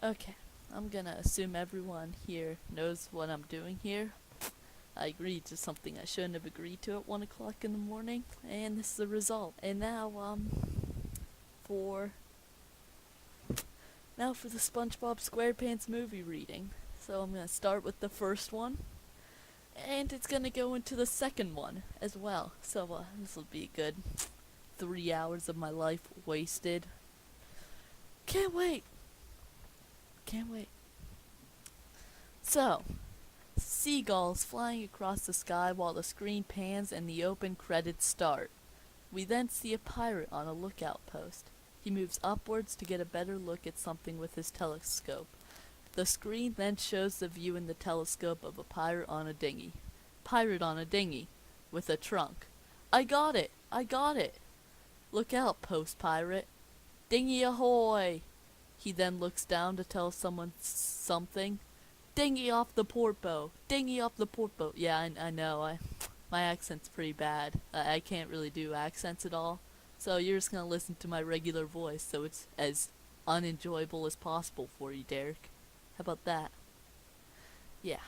Okay, I'm gonna assume everyone here knows what I'm doing here. I agreed to something I shouldn't have agreed to at 1 o'clock in the morning, and this is the result. And for for the SpongeBob SquarePants movie reading. So I'm gonna start with the first one, and it's gonna go into the second one as well. So this will be a good 3 hours of my life wasted. Can't wait! Can't wait. So, seagulls flying across the sky while the screen pans and the open credits start. We then see a pirate on a lookout post. He moves upwards to get a better look at something with his telescope. The screen then shows the view in the telescope of a pirate on a dinghy. Pirate on a dinghy. With a trunk. I got it! I got it! Look out, post pirate. Dinghy ahoy! He then looks down to tell someone something. Dinghy off the port bow! Dinghy off the port bow! Yeah, I know. My accent's pretty bad. I can't really do accents at all. So you're just gonna listen to my regular voice, so it's as unenjoyable as possible for you, Derek. How about that? Yeah.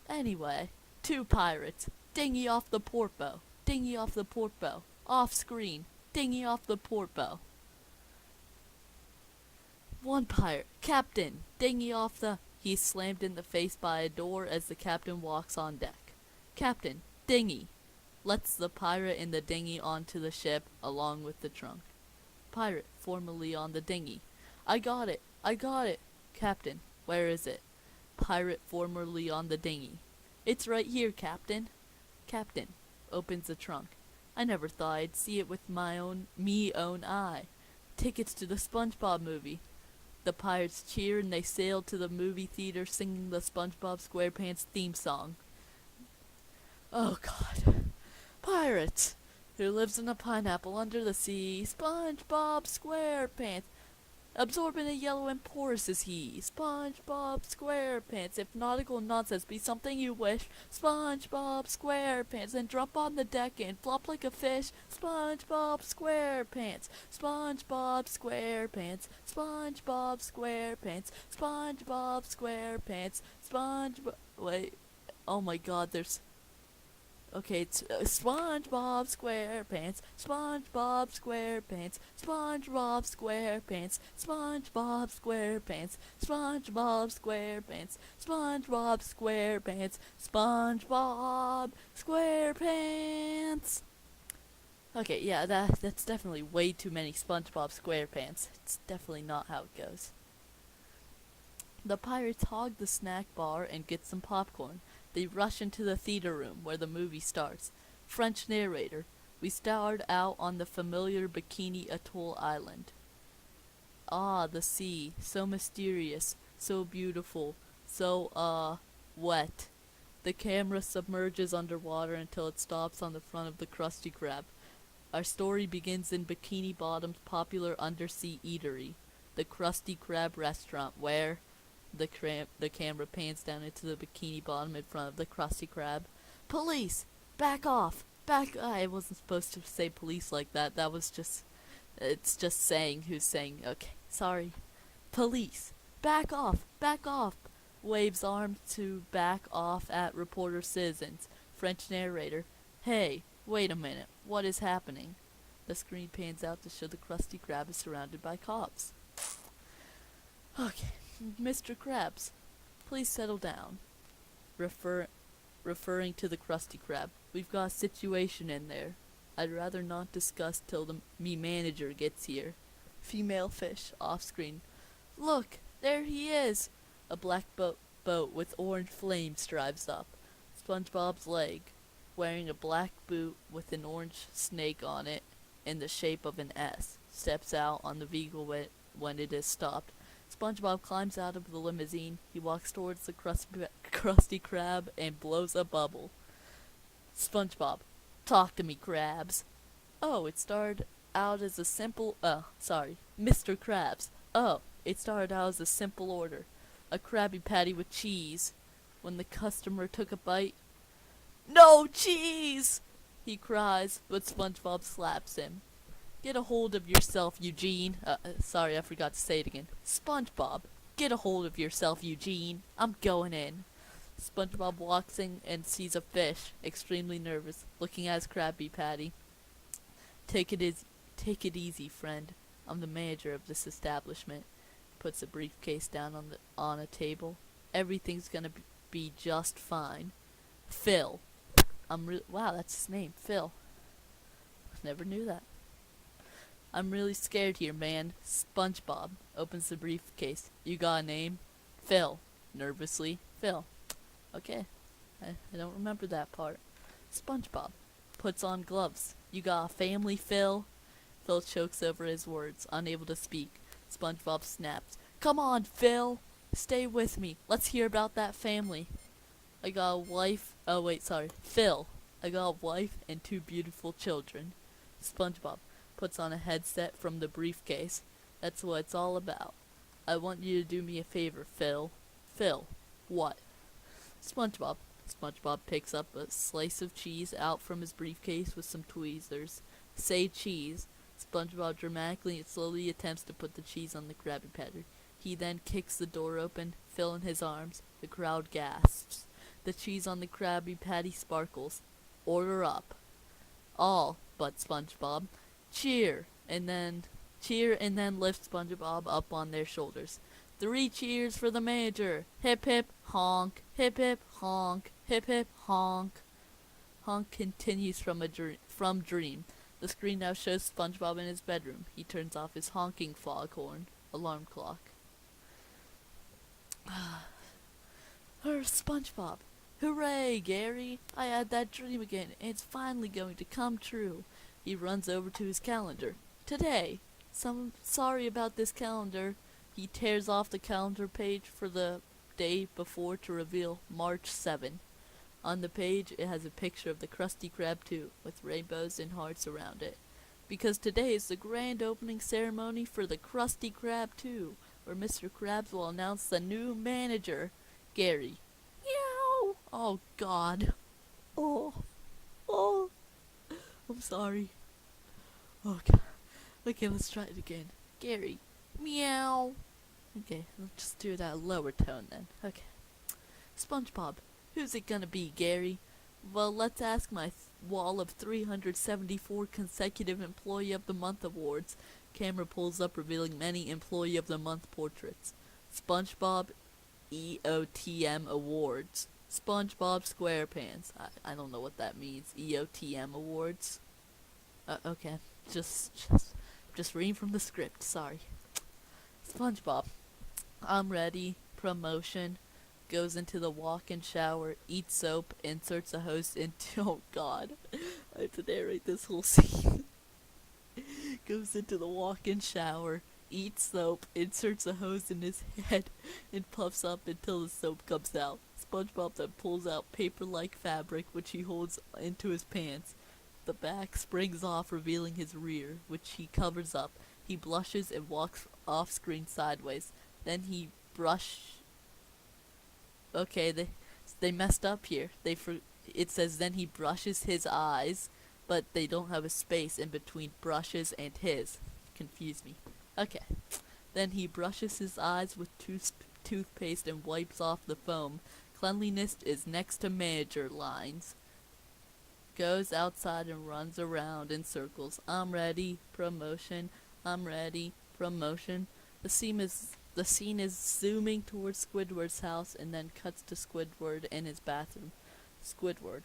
Anyway, two pirates. Dinghy off the port bow. Dinghy off the port bow. Off screen. Dinghy off the port bow. One pirate. Captain. Dinghy off the... He's slammed in the face by a door as the captain walks on deck. Captain. Dinghy. Lets the pirate in the dinghy onto the ship along with the trunk. Pirate, formerly on the dinghy. I got it! I got it! Captain, where is it? Pirate, formerly on the dinghy. It's right here, Captain. Captain, opens the trunk. I never thought I'd see it with my own eye. Tickets to the Spongebob movie. The pirates cheer and they sail to the movie theater singing the SpongeBob SquarePants theme song. Oh god. Pirates! Who lives in a pineapple under the sea? SpongeBob SquarePants! Absorbent and yellow and porous is he. SpongeBob SquarePants! If nautical nonsense be something you wish, SpongeBob SquarePants! Then drop on the deck and flop like a fish. SpongeBob SquarePants! SpongeBob SquarePants! SpongeBob SquarePants! SpongeBob SquarePants! SpongeBob... Wait. Oh my god, there's... Okay, it's SpongeBob SquarePants, SpongeBob SquarePants, SpongeBob SquarePants, SpongeBob SquarePants, SpongeBob SquarePants, SpongeBob SquarePants, SpongeBob SquarePants. Okay, yeah, that's definitely way too many SpongeBob SquarePants. It's definitely not how it goes. The pirates hog the snack bar and get some popcorn. They rush into the theater room where the movie starts. French narrator. We starred out on the familiar Bikini Atoll island. Ah, the sea. So mysterious. So beautiful. So, wet. The camera submerges underwater until it stops on the front of the Krusty Krab. Our story begins in Bikini Bottom's popular undersea eatery, the Krusty Krab restaurant, where... The camera pans down into the Bikini Bottom in front of the Krusty Krab. Police! Back off! I wasn't supposed to say police like that. That was just... It's just saying who's saying. Okay, sorry. Police! Back off! Back off! Waves arm to back off at reporter citizens. French narrator. Hey, wait a minute. What is happening? The screen pans out to show the Krusty Krab is surrounded by cops. Okay. Mr. Krabs, please settle down. Referring to the Krusty Krab. We've got a situation in there. I'd rather not discuss till me manager gets here. Female fish, off screen. Look, there he is! A black boat with orange flames drives up. SpongeBob's leg, wearing a black boot with an orange snake on it in the shape of an S, steps out on the vehicle when it is stopped. SpongeBob climbs out of the limousine. He walks towards the Krusty Krab and blows a bubble. SpongeBob, talk to me, Krabs. Oh, it started out as a simple... Mr. Krabs. Oh, it started out as a simple order. A Krabby Patty with cheese. When the customer took a bite... No cheese! He cries, but SpongeBob slaps him. Get a hold of yourself, Eugene. Sorry, I forgot to say it again. SpongeBob, Get a hold of yourself, Eugene. I'm going in. SpongeBob walks in and sees a fish, extremely nervous, looking at his Krabby Patty. Take it easy, friend. I'm the manager of this establishment. Puts a briefcase down on a table. Everything's gonna be just fine. Phil. Wow, that's his name, Phil. Never knew that. I'm really scared here, man. SpongeBob opens the briefcase. You got a name? Phil. Nervously, Phil. Okay. I don't remember that part. SpongeBob puts on gloves. You got a family, Phil? Phil chokes over his words, unable to speak. SpongeBob snaps. Come on, Phil! Stay with me. Let's hear about that family. I got a wife. Oh, wait, sorry. Phil. I got a wife and 2 beautiful children. SpongeBob puts on a headset from the briefcase. That's what it's all about. I want you to do me a favor, Phil. Phil. What? SpongeBob. SpongeBob picks up a slice of cheese out from his briefcase with some tweezers. Say cheese. SpongeBob dramatically and slowly attempts to put the cheese on the Krabby Patty. He then kicks the door open, Phil in his arms. The crowd gasps. The cheese on the Krabby Patty sparkles. Order up. All but SpongeBob. Cheer, and then lift SpongeBob up on their shoulders. 3 cheers for the manager. Hip hip honk. Hip hip honk. Hip hip honk. Honk continues from Dream. The screen now shows SpongeBob in his bedroom. He turns off his honking foghorn alarm clock. SpongeBob. Hooray, Gary! I had that dream again, and it's finally going to come true. He runs over to his calendar. Today. Sorry about this calendar. He tears off the calendar page for the day before to reveal March 7. On the page, it has a picture of the Krusty Krab 2, with rainbows and hearts around it. Because today is the grand opening ceremony for the Krusty Krab 2, where Mr. Krabs will announce the new manager, Gary. Meow! Oh, God. Oh. I'm sorry. Oh, God. Okay, let's try it again. Gary. Meow. Okay, let's just do it at a lower tone then. Okay. SpongeBob. Who's it gonna be, Gary? Well, let's ask my wall of 374 consecutive Employee of the Month awards. Camera pulls up, revealing many Employee of the Month portraits. SpongeBob EOTM Awards. SpongeBob SquarePants. I don't know what that means. EOTM Awards. Okay. Just reading from the script. Sorry. SpongeBob. I'm ready. Promotion. Goes into the walk-in shower, eats soap, inserts a hose into... Oh, God. I have to narrate this whole scene. Goes into the walk-in shower, eats soap, inserts a hose in his head, and puffs up until the soap comes out. SpongeBob then pulls out paper-like fabric, which he holds into his pants. The back springs off, revealing his rear, which he covers up. He blushes and walks off-screen sideways. Then he Okay, they messed up here. It says then he brushes his eyes, but they don't have a space in between brushes and his. Confuse me. Okay. Then he brushes his eyes with toothpaste and wipes off the foam. Cleanliness is next to manager lines. Goes outside and runs around in circles. I'm ready. Promotion. I'm ready. Promotion. The scene is zooming towards Squidward's house and then cuts to Squidward in his bathroom. Squidward.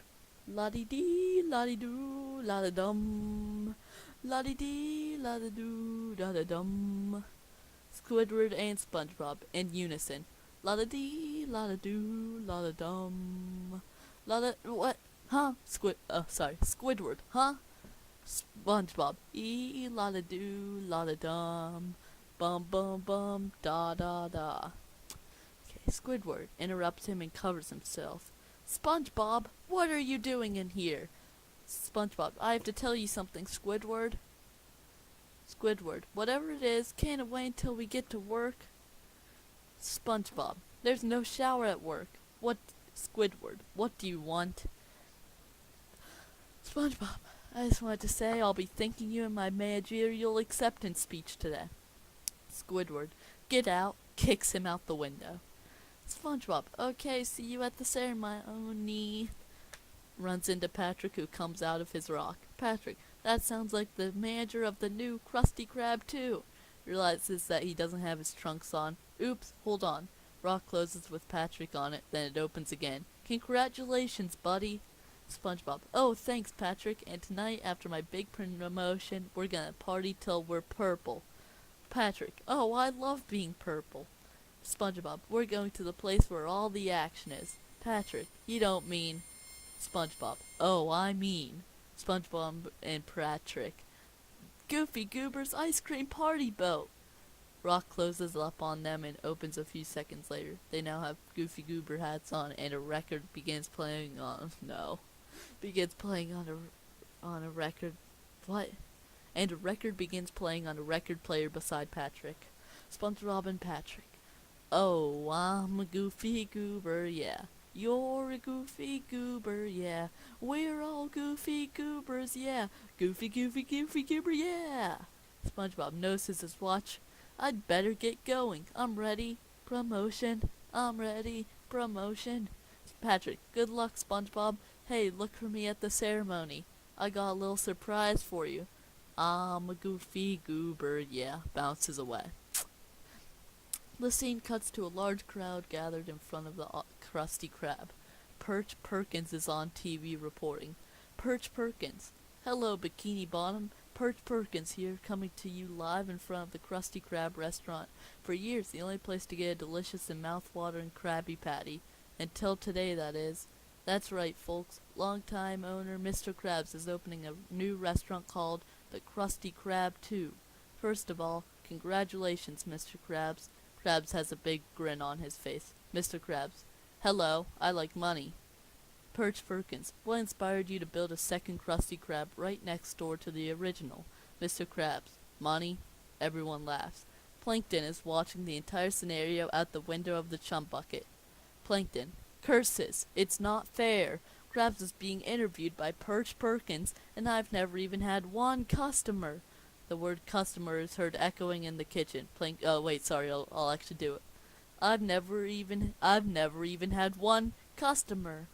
La-dee-dee, la-dee-doo, la-da-dum. La-dee-dee, la-da-doo, la-da-dum. Squidward and SpongeBob in unison. La-da-dee, la-da-doo, la-da-dum. What? Huh? Squidward. Huh? SpongeBob. La-da-doo, la-da-dum. Bum bum bum da da da. Okay, Squidward interrupts him and covers himself. SpongeBob, what are you doing in here? SpongeBob, I have to tell you something, Squidward. Squidward, whatever it is, can't it wait until we get to work? SpongeBob, there's no shower at work. What, Squidward, what do you want? SpongeBob, I just wanted to say I'll be thanking you in my managerial acceptance speech today. Squidward, get out. kicks him out the window. SpongeBob, okay, see you at the ceremony. Runs into Patrick, who comes out of his rock. Patrick, that sounds like the manager of the new Krusty Krab too. Realizes that he doesn't have his trunks on. Oops, hold on. Rock closes with Patrick on it, then it opens again. Congratulations, buddy. SpongeBob, oh, thanks, Patrick, and tonight, after my big promotion, we're gonna party till we're purple. Patrick, oh, I love being purple. SpongeBob, we're going to the place where all the action is. Patrick, you don't mean... SpongeBob, oh, I mean... SpongeBob and Patrick. Goofy Goober's ice cream party boat. Rock closes up on them and opens a few seconds later. They now have Goofy Goober hats on, and a record begins playing on... No. Begins playing on a record... What? And a record begins playing on a record player beside Patrick. SpongeBob and Patrick. Oh, I'm a Goofy Goober, yeah. You're a Goofy Goober, yeah. We're all Goofy Goobers, yeah. Goofy, Goofy, Goofy Goober, yeah. SpongeBob notices his watch. I'd better get going. I'm ready. Promotion. I'm ready. Promotion. Patrick, good luck, SpongeBob. Hey, look for me at the ceremony. I got a little surprise for you. I'm a Goofy Goober, yeah. Bounces away. The scene cuts to a large crowd gathered in front of the Krusty Krab. Perch Perkins is on TV reporting. Perch Perkins. Hello, Bikini Bottom. Perch Perkins here, coming to you live in front of the Krusty Krab restaurant. For years, the only place to get a delicious and mouth-watering Krabby Patty. Until today, that is. That's right, folks. Longtime owner Mr. Krabs is opening a new restaurant called the Krusty Krab 2. First of all, congratulations, Mr. Krabs. Krabs has a big grin on his face. Mr. Krabs. Hello, I like money. Perch Perkins. What inspired you to build a second Krusty Krab right next door to the original? Mr. Krabs. Money. Everyone laughs. Plankton is watching the entire scenario out the window of the chum bucket. Plankton. Curses. It's not fair. Krabs is being interviewed by Perch Perkins, and I've never even had one customer. The word customer is heard echoing in the kitchen. Oh, wait, sorry, I'll actually do it. I've never even had one customer.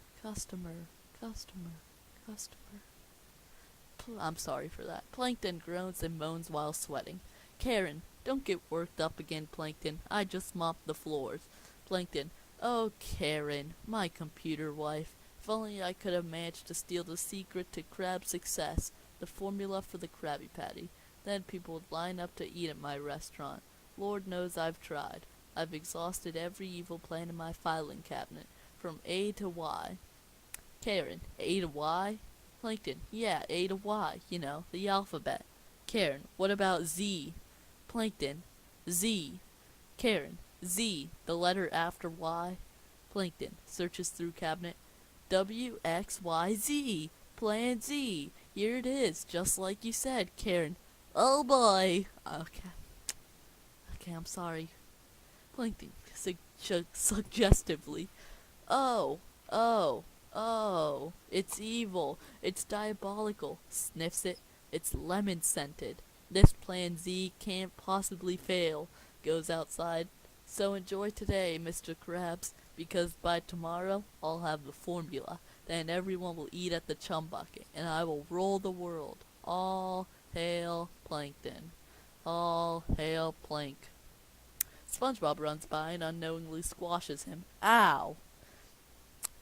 I'm sorry for that. Plankton groans and moans while sweating. Karen, don't get worked up again, Plankton. I just mopped the floors. Plankton, oh, Karen, my computer wife. If only I could have managed to steal the secret to Krab's success, the formula for the Krabby Patty. Then people would line up to eat at my restaurant. Lord knows I've tried. I've exhausted every evil plan in my filing cabinet, from A to Y. Karen, A to Y? Plankton, yeah, A to Y, you know, the alphabet. Karen, what about Z? Plankton, Z. Karen, Z, the letter after Y. Plankton, searches through cabinet. W, X, Y, Z. Plan Z. Here it is, just like you said, Karen. Oh boy! Okay, I'm sorry. Plankton, suggestively. Oh, it's evil. It's diabolical. Sniffs it. It's lemon-scented. This plan Z can't possibly fail. Goes outside. So enjoy today, Mr. Krabs, because by tomorrow, I'll have the formula. Then everyone will eat at the chum bucket, and I will rule the world. All hail Plankton. All hail Plank. SpongeBob runs by and unknowingly squashes him. Ow!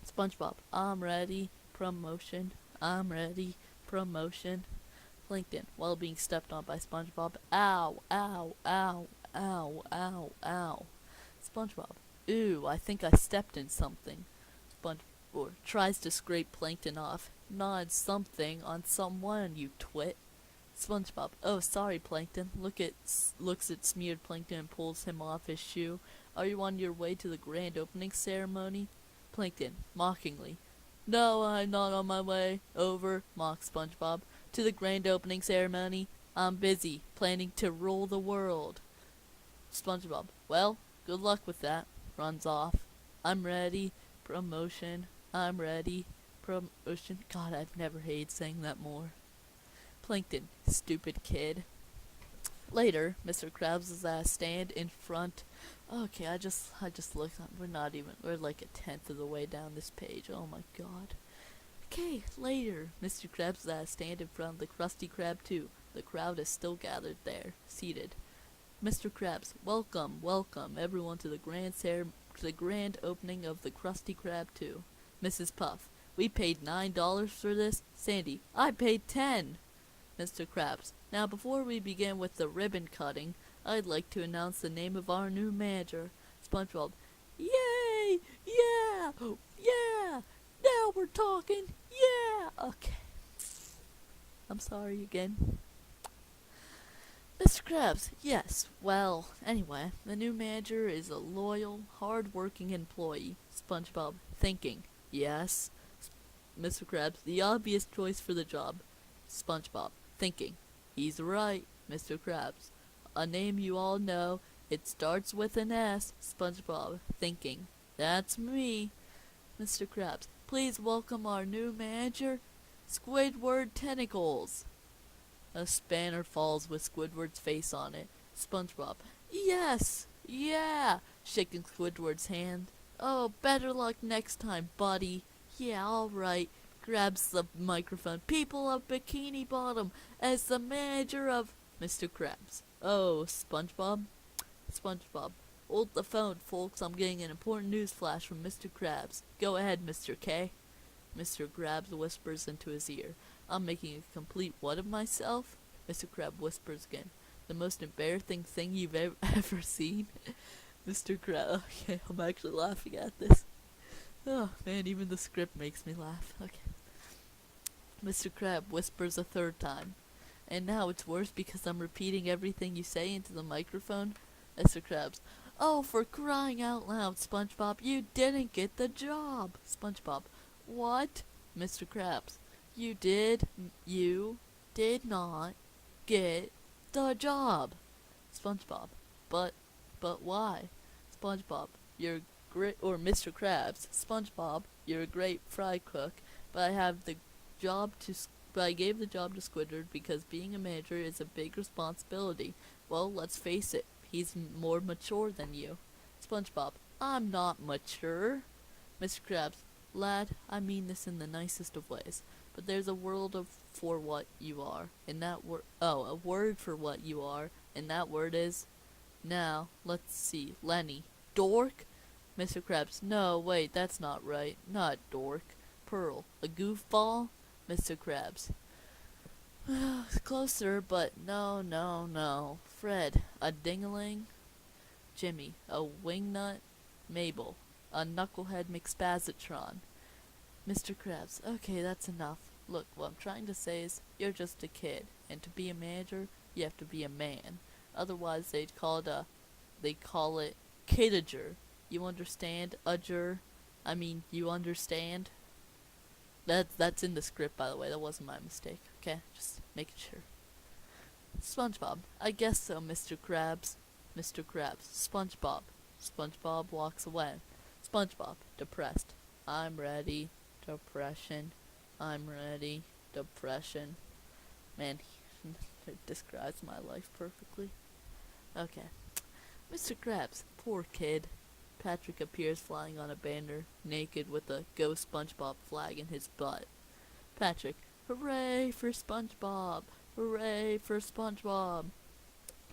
SpongeBob, I'm ready. Promotion. I'm ready. Promotion. Plankton, while being stepped on by SpongeBob. Ow, ow, ow, ow, ow, ow. SpongeBob, ooh, I think I stepped in something. SpongeBob tries to scrape Plankton off. Not something on someone, you twit. SpongeBob, oh, sorry, Plankton. Looks at smeared Plankton and pulls him off his shoe. Are you on your way to the grand opening ceremony? Plankton, mockingly. No, I'm not on my way. Over, mocks SpongeBob. To the grand opening ceremony. I'm busy, planning to rule the world. SpongeBob, well, good luck with that. Runs off. I'm ready. Promotion. I'm ready. Promotion. God, I've never hated saying that more. Plankton, stupid kid. Later, Mr. Krabs' ass stand in front. Okay, I just looked. We're like a tenth of the way down this page. Oh my god. Okay, later, Mr. Krabs' ass stand in front of the Krusty Krab 2. The crowd is still gathered there, seated. Mr. Krabs, welcome everyone to the grand opening of the Krusty Krab 2. Mrs. Puff, we paid $9 for this. Sandy, I paid 10. Mr. Krabs, now before we begin with the ribbon cutting, I'd like to announce the name of our new manager. SpongeBob, yay! Yeah! Yeah! Now we're talking! Yeah! Okay. I'm sorry again. Mr. Krabs, yes, well, anyway, the new manager is a loyal, hard-working employee. SpongeBob, thinking, yes. Mr. Krabs, the obvious choice for the job. SpongeBob, thinking, he's right, Mr. Krabs. A name you all know, it starts with an S. SpongeBob, thinking, that's me. Mr. Krabs, please welcome our new manager, Squidward Tentacles. A spanner falls with Squidward's face on it. SpongeBob, yes, yeah, shaking Squidward's hand. Oh, better luck next time, buddy. Yeah, alright. Grabs the microphone. People of Bikini Bottom, as the manager of Mr. Krabs. Oh, SpongeBob? SpongeBob, hold the phone, folks. I'm getting an important news flash from Mr. Krabs. Go ahead, Mr. K. Mr. Krabs whispers into his ear. I'm making a complete what of myself? Mr. Krabs whispers again. The most embarrassing thing you've ever seen? Mr. Krabs. Okay, I'm actually laughing at this. Oh, man, even the script makes me laugh. Okay. Mr. Krabs whispers a third time. And now it's worse because I'm repeating everything you say into the microphone. Mr. Krabs. Oh, for crying out loud, SpongeBob, you didn't get the job. SpongeBob. What? Mr. Krabs. You did not get the job. SpongeBob. But why? SpongeBob. You're great, or Mr. Krabs. SpongeBob. You're a great fry cook, but I gave the job to Squidward because being a manager is a big responsibility. Well, let's face it, he's more mature than you. SpongeBob. I'm not mature. Mr. Krabs. Lad, I mean this in the nicest of ways, but there's a word for what you are, and that a word for what you are, and that word is, now, let's see, Lenny. Dork? Mr. Krabs, no, wait, that's not right, not dork. Pearl, a goofball? Mr. Krabs, closer, but no. Fred, a dingaling? Jimmy, a wingnut? Mabel, a knucklehead McSpazitron. Mr. Krabs, okay, that's enough. Look, what I'm trying to say is, you're just a kid, and to be a manager, you have to be a man. Otherwise, they call it kidager. You understand, Udger? I mean, you understand? That's in the script, by the way. That wasn't my mistake. Okay, just making sure. SpongeBob, I guess so, Mr. Krabs. Mr. Krabs, SpongeBob. SpongeBob walks away. SpongeBob, depressed. I'm ready. Depression. I'm ready. Depression. Man, it describes my life perfectly. Okay. Mr. Krabs, poor kid. Patrick appears flying on a banner, naked with a Go SpongeBob flag in his butt. Patrick, hooray for SpongeBob! Hooray for SpongeBob!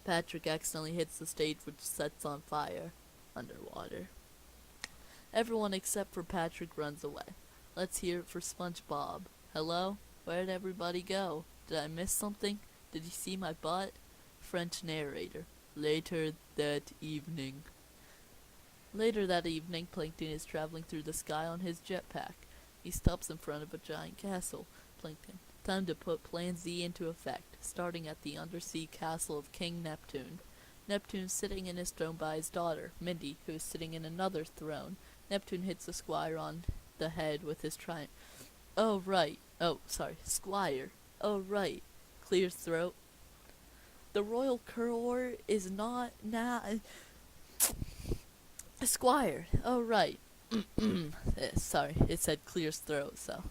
Patrick accidentally hits the stage, which sets on fire. Underwater. Everyone except for Patrick runs away. Let's hear it for SpongeBob. Hello? Where'd everybody go? Did I miss something? Did you see my butt? French narrator. Later that evening. Later that evening, Plankton is traveling through the sky on his jetpack. He stops in front of a giant castle. Plankton. Time to put Plan Z into effect, starting at the undersea castle of King Neptune. Neptune's sitting in his throne by his daughter, Mindy, who is sitting in another throne. Neptune hits the squire on the head with his trident. Oh, right. Oh, sorry. Squire. Oh, right. Clears throat. The royal court is not now... Squire. Oh, right. Sorry, it said clears throat, so...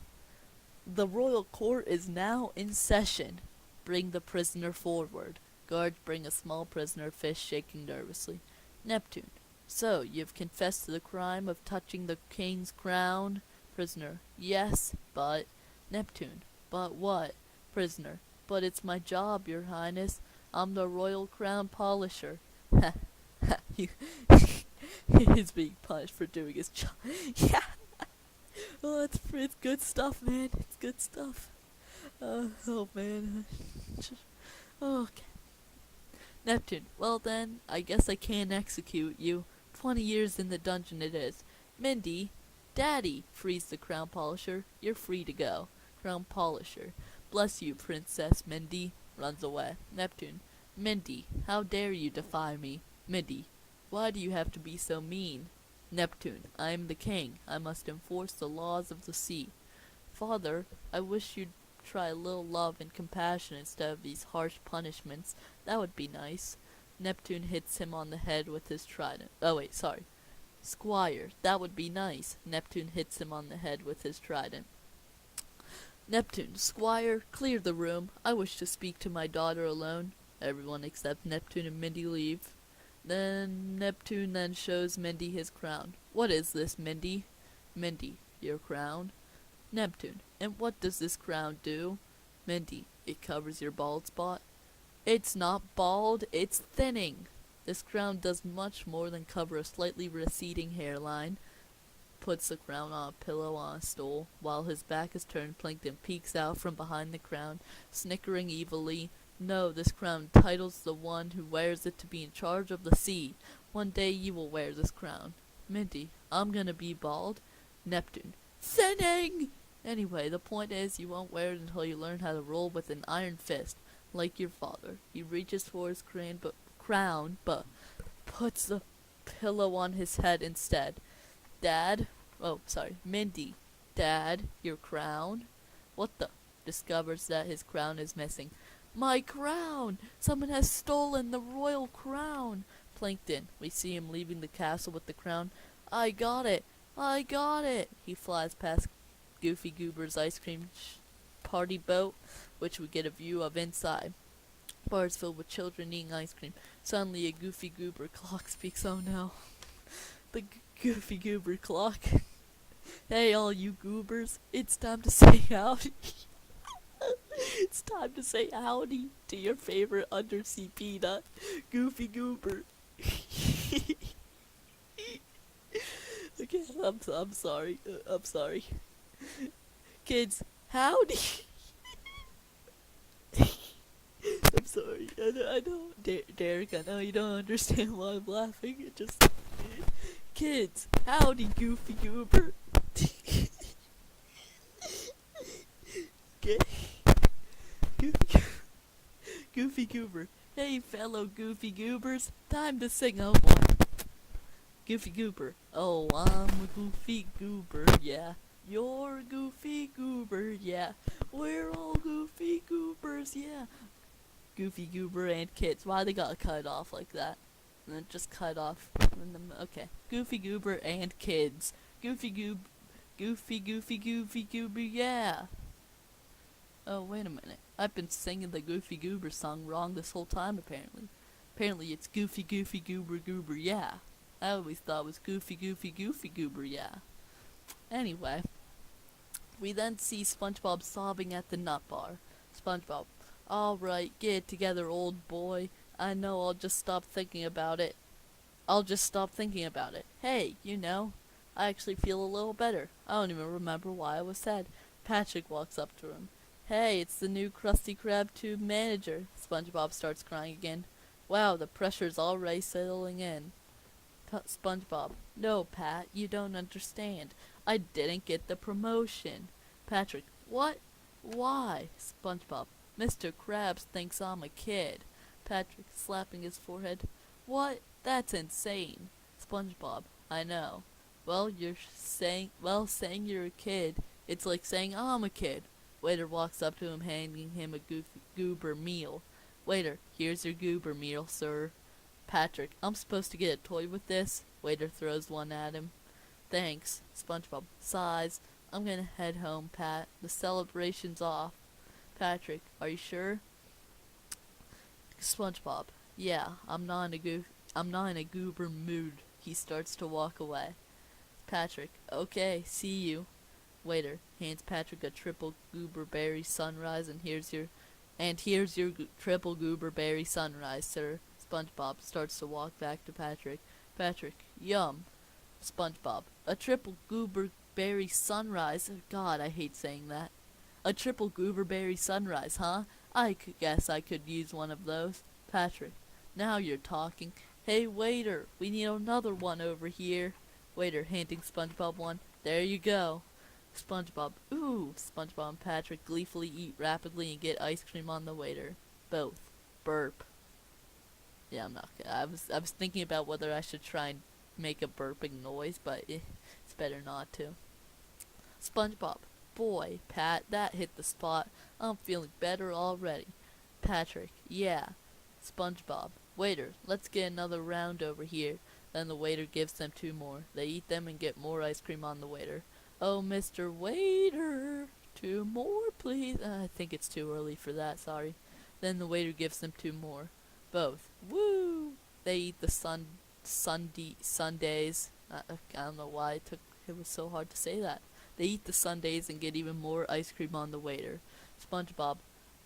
The royal court is now in session. Bring the prisoner forward. Guards bring a small prisoner fish shaking nervously. Neptune. So, you've confessed to the crime of touching the king's crown? Prisoner. Yes, but... Neptune. But what? Prisoner. But it's my job, your highness. I'm the royal crown polisher. Ha, ha, he's being punished for doing his job. Yeah. Oh, it's good stuff, man. It's good stuff. Oh, man. Okay. Neptune. Well then, I guess I can't execute you. 20 years in the dungeon it is. Mindy. Daddy, frees the crown polisher. You're free to go. Crown polisher. Bless you, Princess Mindy. Runs away. Neptune. Mindy, how dare you defy me? Mindy. Why do you have to be so mean? Neptune. I am the king. I must enforce the laws of the sea. Father, I wish you'd try a little love and compassion instead of these harsh punishments. That would be nice. Neptune hits him on the head with his trident. Oh wait, sorry. Squire, that would be nice. Neptune hits him on the head with his trident. Neptune, Squire, clear the room. I wish to speak to my daughter alone. Everyone except Neptune and Mindy leave. Then Neptune then shows Mindy his crown. What is this, Mindy? Mindy, your crown? Neptune, and what does this crown do? Mindy, it covers your bald spot. It's not bald, it's thinning. This crown does much more than cover a slightly receding hairline. Puts the crown on a pillow on a stool. While his back is turned, Plankton peeks out from behind the crown, snickering evilly. No, this crown titles the one who wears it to be in charge of the sea. One day you will wear this crown. Mindy, I'm gonna be bald. Neptune, sinning! Anyway, the point is you won't wear it until you learn how to roll with an iron fist, like your father. He reaches for his crown, but puts the pillow on his head instead. Dad? Oh, sorry. Mindy. Dad, your crown? What the? Discovers that his crown is missing. My crown! Someone has stolen the royal crown! Plankton. We see him leaving the castle with the crown. I got it! I got it! He flies past Goofy Goober's ice cream party boat, which we get a view of inside. Bar is filled with children eating ice cream. Suddenly a Goofy Goober clock speaks. Oh no. The Goofy Goober clock. Hey all you goobers, it's time to say howdy. It's time to say howdy to your favorite undersea peanut, Goofy Goober. Okay, I'm sorry. I'm sorry. Kids, howdy. I'm sorry. I know. Derek, I know you don't understand why I'm laughing. It just... Kids, howdy, Goofy Goober. Okay. Goofy Goober. Hey, fellow Goofy Goobers. Time to sing a one. Goofy Goober. Oh, I'm a Goofy Goober, yeah. You're a Goofy Goober, yeah. We're all Goofy Goobers, yeah. Goofy Goober and kids. Why they gotta cut off like that? And then just cut off. Okay. Goofy Goober and kids. Goofy Goober, yeah. Oh, wait a minute. I've been singing the Goofy Goober song wrong this whole time, apparently. Apparently it's Goofy Goober, yeah. I always thought it was Goofy Goober, yeah. Anyway, we then see SpongeBob sobbing at the nut bar. SpongeBob, alright, get it together, old boy. I know, I'll just stop thinking about it. Hey, you know, I actually feel a little better. I don't even remember why I was sad. Patrick walks up to him. Hey, it's the new Krusty Krab tube manager. SpongeBob starts crying again. Wow, the pressure's already settling in. SpongeBob, no, Pat, you don't understand. I didn't get the promotion. Patrick, what? Why? SpongeBob, Mr. Krabs thinks I'm a kid. Patrick, slapping his forehead. What? That's insane. SpongeBob, I know. Well, saying you're a kid, it's like saying I'm a kid. Waiter walks up to him, handing him a goober meal. Waiter, here's your goober meal, sir. Patrick, I'm supposed to get a toy with this? Waiter throws one at him. Thanks. SpongeBob sighs. I'm gonna head home, Pat. The celebration's off. Patrick, are you sure? SpongeBob, yeah, I'm not in a goober mood. He starts to walk away. Patrick, okay, see you. Waiter hands Patrick a triple goober berry sunrise here's your triple goober berry sunrise, sir. SpongeBob starts to walk back to Patrick. Patrick, yum. SpongeBob, a triple goober berry sunrise. God, I hate saying that. A triple goober berry sunrise, huh? Guess I could use one of those. Patrick, now you're talking. Hey waiter, we need another one over here. Waiter handing SpongeBob one. There you go. SpongeBob, ooh. SpongeBob and Patrick gleefully eat rapidly and get ice cream on the waiter. Both. Burp. Yeah, I'm not gonna. I was thinking about whether I should try and make a burping noise, but it's better not to. SpongeBob, boy, Pat, that hit the spot. I'm feeling better already. Patrick, yeah. SpongeBob, waiter, let's get another round over here. Then the waiter gives them two more. They eat them and get more ice cream on the waiter. Oh, Mr. Waiter, two more, please. I think it's too early for that, sorry. Then the waiter gives them two more. Both. Woo! They eat the sundaes. I don't know why it was so hard to say that. They eat the sundaes and get even more ice cream on the waiter. SpongeBob,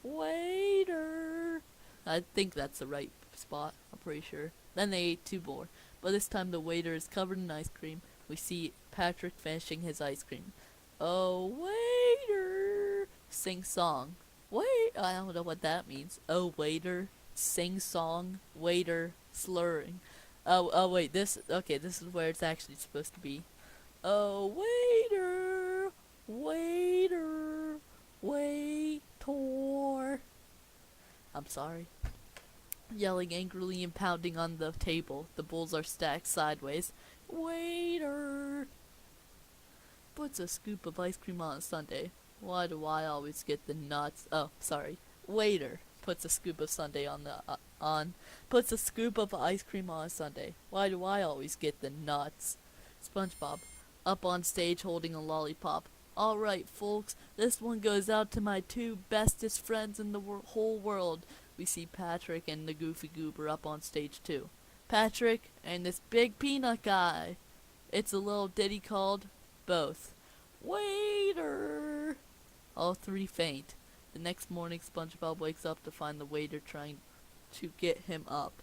waiter. I think that's the right spot, I'm pretty sure. Then they ate two more, but this time the waiter is covered in ice cream. We see Patrick finishing his ice cream. Oh, waiter, sing song. Wait, I don't know what that means. Oh, waiter, sing song, waiter, slurring. Oh, wait, this is where it's actually supposed to be. Oh, waiter, waiter, waiter. I'm sorry. Yelling angrily and pounding on the table. The bowls are stacked sideways. Waiter puts a scoop of ice cream on a sundae. Why do I always get the nuts? Oh, sorry. Waiter puts a scoop of sundae puts a scoop of ice cream on a sundae. Why do I always get the nuts? SpongeBob up on stage holding a lollipop. Alright, folks, this one goes out to my two bestest friends in the whole world. We see Patrick and the Goofy Goober up on stage too. Patrick and this big peanut guy. It's a little ditty called Both. Waiter! All three faint. The next morning, SpongeBob wakes up to find the waiter trying to get him up.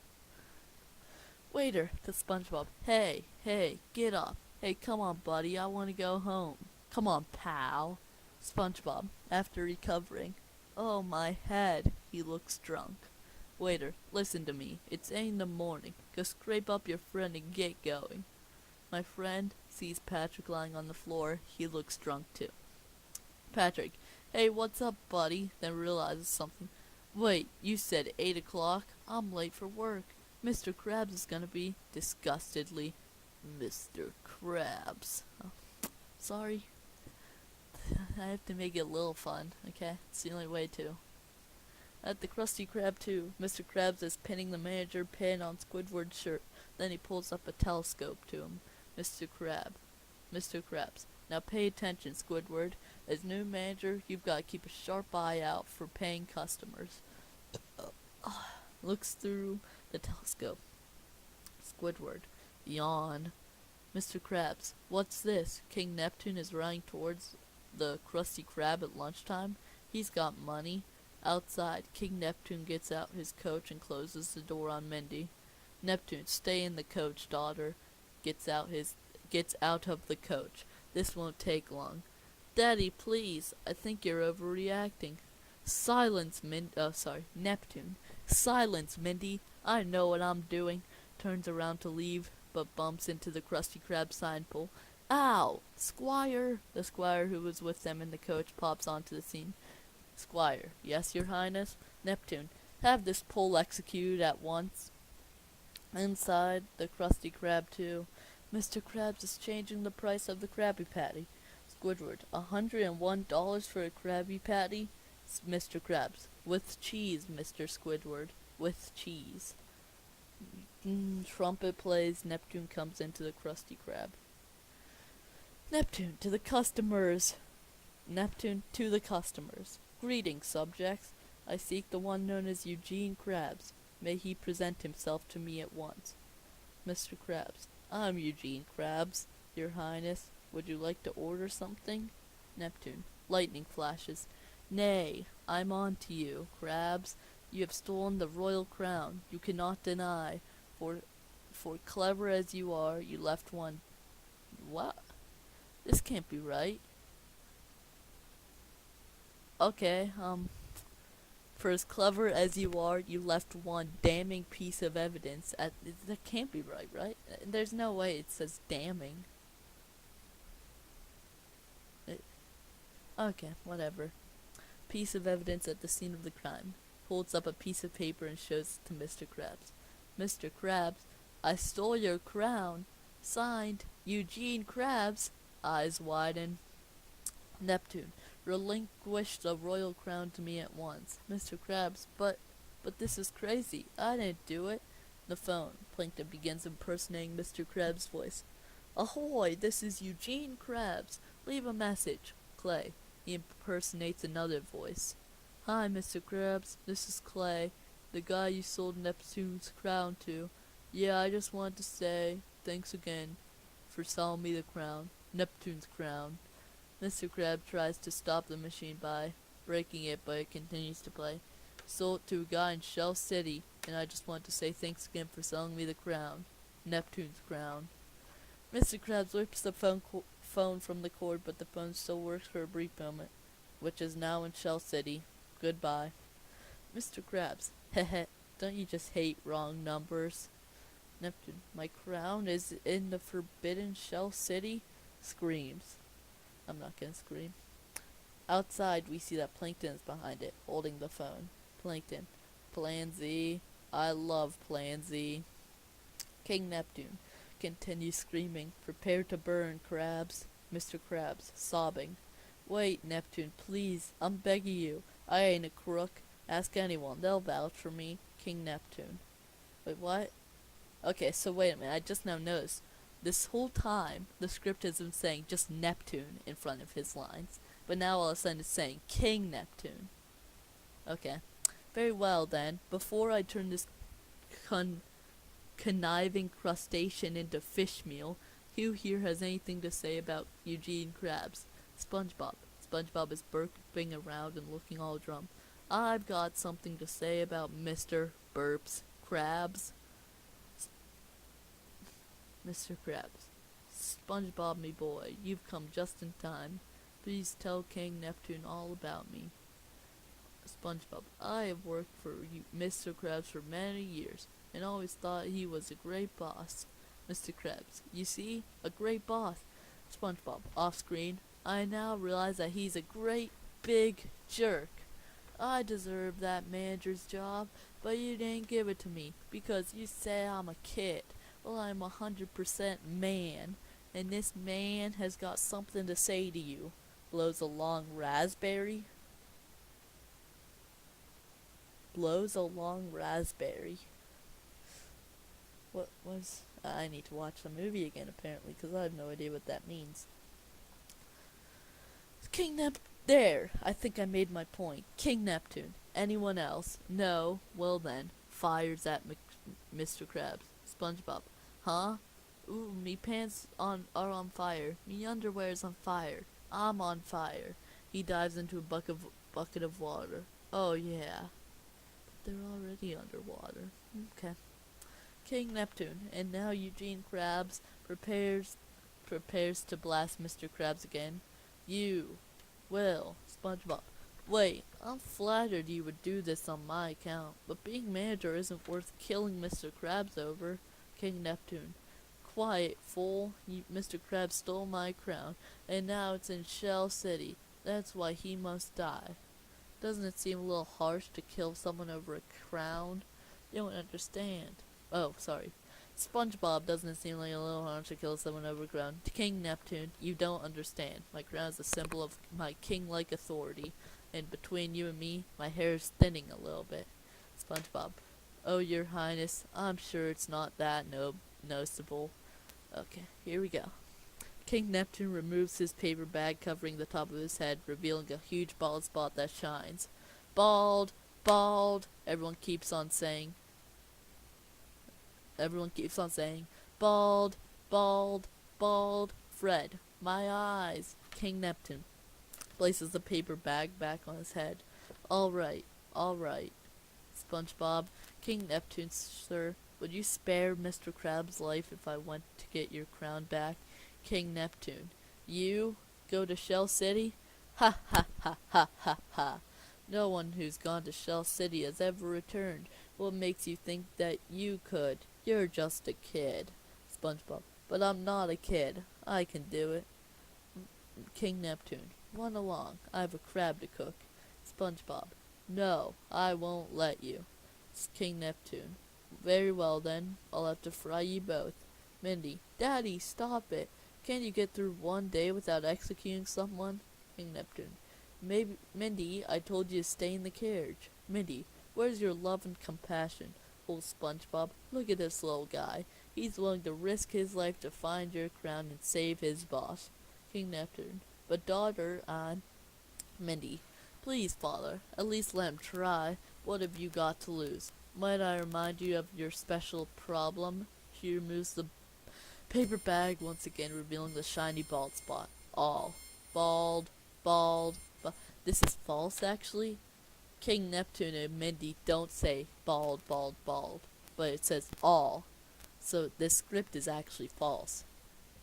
Waiter to SpongeBob. Hey, get up. Hey, come on, buddy, I want to go home. Come on, pal. SpongeBob, after recovering. Oh, my head. He looks drunk. Waiter, listen to me. It's 8 in the morning. Go scrape up your friend and get going. My friend sees Patrick lying on the floor. He looks drunk too. Patrick, hey, what's up, buddy? Then realizes something. Wait, you said 8 o'clock? I'm late for work. Mr. Krabs is gonna be, disgustedly, Mr. Krabs. Oh, sorry. I have to make it a little fun, okay? It's the only way to. At the Krusty Krab 2, Mr. Krabs is pinning the manager pin on Squidward's shirt. Then he pulls up a telescope to him. Mr. Krabs. Now pay attention, Squidward. As new manager, you've got to keep a sharp eye out for paying customers. Looks through the telescope. Squidward. Yawn. Mr. Krabs. What's this? King Neptune is riding towards the Krusty Krab at lunchtime. He's got money. Outside, King Neptune gets out his coach and closes the door on Mindy. Neptune, stay in the coach, daughter. Gets out of the coach. This won't take long. Daddy, please. I think you're overreacting. Silence, Neptune. Silence, Mindy. I know what I'm doing. Turns around to leave, but bumps into the Krusty Krab sign pole. Ow! Squire! The squire who was with them in the coach pops onto the scene. Squire, yes, your highness? Neptune, have this pole executed at once. Inside, the Krusty Krab too. Mr. Krabs is changing the price of the Krabby Patty. Squidward, $101 for a Krabby Patty? Mr. Krabs, with cheese, Mr. Squidward, with cheese. Trumpet plays, Neptune comes into the Krusty Krab. Neptune to the customers. Greetings, subjects. I seek the one known as Eugene Krabs. May he present himself to me at once. Mr. Krabs. I'm Eugene Krabs, Your Highness. Would you like to order something? Neptune. Lightning flashes. Nay, I'm on to you, Krabs. You have stolen the royal crown. You cannot deny. For clever as you are, you left one. What? This can't be right. Okay, for as clever as you are, you left one damning piece of evidence at. That can't be right, right? There's no way it says damning. Okay, whatever. Piece of evidence at the scene of the crime. Holds up a piece of paper and shows it to Mr. Krabs. Mr. Krabs, I stole your crown. Signed, Eugene Krabs. Eyes widen. Neptune, relinquish the royal crown to me at once. Mr. Krabs, but this is crazy. I didn't do it. The phone. Plankton begins impersonating Mr. Krabs' voice. Ahoy, this is Eugene Krabs. Leave a message. Clay. He impersonates another voice. Hi, Mr. Krabs. This is Clay, the guy you sold Neptune's crown to. Yeah, I just wanted to say thanks again for selling me the crown. Neptune's crown. Mr. Krabs tries to stop the machine by breaking it, but it continues to play. Sold it to a guy in Shell City, and I just want to say thanks again for selling me the crown. Neptune's crown. Mr. Krabs whips the phone from the cord, but the phone still works for a brief moment, which is now in Shell City. Goodbye. Mr. Krabs. Heh, don't you just hate wrong numbers? Neptune. My crown is in the forbidden Shell City? Screams. I'm not gonna scream. Outside, we see that Plankton is behind it, holding the phone. Plankton. Plan Z. I love Plan Z. King Neptune continues screaming. Prepare to burn, Krabs. Mr. Krabs, sobbing. Wait, Neptune, please. I'm begging you. I ain't a crook. Ask anyone. They'll vouch for me. King Neptune. Wait, what? Okay, so wait a minute. I just now noticed. This whole time, the script has been saying just Neptune in front of his lines. But now all of a sudden it's saying King Neptune. Okay. Very well then. Before I turn this conniving crustacean into fish meal, who here has anything to say about Eugene Krabs? Spongebob. Spongebob is burping around and looking all drunk. I've got something to say about Mr. Burps Krabs. Mr. Krabs. Spongebob, me boy, you've come just in time. Please tell King Neptune all about me. Spongebob. I have worked for Mr. Krabs for many years, and always thought he was a great boss. Mr. Krabs. You see? A great boss. Spongebob. Off screen. I now realize that he's a great big jerk. I deserve that manager's job, but you didn't give it to me, because you say I'm a kid. Well, I'm 100% man, and this man has got something to say to you. Blows a long raspberry. Blows a long raspberry. What was... I need to watch the movie again, apparently, because I have no idea what that means. King Neptune. There! I think I made my point. King Neptune. Anyone else? No? Well then. Fires at Mr. Krabs. Spongebob. Huh? Ooh, me pants are on fire. Me underwear's on fire. I'm on fire. He dives into a bucket of water. Oh yeah. But they're already underwater. Okay. King Neptune. And now Eugene Krabs prepares to blast Mr. Krabs again. You will. Spongebob. Wait, I'm flattered you would do this on my account, but being manager isn't worth killing Mr. Krabs over. King Neptune. Quiet, fool. Mr. Krabs stole my crown, and now it's in Shell City. That's why he must die. Doesn't it seem a little harsh to kill someone over a crown? You don't understand. Oh, sorry. Spongebob, doesn't it seem like a little harsh to kill someone over a crown? King Neptune, you don't understand. My crown is a symbol of my king-like authority, and between you and me, my hair is thinning a little bit. Spongebob. Oh, your highness, I'm sure it's not that noticeable. Okay, here we go. King Neptune removes his paper bag covering the top of his head, revealing a huge bald spot that shines. Bald! bald. Everyone keeps on saying, bald, bald, bald. Fred, my eyes. King Neptune places the paper bag back on his head. All right, all right. Spongebob, King Neptune, sir, would you spare Mr. Krabs' life if I went to get your crown back? King Neptune, you go to Shell City? Ha ha ha ha ha ha. No one who's gone to Shell City has ever returned. What makes you think that you could? You're just a kid. SpongeBob, but I'm not a kid. I can do it. King Neptune, run along. I have a crab to cook. SpongeBob, no, I won't let you. King Neptune, very well then, I'll have to fry you both. Mindy, Daddy, stop it. Can't you get through one day without executing someone? King Neptune, maybe, Mindy, I told you to stay in the carriage. Mindy, where's your love and compassion? Oh, SpongeBob, look at this little guy. He's willing to risk his life to find your crown and save his boss. King Neptune, but daughter, Mindy, please, father, at least let him try. What have you got to lose? Might I remind you of your special problem? She removes the paper bag once again, revealing the shiny bald spot. All. Bald. Bald. This is false, actually? King Neptune and Mindy don't say bald, bald, bald, but it says all. So this script is actually false.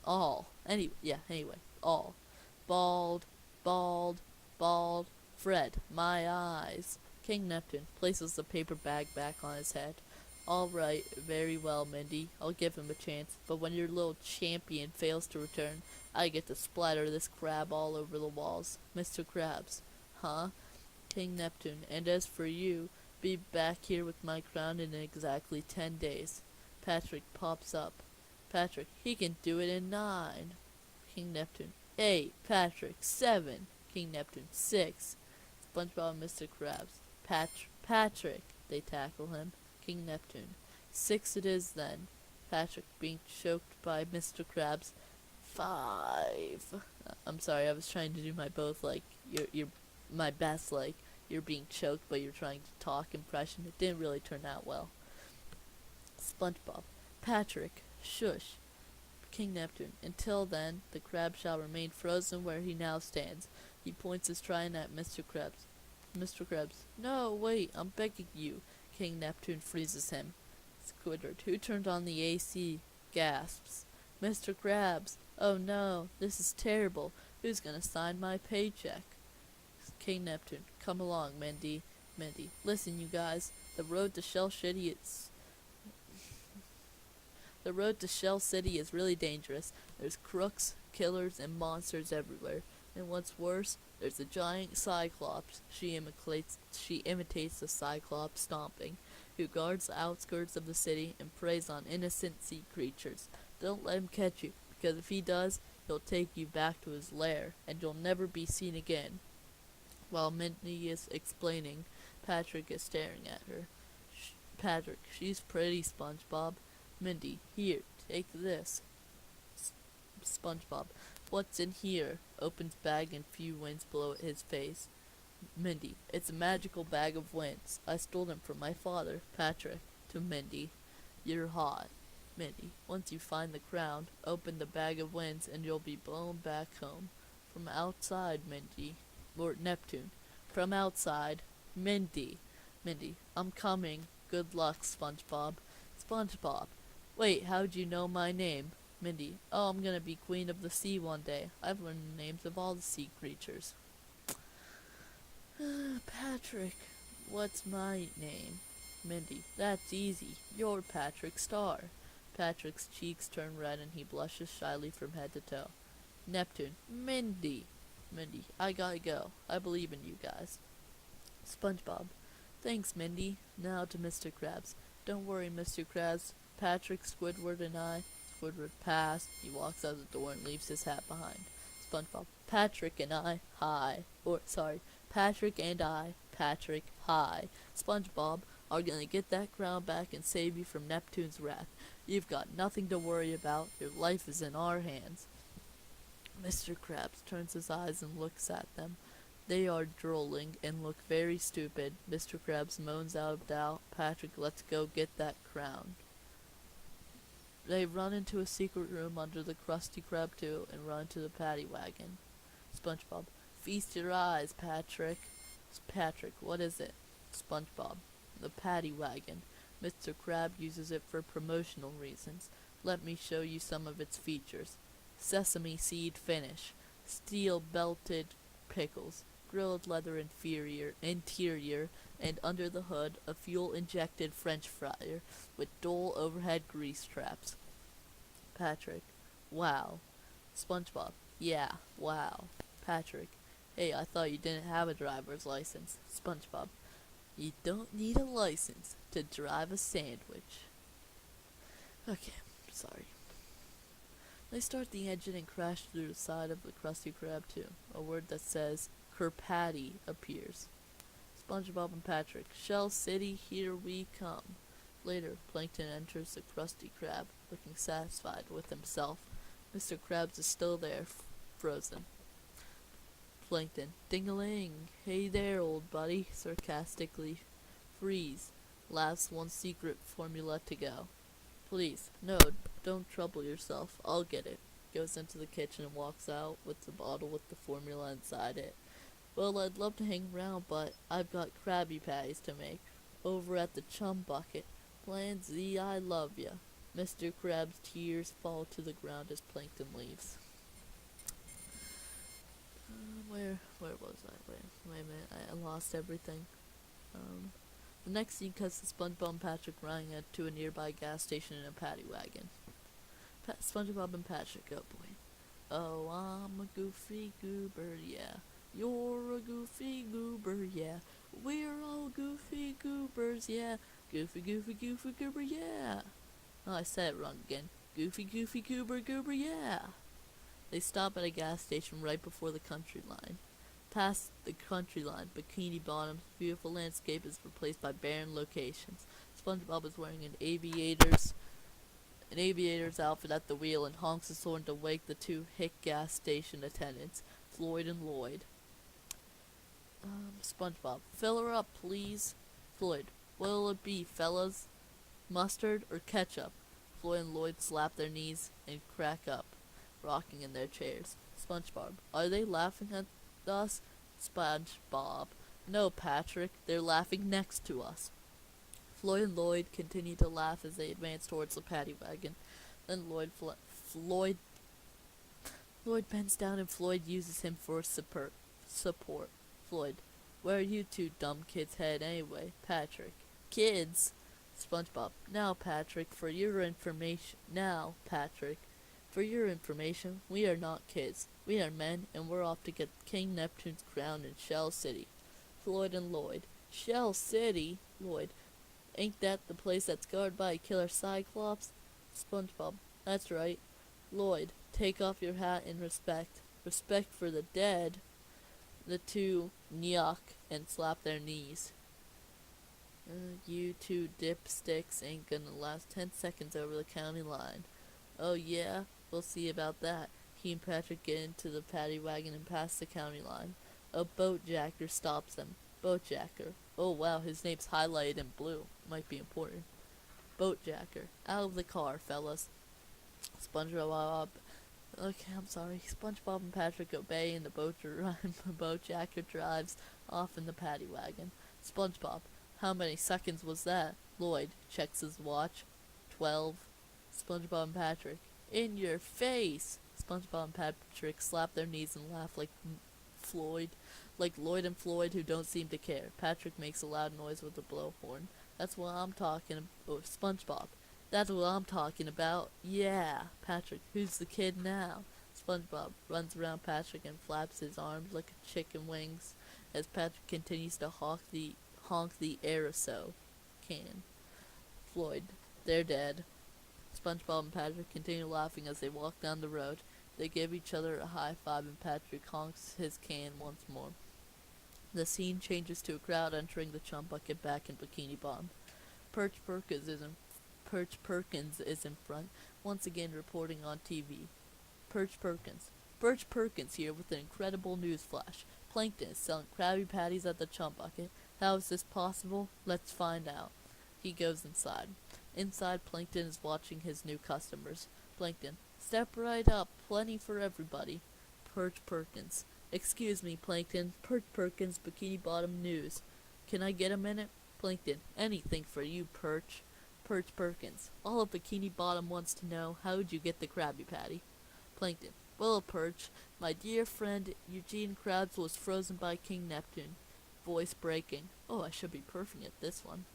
All. Anyway. All. Bald. Bald. Bald. Fred, my eyes. King Neptune places the paper bag back on his head. All right, very well, Mindy. I'll give him a chance. But when your little champion fails to return, I get to splatter this crab all over the walls. Mr. Krabs. Huh? King Neptune. And as for you, be back here with my crown in exactly 10 days. Patrick pops up. Patrick, he can do it in 9. King Neptune. 8. Patrick. 7. King Neptune. 6. SpongeBob and Mr. Krabs. Patrick. They tackle him. King Neptune. 6 it is then. Patrick being choked by Mr. Krabs. 5. I'm sorry, I was trying to do my both like you're my best like you're being choked but you're trying to talk impression. It didn't really turn out well. SpongeBob. Patrick. Shush. King Neptune. Until then, the crab shall remain frozen where he now stands. He points his trident at Mr. Krabs. Mr. Krabs. No, wait, I'm begging you. King Neptune freezes him. Squidward, who turned on the AC, gasps. Mr. Krabs. Oh no, this is terrible. Who's gonna sign my paycheck? King Neptune. Come along, Mindy. Mindy. Listen, you guys. The road to Shell City is really dangerous. There's crooks, killers, and monsters everywhere. And what's worse, there's a giant Cyclops. She imitates the Cyclops stomping, who guards the outskirts of the city and preys on innocent sea creatures. Don't let him catch you, because if he does, he'll take you back to his lair, and you'll never be seen again. While Mindy is explaining, Patrick is staring at her. Patrick, she's pretty, SpongeBob. Mindy, here, take this. SpongeBob, what's in here? Opens bag and few winds blow at his face. Mindy, it's a magical bag of winds. I stole them from my father. Patrick, to Mindy, you're hot. Mindy, once you find the crown, open the bag of winds and you'll be blown back home. From outside, Mindy. Or Neptune. From outside. Mindy. Mindy, I'm coming. Good luck, SpongeBob. SpongeBob. Wait, how'd you know my name? Mindy. Oh, I'm gonna be queen of the sea one day. I've learned the names of all the sea creatures. Patrick. What's my name? Mindy. That's easy. You're Patrick Star. Patrick's cheeks turn red and he blushes shyly from head to toe. Neptune. Mindy. Mindy. I gotta go. I believe in you guys. SpongeBob. Thanks, Mindy. Now to Mr. Krabs. Don't worry, Mr. Krabs. Patrick, Squidward, and I. Squidward passed. He walks out the door and leaves his hat behind. SpongeBob. Patrick and I. Hi. Patrick and I. Patrick. Hi. SpongeBob are gonna get that crown back and save you from Neptune's wrath. You've got nothing to worry about. Your life is in our hands. Mr. Krabs turns his eyes and looks at them. They are drooling and look very stupid. Mr. Krabs moans out of doubt. Patrick, let's go get that crown. They run into a secret room under the Krusty Krab too and run to the paddy wagon. SpongeBob, feast your eyes, Patrick. Patrick, what is it? SpongeBob, the paddy wagon. Mr. Krab uses it for promotional reasons. Let me show you some of its features. Sesame seed finish, steel belted pickles, grilled leather interior, and under the hood a fuel-injected French fryer with dual overhead grease traps. Patrick, wow. SpongeBob, yeah, wow. Patrick, hey, I thought you didn't have a driver's license. SpongeBob, you don't need a license to drive a sandwich. Okay, sorry. They start the engine and crash through the side of the Krusty Krab too. A word that says Kerpatty appears. SpongeBob and Patrick, Shell City, here we come. Later, Plankton enters the Krusty Krab, looking satisfied with himself. Mr. Krabs is still there, frozen. Plankton, ding-a-ling, hey there, old buddy, sarcastically. Freeze, last one secret formula to go. Please, no, don't trouble yourself, I'll get it. Goes into the kitchen and walks out with the bottle with the formula inside it. Well, I'd love to hang around, but I've got Krabby Patties to make. Over at the Chum Bucket. Plan Z, I love ya. Mr. Krab's tears fall to the ground as Plankton leaves. Where was I? Wait a minute, I lost everything. The next scene cuts to SpongeBob and Patrick running to a nearby gas station in a paddy wagon. SpongeBob and Patrick, oh boy. Oh, I'm a goofy goober, yeah. You're a goofy goober, yeah. We're all goofy goobers, yeah. Goofy, goofy, goofy goober, yeah. Oh, I said it wrong again. Goofy, goofy goober, yeah. They stop at a gas station right before the country line. Past the country line, Bikini Bottom's beautiful landscape is replaced by barren locations. SpongeBob is wearing an aviator's outfit at the wheel and honks his horn to wake the two hick gas station attendants, Floyd and Lloyd. SpongeBob, fill her up, please. Floyd, what'll it be, fellas? Mustard or ketchup? Floyd and Lloyd slap their knees and crack up, rocking in their chairs. SpongeBob, are they laughing at us? SpongeBob, no, Patrick, they're laughing next to us. Floyd and Lloyd continue to laugh as they advance towards the paddy wagon. Then Lloyd bends down and Floyd uses him for support. Floyd, where are you two dumb kids headed anyway? Patrick, kids? SpongeBob, now Patrick, for your information, we are not kids. We are men, and we're off to get King Neptune's crown in Shell City. Floyd and Lloyd, Shell City? Lloyd, ain't that the place that's guarded by a killer Cyclops? SpongeBob, that's right. Lloyd, take off your hat in respect. Respect for the dead. The two nyuk and slap their knees. You two dipsticks ain't gonna last 10 seconds over the county line. Oh yeah? We'll see about that. He and Patrick get into the paddy wagon and pass the county line. A boatjacker stops them. Boatjacker. Oh wow, his name's highlighted in blue. Might be important. Boatjacker. Out of the car, fellas. SpongeBob. Okay, I'm sorry. SpongeBob and Patrick obey and the boatjacker drives off in the paddy wagon. SpongeBob. How many seconds was that? Lloyd checks his watch. 12. SpongeBob and Patrick. In your face! SpongeBob and Patrick slap their knees and laugh like Lloyd and Floyd who don't seem to care. Patrick makes a loud noise with a blowhorn. That's what I'm talking about. Oh, SpongeBob. That's what I'm talking about. Yeah. Patrick, who's the kid now? SpongeBob runs around Patrick and flaps his arms like a chicken wings as Patrick continues to honk the aerosol can. Floyd, they're dead. SpongeBob and Patrick continue laughing as they walk down the road. They give each other a high five and Patrick honks his can once more. The scene changes to a crowd entering the Chum Bucket back in Bikini Bottom. Perch Perkins is in front, once again reporting on TV. Perch Perkins here with an incredible news flash. Plankton is selling Krabby Patties at the Chum Bucket. How is this possible? Let's find out. He goes inside. Inside, Plankton is watching his new customers. Plankton, step right up, plenty for everybody. Perch Perkins. Excuse me, Plankton. Perch Perkins, Bikini Bottom News. Can I get a minute? Plankton, anything for you, Perch. Perch Perkins. All of Bikini Bottom wants to know, how'd you get the Krabby Patty? Plankton, well, Perch, my dear friend Eugene Krabs was frozen by King Neptune. Voice breaking. Oh, I should be perfect at this one.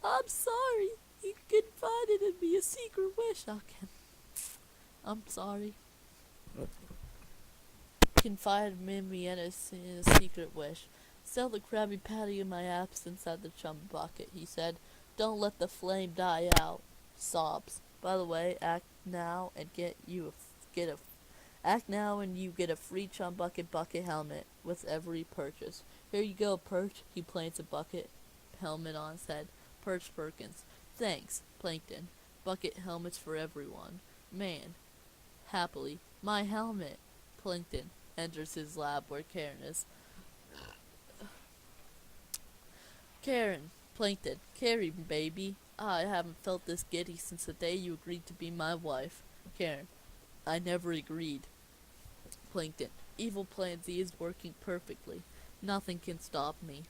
I'm sorry. He confided in me a secret wish. Okay. I'm sorry. Confided in me in a secret wish. Sell the Krabby Patty in my absence at the Chum Bucket, he said. Don't let the flame die out. Sobs. By the way, act now and you get a free Chum Bucket helmet with every purchase. Here you go, Perch. He plants a bucket helmet on his head. Perch Perkins. Thanks, Plankton. Bucket helmets for everyone. Man. Happily. My helmet. Plankton enters his lab where Karen is. Karen. Plankton. Carrie, baby. I haven't felt this giddy since the day you agreed to be my wife. Karen. I never agreed. Plankton. Evil Plan Z is working perfectly. Nothing can stop me.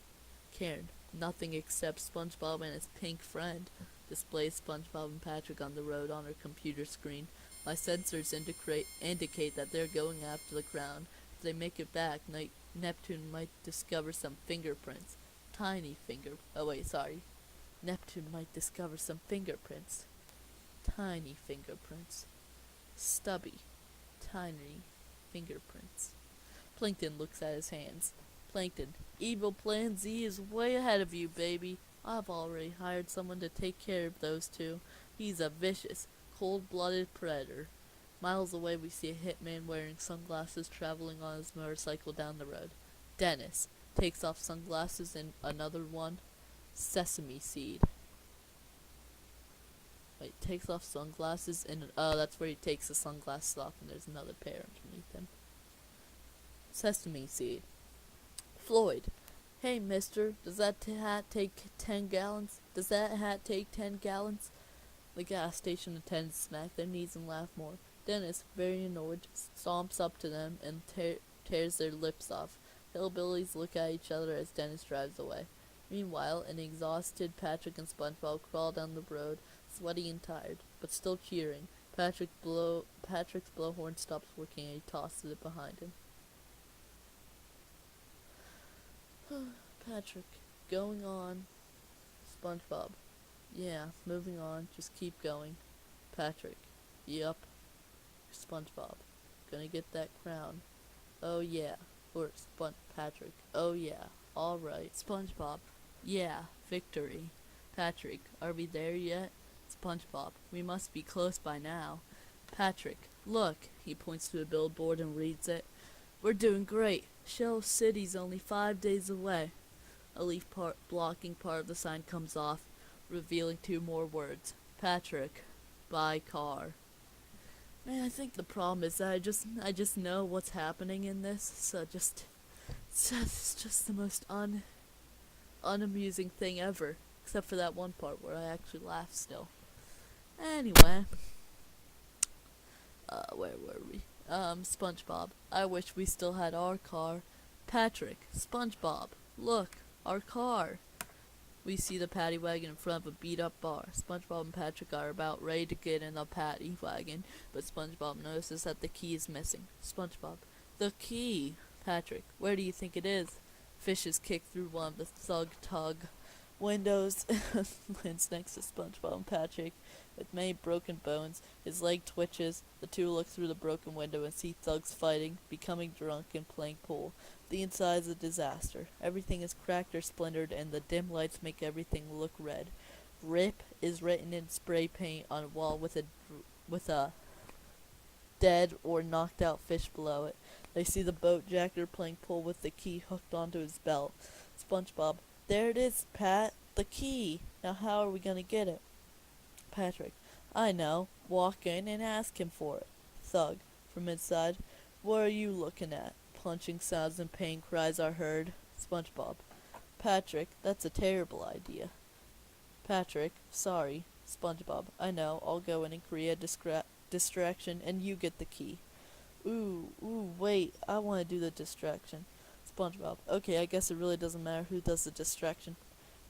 Karen. Nothing except SpongeBob and his pink friend. Displays SpongeBob and Patrick on the road on her computer screen. My sensors indicate that they're going after the crown. If they make it back, Neptune might discover some fingerprints. Neptune might discover some fingerprints. Tiny fingerprints. Stubby. Tiny fingerprints. Plankton looks at his hands. Plankton, Evil Plan Z is way ahead of you, baby. I've already hired someone to take care of those two. He's a vicious, cold-blooded predator. Miles away, we see a hitman wearing sunglasses traveling on his motorcycle down the road. Dennis takes off sunglasses and another one. Sesame seed. Wait, takes off sunglasses and that's where he takes the sunglasses off and there's another pair underneath him. Sesame seed. Floyd. Hey, mister, does that hat take 10 gallons? Does that hat take 10 gallons? The gas station attendants smack their knees and laugh more. Dennis, very annoyed, stomps up to them and tears their lips off. Hillbillies look at each other as Dennis drives away. Meanwhile, an exhausted Patrick and SpongeBob crawl down the road, sweaty and tired, but still cheering. Patrick's blowhorn stops working and he tosses it behind him. Patrick, going on. SpongeBob. Yeah, moving on. Just keep going. Patrick. Yup. SpongeBob. Gonna get that crown. Oh yeah. Or Patrick. Oh yeah. Alright. SpongeBob. Yeah. Victory. Patrick. Are we there yet? SpongeBob. We must be close by now. Patrick. Look. He points to a billboard and reads it. We're doing great. Shell City's only 5 days away. A leaf blocking part of the sign comes off, revealing 2 more words. Patrick, by car. Man, I think the problem is that I just know what's happening in this, so it's just the most unamusing thing ever, except for that one part where I actually laugh still. Anyway, where were we? SpongeBob. I wish we still had our car. Patrick, SpongeBob, look, our car. We see the paddy wagon in front of a beat-up bar. SpongeBob and Patrick are about ready to get in the paddy wagon, but SpongeBob notices that the key is missing. SpongeBob, the key. Patrick, where do you think it is? Fishes kick through one of the thug-tug windows. Lands next to SpongeBob and Patrick with many broken bones. His leg twitches. The two look through the broken window and see thugs fighting, becoming drunk, and playing pool. The inside is a disaster. Everything is cracked or splintered, and the dim lights make everything look red. RIP is written in spray paint on a wall with a dead or knocked out fish below it. They see the boat jacker playing pool with the key hooked onto his belt. SpongeBob, there it is, Pat, the key. Now how are we gonna get it? Patrick, I know. Walk in and ask him for it. Thug, from inside, what are you looking at? punching sounds and pain cries are heard. Spongebob. Patrick, that's a terrible idea. Patrick, sorry. Spongebob, I know, I'll go in and create a distraction and you get the key. Ooh, wait, I want to do the distraction. Spongebob, okay, I guess it really doesn't matter who does the distraction.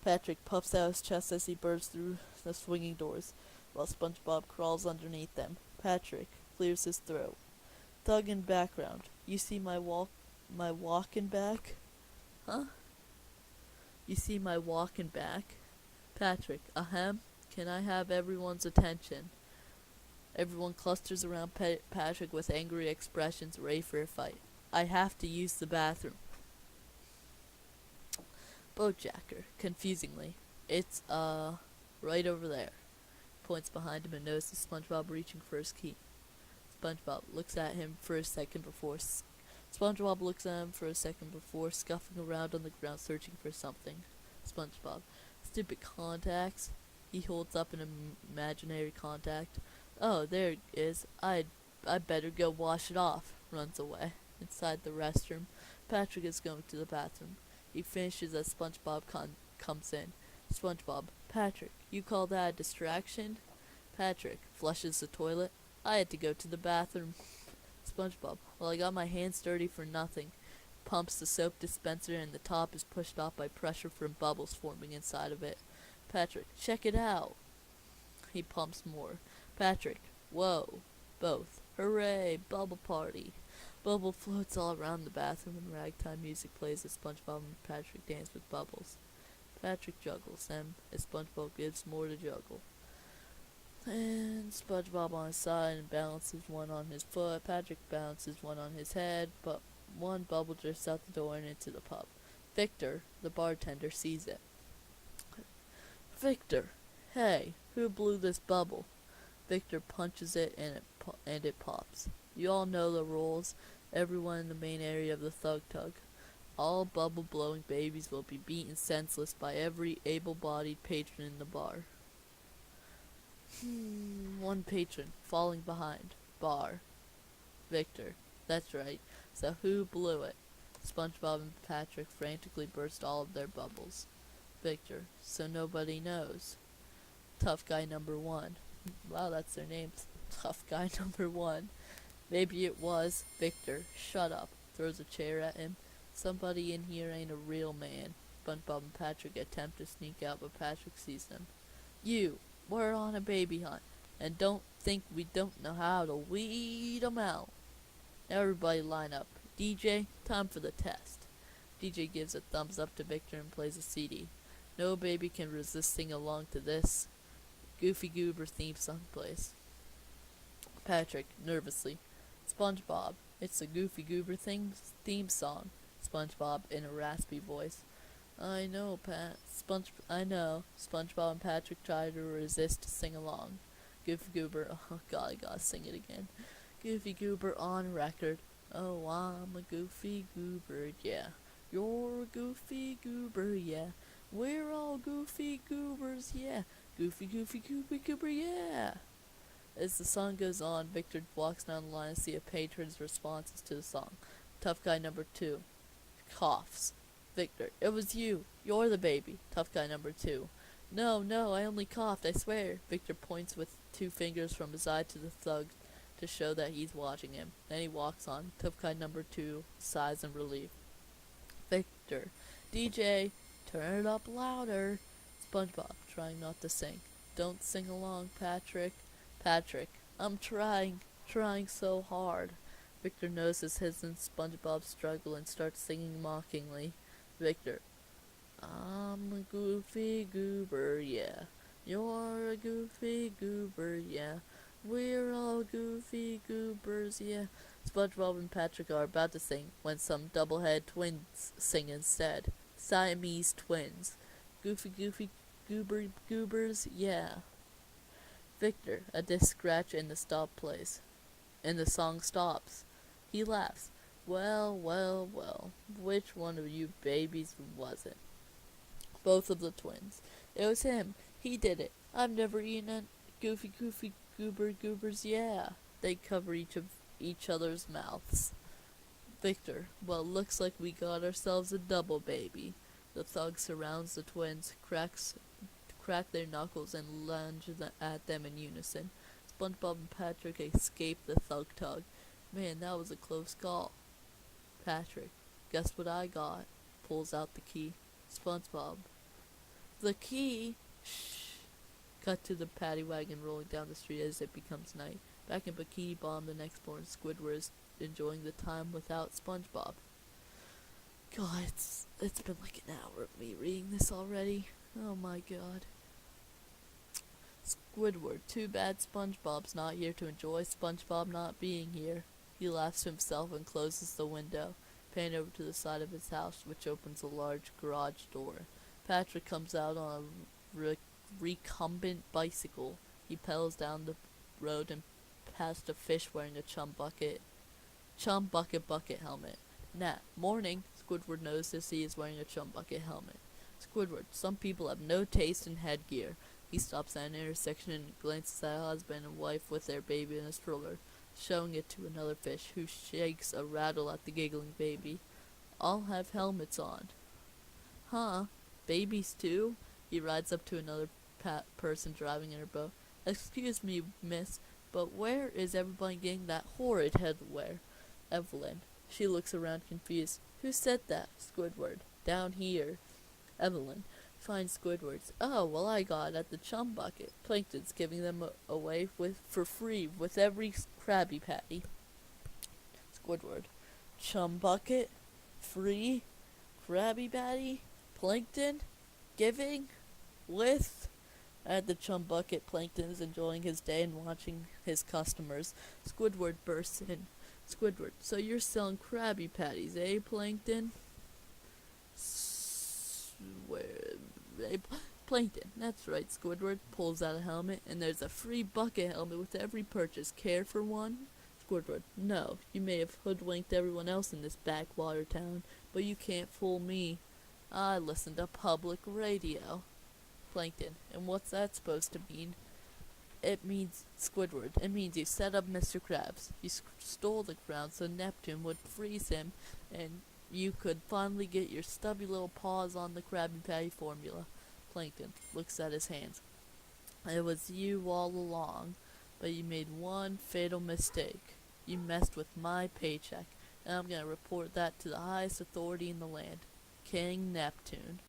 Patrick puffs out his chest as he bursts through the swinging doors, while Spongebob crawls underneath them. Patrick clears his throat. Thug in background. You see my walking back? Huh? You see my walking back? Patrick, ahem. Can I have everyone's attention? Everyone clusters around Patrick with angry expressions, ready for a fight. I have to use the bathroom. Bojacker, confusingly. It's, right over there. Points behind him and notices SpongeBob reaching for his key. SpongeBob looks at him for a second before scuffing around on the ground searching for something. SpongeBob, stupid contacts. He holds up an imaginary contact. Oh, there it is. I better go wash it off. Runs away. Inside the restroom, Patrick is going to the bathroom. He finishes as SpongeBob comes in. SpongeBob, Patrick, you call that a distraction? Patrick flushes the toilet. I had to go to the bathroom. SpongeBob, well, I got my hands dirty for nothing. Pumps the soap dispenser and the top is pushed off by pressure from bubbles forming inside of it. Patrick, check it out. He pumps more. Patrick, whoa. Both. Hooray, bubble party. Bubble floats all around the bathroom and ragtime music plays as SpongeBob and Patrick dance with bubbles. Patrick juggles them as SpongeBob gives more to juggle. And SpongeBob on his side and balances one on his foot. Patrick balances one on his head, but one bubble drifts out the door and into the pub. Victor, the bartender, sees it. Victor, hey, who blew this bubble? Victor punches it and it pops. You all know the rules. Everyone in the main area of the Thug Tug. All bubble-blowing babies will be beaten senseless by every able-bodied patron in the bar. One patron, falling behind. Bar. Victor. That's right. So who blew it? SpongeBob and Patrick frantically burst all of their bubbles. Victor. So nobody knows. Tough guy number one. Wow, that's their names. Tough guy number one. Maybe it was. Victor. Shut up. Throws a chair at him. Somebody in here ain't a real man. SpongeBob and Patrick attempt to sneak out, but Patrick sees them. You. We're on a baby hunt, and don't think we don't know how to weed 'em out. Now everybody line up. DJ, time for the test. DJ gives a thumbs up to Victor and plays a CD. No baby can resist singing along to this. Goofy Goober theme song plays. Patrick, nervously. SpongeBob, it's the Goofy Goober theme song. SpongeBob in a raspy voice. I know, I know. SpongeBob and Patrick try to resist to sing along. Goofy Goober, oh god, I gotta sing it again. Goofy Goober on record. Oh, I'm a Goofy Goober, yeah. You're a Goofy Goober, yeah. We're all Goofy Goobers, yeah. Goofy Goober, yeah. As the song goes on, Victor walks down the line to see a patron's responses to the song. Tough guy number 2 coughs. Victor, it was you. You're the baby. Tough guy number 2. No, I only coughed, I swear. Victor points with 2 fingers from his eye to the thug to show that he's watching him. Then he walks on. Tough guy number 2 sighs in relief. Victor, DJ, turn it up louder. SpongeBob, trying not to sing. Don't sing along, Patrick. Patrick, I'm trying so hard. Victor notices his and SpongeBob's struggle and starts singing mockingly. Victor, I'm a Goofy Goober, yeah. You're a Goofy Goober, yeah. We're all Goofy Goobers, yeah. SpongeBob and Patrick are about to sing when some double-headed twins sing instead. Siamese twins. Goofy Goobers, yeah. Victor, a disc scratch in the stop plays. And the song stops. He laughs. Well, which one of you babies was it? Both of the twins. It was him. He did it. I've never eaten a Goofy Goobers, yeah. They cover each other's mouths. Victor, well, looks like we got ourselves a double baby. The thug surrounds the twins, crack their knuckles, and lunge at them in unison. Spongebob and Patrick escape the thug tug. Man, that was a close call. Patrick, guess what I got? Pulls out the key. Spongebob, the key? Shh. Cut to the paddy wagon rolling down the street as it becomes night. Back in Bikini Bottom the next morning, Squidward is enjoying the time without Spongebob. God, it's been like an hour of me reading this already. Oh my god. Squidward, too bad SpongeBob's not here to enjoy SpongeBob not being here. He laughs to himself and closes the window. Pan over to the side of his house, which opens a large garage door. Patrick comes out on a recumbent bicycle. He pedals down the road and past a fish wearing a chum bucket helmet. Nat, morning. Squidward notices he is wearing a chum bucket helmet. Squidward, some people have no taste in headgear. He stops at an intersection and glances at a husband and wife with their baby in a stroller, showing it to another fish, who shakes a rattle at the giggling baby. All have helmets on. Huh? Babies too? He rides up to another person driving in her boat. Excuse me, miss, but where is everybody getting that horrid headwear? Evelyn. She looks around confused. Who said that? Squidward. Down here. Evelyn finds Squidward's. Oh, well, I got it at the chum bucket. Plankton's giving them away for free with every Krabby Patty. Squidward. Chum bucket? Free? Krabby Patty? Plankton? Giving? With? At the chum bucket, Plankton is enjoying his day and watching his customers. Squidward bursts in. Squidward, so you're selling Krabby Patties, eh, Plankton? Plankton, that's right. Squidward pulls out a helmet, and there's a free bucket helmet with every purchase. Care for one? Squidward, no. You may have hoodwinked everyone else in this backwater town, but you can't fool me. I listen to public radio. Plankton, and what's that supposed to mean? It means, Squidward, it means you set up Mr. Krabs. You stole the crown so Neptune would freeze him, and you could finally get your stubby little paws on the Krabby Patty formula. Plankton looks at his hands. It was you all along, but you made one fatal mistake. You messed with my paycheck, and I'm gonna report that to the highest authority in the land, King Neptune.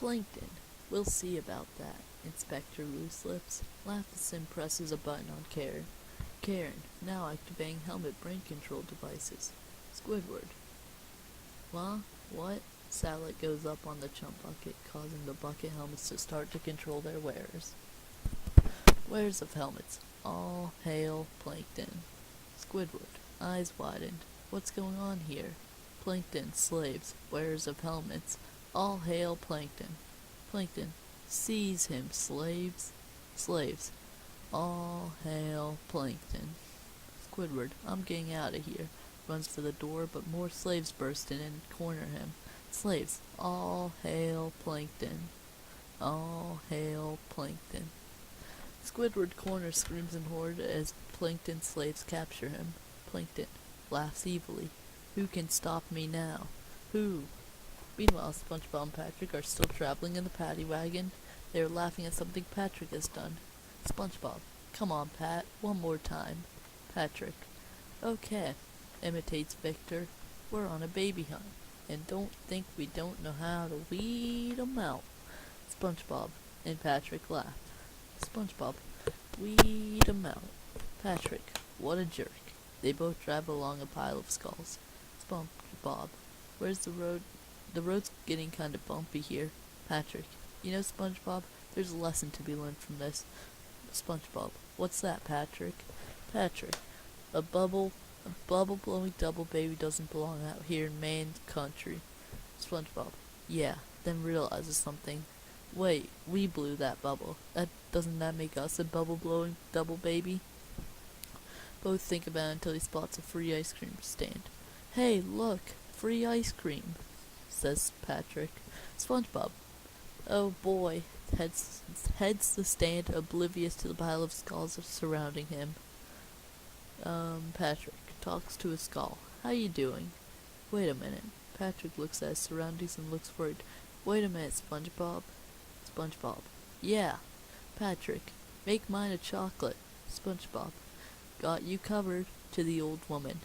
Plankton. We'll see about that. Inspector Loose Lips. Laugheson presses a button on Karen. Karen, now activating helmet brain control devices. Squidward. What? Satellite goes up on the chump bucket, causing the bucket helmets to start to control their wearers. Wearers of helmets. All hail Plankton. Squidward. Eyes widened. What's going on here? Plankton. Slaves. Wearers of helmets. All hail Plankton. Plankton. Seize him, slaves. Slaves. All hail Plankton. Squidward. I'm getting out of here. Runs for the door, but more slaves burst in and corner him. Slaves. All hail Plankton. All hail Plankton. Squidward corners screams in horror as Plankton slaves capture him. Plankton laughs evilly. Who can stop me now? Who? Meanwhile, SpongeBob and Patrick are still traveling in the paddy wagon. They are laughing at something Patrick has done. SpongeBob. Come on, Pat. One more time. Patrick. Okay. Imitates Victor. We're on a baby hunt. And don't think we don't know how to weed 'em out. SpongeBob and Patrick laugh. SpongeBob. Weed 'em out. Patrick. What a jerk. They both drive along a pile of skulls. SpongeBob. Where's the road? The road's getting kind of bumpy here. Patrick. You know, SpongeBob, there's a lesson to be learned from this. SpongeBob. What's that, Patrick? Patrick. A bubble blowing double baby doesn't belong out here in Maine country. SpongeBob. Yeah, then realizes something. Wait, we blew that bubble. Doesn't that make us a bubble blowing double baby? Both think about it until he spots a free ice cream stand. Hey, look, free ice cream, says Patrick. SpongeBob. Oh boy, heads the stand, oblivious to the pile of skulls surrounding him. Patrick talks to a skull. How you doing? Wait a minute. Patrick looks at his surroundings and looks worried. Wait a minute, SpongeBob. SpongeBob. Yeah. Patrick. Make mine a chocolate. SpongeBob. Got you covered. To the old woman.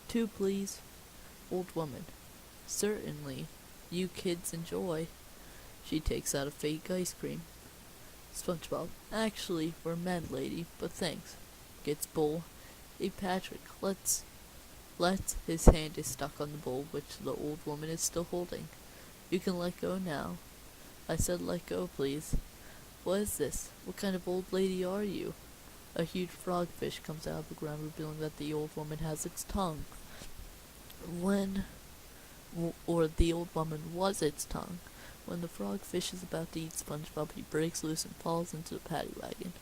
2, please. Old woman. Certainly. You kids enjoy. She takes out a fake ice cream. SpongeBob. Actually, we're men, lady, but thanks. Gets bowl. Hey, Patrick, let's... His hand is stuck on the bowl, which the old woman is still holding. You can let go now. I said let go, please. What is this? What kind of old lady are you? A huge frogfish comes out of the ground, revealing that the old woman has its tongue. The old woman was its tongue. When the frogfish is about to eat SpongeBob, he breaks loose and falls into the paddy wagon.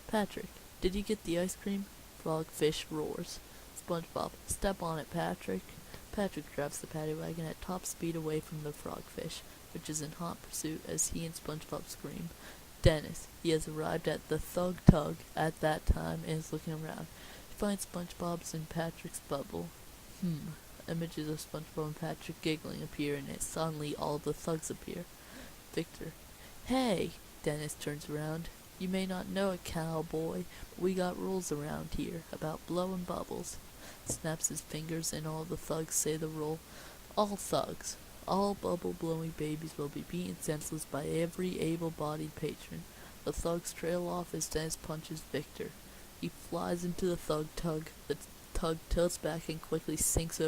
Patrick, did you get the ice cream? Frogfish roars. SpongeBob, step on it, Patrick. Patrick drives the paddy wagon at top speed away from the frogfish, which is in hot pursuit as he and SpongeBob scream. Dennis, he has arrived at the Thug Tug at that time and is looking around. He finds SpongeBob's in Patrick's bubble. Images of SpongeBob and Patrick giggling appear, and suddenly all the thugs appear. Victor. Hey! Dennis turns around. You may not know it, cowboy, but we got rules around here about blowing bubbles. Snaps his fingers, and all the thugs say the rule. All thugs. All bubble-blowing babies will be beaten senseless by every able-bodied patron. The thugs trail off as Dennis punches Victor. He flies into the Thug Tug. The tug tilts back and quickly sinks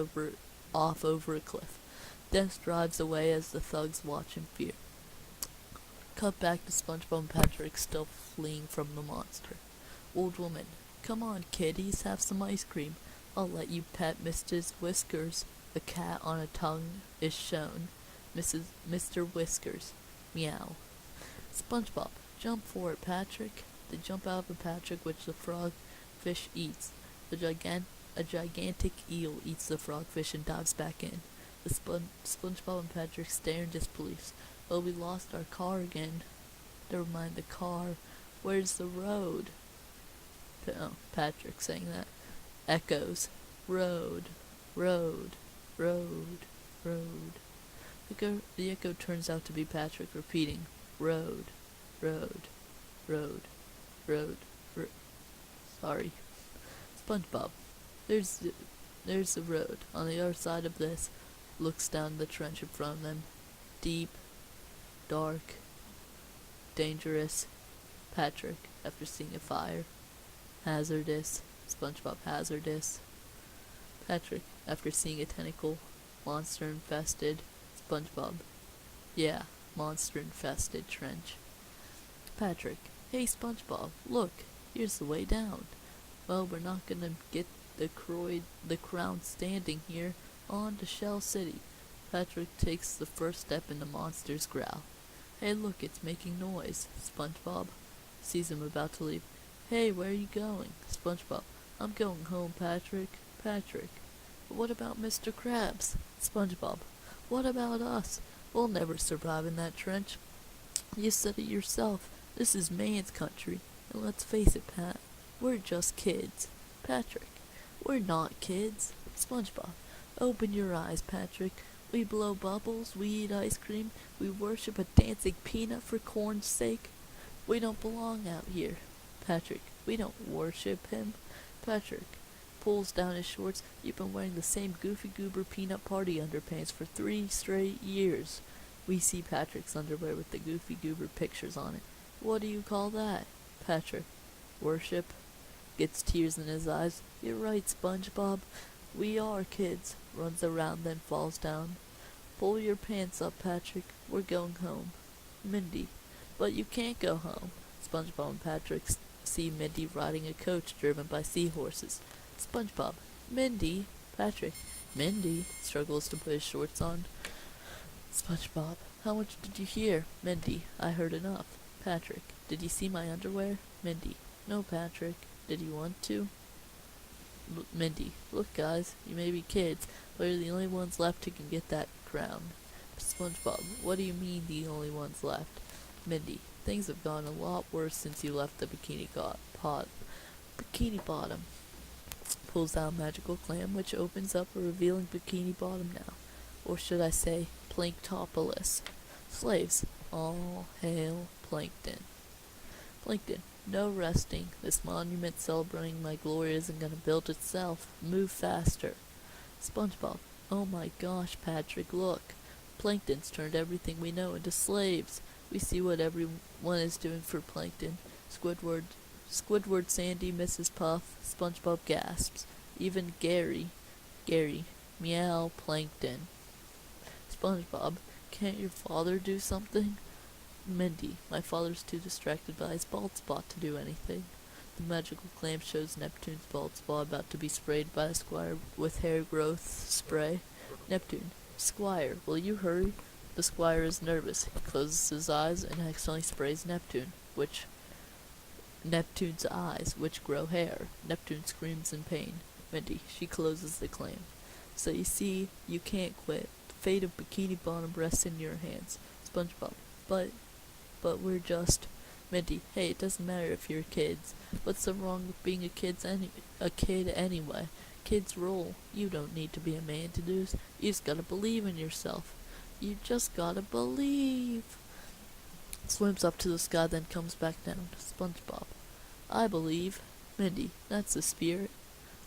off over a cliff. Dennis drives away as the thugs watch in fear. Cut back to SpongeBob and Patrick still fleeing from the monster. Old woman. Come on, kiddies, have some ice cream. I'll let you pet Mr. Whiskers. The cat on a tongue is shown. Mr. Whiskers. Meow. SpongeBob. Jump for it, Patrick. They jump out of the Patrick, which the frogfish eats. A gigantic eel eats the frogfish and dives back in. The SpongeBob and Patrick stare in disbelief. Oh, we lost our car again. Never mind the car. Where's the road? Patrick saying that. Echoes. Road. Road. Road. Road. The echo turns out to be Patrick repeating. Road. Road. Road. Road. Sorry. SpongeBob. There's the road. On the other side of this, looks down the trench in front of them. Deep, Dark. Dangerous. Patrick, after seeing a fire. Hazardous. SpongeBob, hazardous. Patrick, after seeing a tentacle. Monster infested. SpongeBob, yeah, monster infested trench. Patrick, hey SpongeBob, look, here's the way down. Well, we're not gonna get the crown standing here on to Shell City. Patrick takes the first step in the monster's growl. Hey look, it's making noise. SpongeBob sees him about to leave. Hey, where are you going? SpongeBob, I'm going home, Patrick. Patrick, but what about Mr. Krabs? SpongeBob, what about us? We'll never survive in that trench. You said it yourself. This is man's country. And let's face it, Pat, we're just kids. Patrick, we're not kids. SpongeBob, open your eyes, Patrick. We blow bubbles, we eat ice cream, we worship a dancing peanut for corn's sake. We don't belong out here. Patrick, we don't worship him. Patrick pulls down his shorts. You've been wearing the same Goofy Goober peanut party underpants for 3 straight years. We see Patrick's underwear with the Goofy Goober pictures on it. What do you call that? Patrick, worship. Gets tears in his eyes. You're right, SpongeBob. We are kids. Runs around, then falls down. Pull your pants up, Patrick. We're going home. Mindy, but you can't go home. SpongeBob and Patrick see Mindy riding a coach driven by seahorses. SpongeBob, Mindy. Patrick, Mindy struggles to put his shorts on. SpongeBob, how much did you hear? Mindy, I heard enough. Patrick, did you see my underwear? Mindy, no, Patrick. Did you want to? Mindy, look guys, you may be kids, but you're the only ones left who can get that crown. SpongeBob, what do you mean the only ones left? Mindy, things have gone a lot worse since you left the Bikini Bottom. Pulls out a magical clam which opens up a revealing Bikini Bottom now. Or should I say, Planktopolis. Slaves, all hail Plankton. Plankton, no resting. This monument celebrating my glory isn't gonna build itself. Move faster. SpongeBob, oh my gosh, Patrick, look. Plankton's turned everything we know into slaves. We see what everyone is doing for Plankton. Squidward, Sandy, Mrs. Puff, SpongeBob gasps. Even Gary, meow, Plankton. SpongeBob, can't your father do something? Mindy, my father's too distracted by his bald spot to do anything. The magical clam shows Neptune's bald spot about to be sprayed by the Squire with hair growth spray. Neptune, Squire, will you hurry? The Squire is nervous. He closes his eyes and accidentally sprays Neptune's eyes, which grow hair. Neptune screams in pain. Mindy, she closes the clam. So you see, you can't quit. The fate of Bikini Bottom rests in your hands. SpongeBob, but we're just... Mindy, hey, it doesn't matter if you're kids. What's so wrong with being a kid anyway? Kids rule. You don't need to be a man to do this. You just gotta believe in yourself. You just gotta believe. Swims up to the sky, then comes back down. SpongeBob, I believe. Mindy, that's the spirit.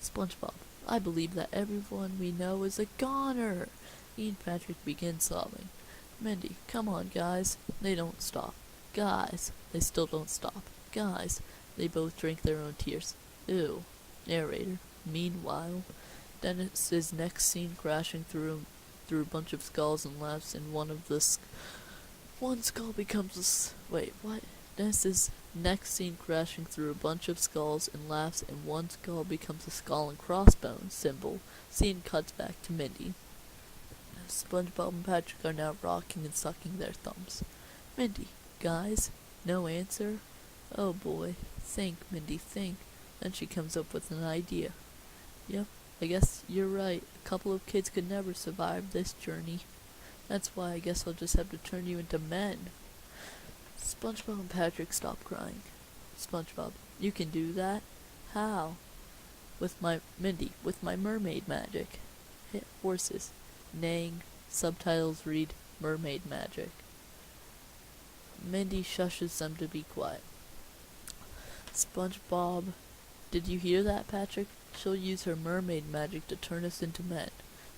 SpongeBob, I believe that everyone we know is a goner. He and Patrick begin sobbing. Mindy, come on, guys. They don't stop. Guys, they still don't stop. Guys, they both drink their own tears. Ew. Narrator. Meanwhile, Dennis is next seen crashing through a bunch of skulls and laughs, and one skull becomes wait, what? Dennis is next seen crashing through a bunch of skulls and laughs, and one skull becomes a skull and crossbones symbol. Scene cuts back to Mindy. SpongeBob and Patrick are now rocking and sucking their thumbs. Mindy, guys, no answer? Oh boy, think, Mindy, think. Then she comes up with an idea. Yep, I guess you're right. A couple of kids could never survive this journey. That's why I guess I'll just have to turn you into men. SpongeBob and Patrick stop crying. SpongeBob, you can do that? How? With my mermaid magic. Hit horses. Neighing. Subtitles read mermaid magic. Mindy shushes them to be quiet. SpongeBob, did you hear that, Patrick? She'll use her mermaid magic to turn us into men.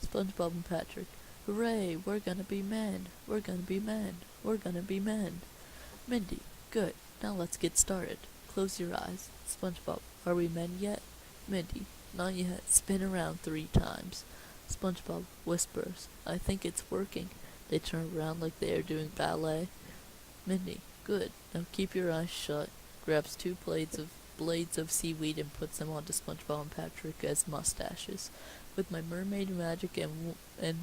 SpongeBob and Patrick, Hooray, we're gonna be men. We're gonna be men. We're gonna be men. Mindy, good. Now let's get started. Close your eyes. SpongeBob, are we men yet? Mindy, not yet. Spin around 3 times. SpongeBob whispers, I think it's working. They turn around like they are doing ballet. Mindy, good. Now keep your eyes shut. Grabs 2 blades of seaweed and puts them onto SpongeBob and Patrick as mustaches. With my mermaid magic and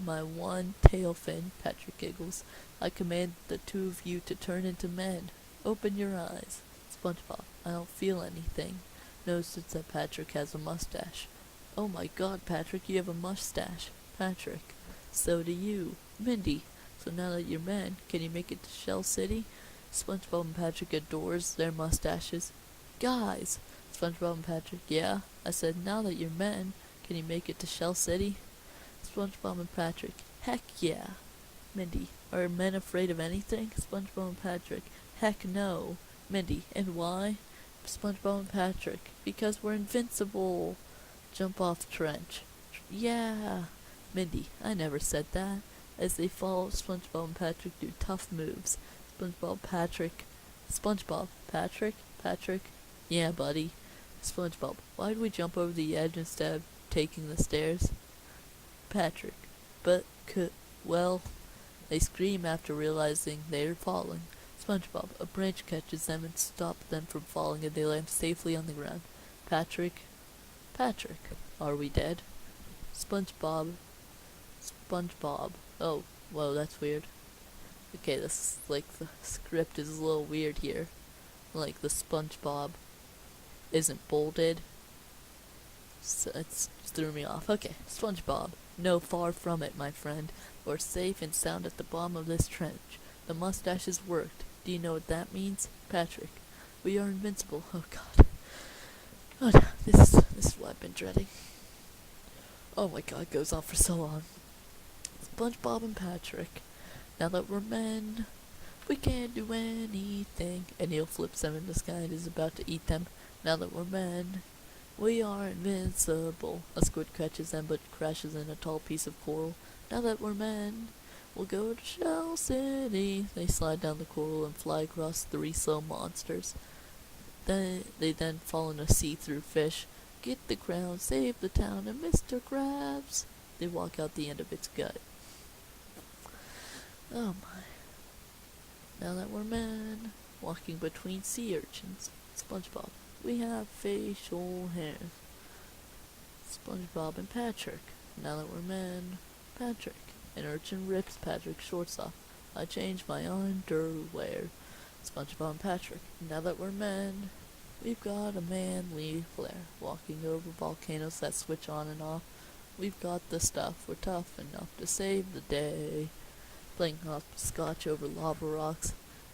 my one tail fin, Patrick giggles, I command the 2 of you to turn into men. Open your eyes. SpongeBob, I don't feel anything. Notices that Patrick has a mustache. Oh my god, Patrick, you have a mustache. Patrick, so do you. Mindy, so now that you're men, can you make it to Shell City? SpongeBob and Patrick adores their mustaches. Guys! SpongeBob and Patrick, yeah? I said, now that you're men, can you make it to Shell City? SpongeBob and Patrick, heck yeah. Mindy, are men afraid of anything? SpongeBob and Patrick, heck no. Mindy, and why? SpongeBob and Patrick, because we're invincible. Jump off trench. Yeah. Mindy, I never said that. As they follow, SpongeBob and Patrick do tough moves. SpongeBob, Patrick. SpongeBob, Patrick, Patrick. Yeah, buddy. SpongeBob, why'd we jump over the edge instead of taking the stairs? Patrick, but well, they scream after realizing they are falling. SpongeBob, a branch catches them and stops them from falling and they land safely on the ground. Patrick, Patrick, are we dead? SpongeBob, oh, whoa, that's weird. Okay, this, like, the script is a little weird here. Like, the SpongeBob isn't bolded. So it threw me off. Okay, SpongeBob. No, far from it, my friend. We're safe and sound at the bottom of this trench. The mustaches worked. Do you know what that means? Patrick. We are invincible. Oh god. Oh no, this is what I've been dreading. Oh my god, it goes on for so long. SpongeBob and Patrick. Now that we're men, we can't do anything. And Neil flips them in the sky and is about to eat them. Now that we're men, we are invincible. A squid catches them but crashes in a tall piece of coral. Now that we're men, we'll go to Shell City. They slide down the coral and fly across 3 slow monsters. They then fall in a see-through fish. Get the crown, save the town, and Mr. Krabs. They walk out the end of its gut. Oh my. Now that we're men, walking between sea urchins. SpongeBob, we have facial hair. SpongeBob and Patrick. Now that we're men, Patrick. An urchin rips Patrick's shorts off. I change my underwear. SpongeBob and Patrick. Now that we're men, we've got a manly flair. Walking over volcanoes that switch on and off. We've got the stuff. We're tough enough to save the day. Playing hopscotch over lava rocks.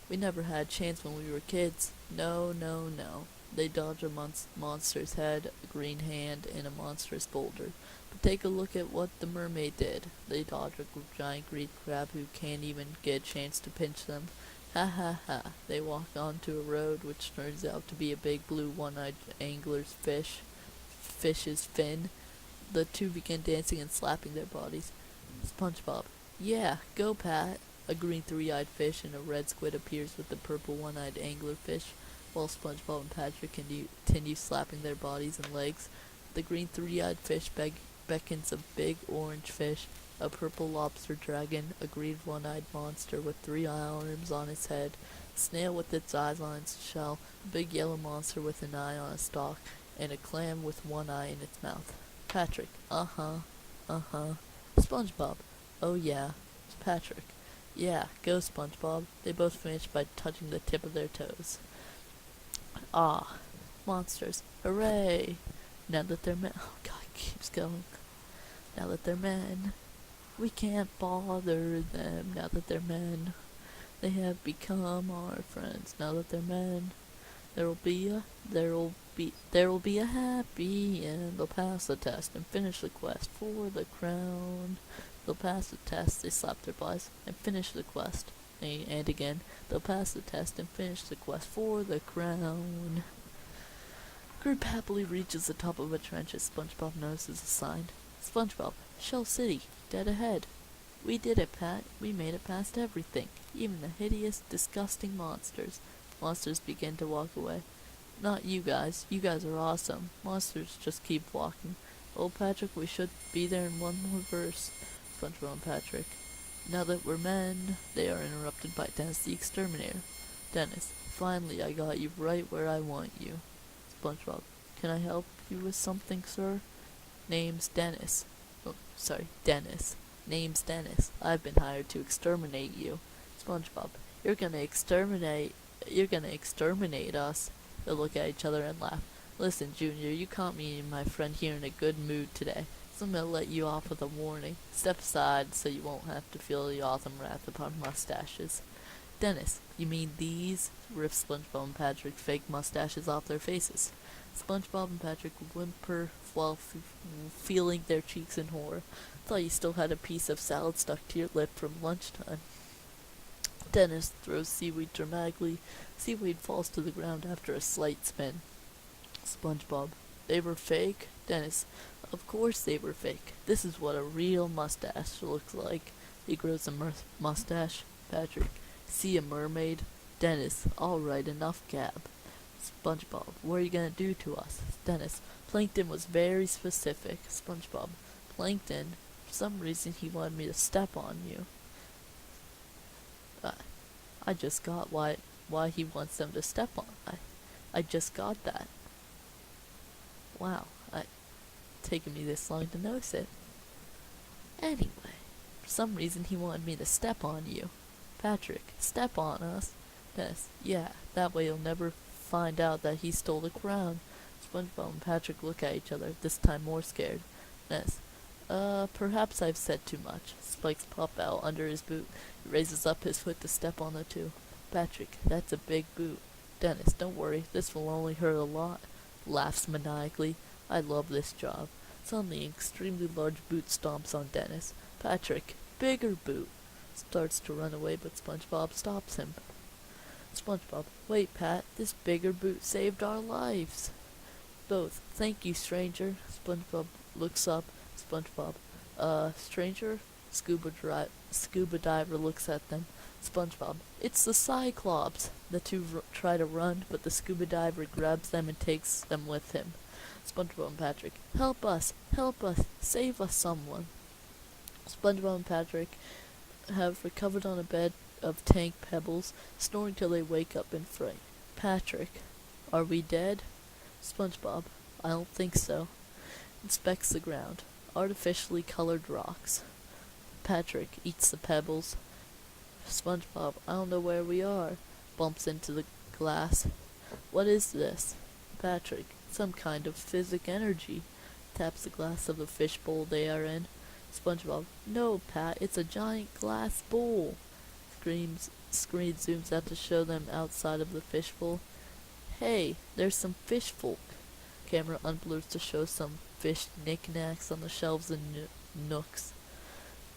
We never had a chance when we were kids. No, no, no. They dodge a monster's head, a green hand, and a monstrous boulder. But take a look at what the mermaid did. They dodge a giant green crab who can't even get a chance to pinch them. Ha ha ha. They walk onto a road which turns out to be a big blue one-eyed angler's fish's fin. The 2 begin dancing and slapping their bodies. SpongeBob. Yeah, go Pat. A green 3-eyed fish and a red squid appears with the purple one-eyed anglerfish, while SpongeBob and Patrick continue slapping their bodies and legs. The green 3-eyed fish beckons a big orange fish, a purple lobster dragon, a green 1-eyed monster with 3 arms on its head, a snail with its eyes on its shell, a big yellow monster with an eye on a stalk, and a clam with 1 eye in its mouth. Patrick. Uh-huh. SpongeBob. Oh yeah. It's Patrick. Yeah, go SpongeBob. They both finish by touching the tip of their toes. Ah. Monsters. Hooray. Now that they're men. Oh god, it keeps going. Now that they're men, we can't bother them. Now that they're men, they have become our friends. Now that they're men, there will be a happy end. They'll pass the test and finish the quest for the crown. They'll pass the test, they slap their bodies, and finish the quest. And again, they'll pass the test and finish the quest for the crown. Group happily reaches the top of a trench as SpongeBob notices a sign. SpongeBob, Shell City, dead ahead. We did it, Pat. We made it past everything. Even the hideous, disgusting monsters. Monsters begin to walk away. Not you guys. You guys are awesome. Monsters just keep walking. Oh, Patrick, we should be there in one more verse. SpongeBob and Patrick. Now that we're men, they are interrupted by Dennis the Exterminator. Dennis, finally I got you right where I want you. SpongeBob, can I help you with something, sir? Name's Dennis. Oh, sorry, Dennis. Name's Dennis. I've been hired to exterminate you. SpongeBob, you're gonna exterminate us. They'll look at each other and laugh. Listen, Junior, you caught me and my friend here in a good mood today, so I'm gonna let you off with a warning. Step aside so you won't have to feel the awesome wrath of our mustaches. Dennis, you mean these? Rip SpongeBob and Patrick fake mustaches off their faces. SpongeBob and Patrick whimper while feeling their cheeks in horror. Thought you still had a piece of salad stuck to your lip from lunchtime. Dennis throws seaweed dramatically. Seaweed falls to the ground after a slight spin. SpongeBob, they were fake? Dennis, of course they were fake. This is what a real mustache looks like. He grows a mustache. Patrick, see a mermaid? Dennis, alright, enough gab. SpongeBob, what are you gonna do to us? Dennis, Plankton was very specific. SpongeBob, Plankton? For some reason he wanted me to step on you. I just got why he wants them to step on. I just got that. Wow, taken me this long to notice it. Anyway, for some reason he wanted me to step on you. Patrick, step on us? Dennis, yeah, that way you'll never find out that he stole the crown. SpongeBob and Patrick look at each other, this time more scared. Dennis, perhaps I've said too much. Spikes pop out under his boot. He raises up his foot to step on the two. Patrick, that's a big boot. Dennis, don't worry, this will only hurt a lot. Laughs maniacally. I love this job. Suddenly, an extremely large boot stomps on Dennis. Patrick, bigger boot. Starts to run away, but SpongeBob stops him. SpongeBob, wait, Pat, this bigger boot saved our lives. Both. Thank you, stranger. SpongeBob looks up. SpongeBob, stranger? Scuba diver looks at them. SpongeBob, it's the Cyclops. The two try to run, but the scuba diver grabs them and takes them with him. SpongeBob and Patrick, help us, save us someone. SpongeBob and Patrick have recovered on a bed of tank pebbles, snoring till they wake up in fright. Patrick, are we dead? SpongeBob, I don't think so. Inspects the ground. Artificially colored rocks. Patrick eats the pebbles. SpongeBob, I don't know where we are. Bumps into the glass. What is this? Patrick, some kind of physic energy. Taps the glass of the fish bowl they are in. SpongeBob, no, Pat, it's a giant glass bowl. Screen zooms out to show them outside of the fish bowl. Hey, there's some fish folk. Camera unblurs to show some fish knickknacks on the shelves and nooks.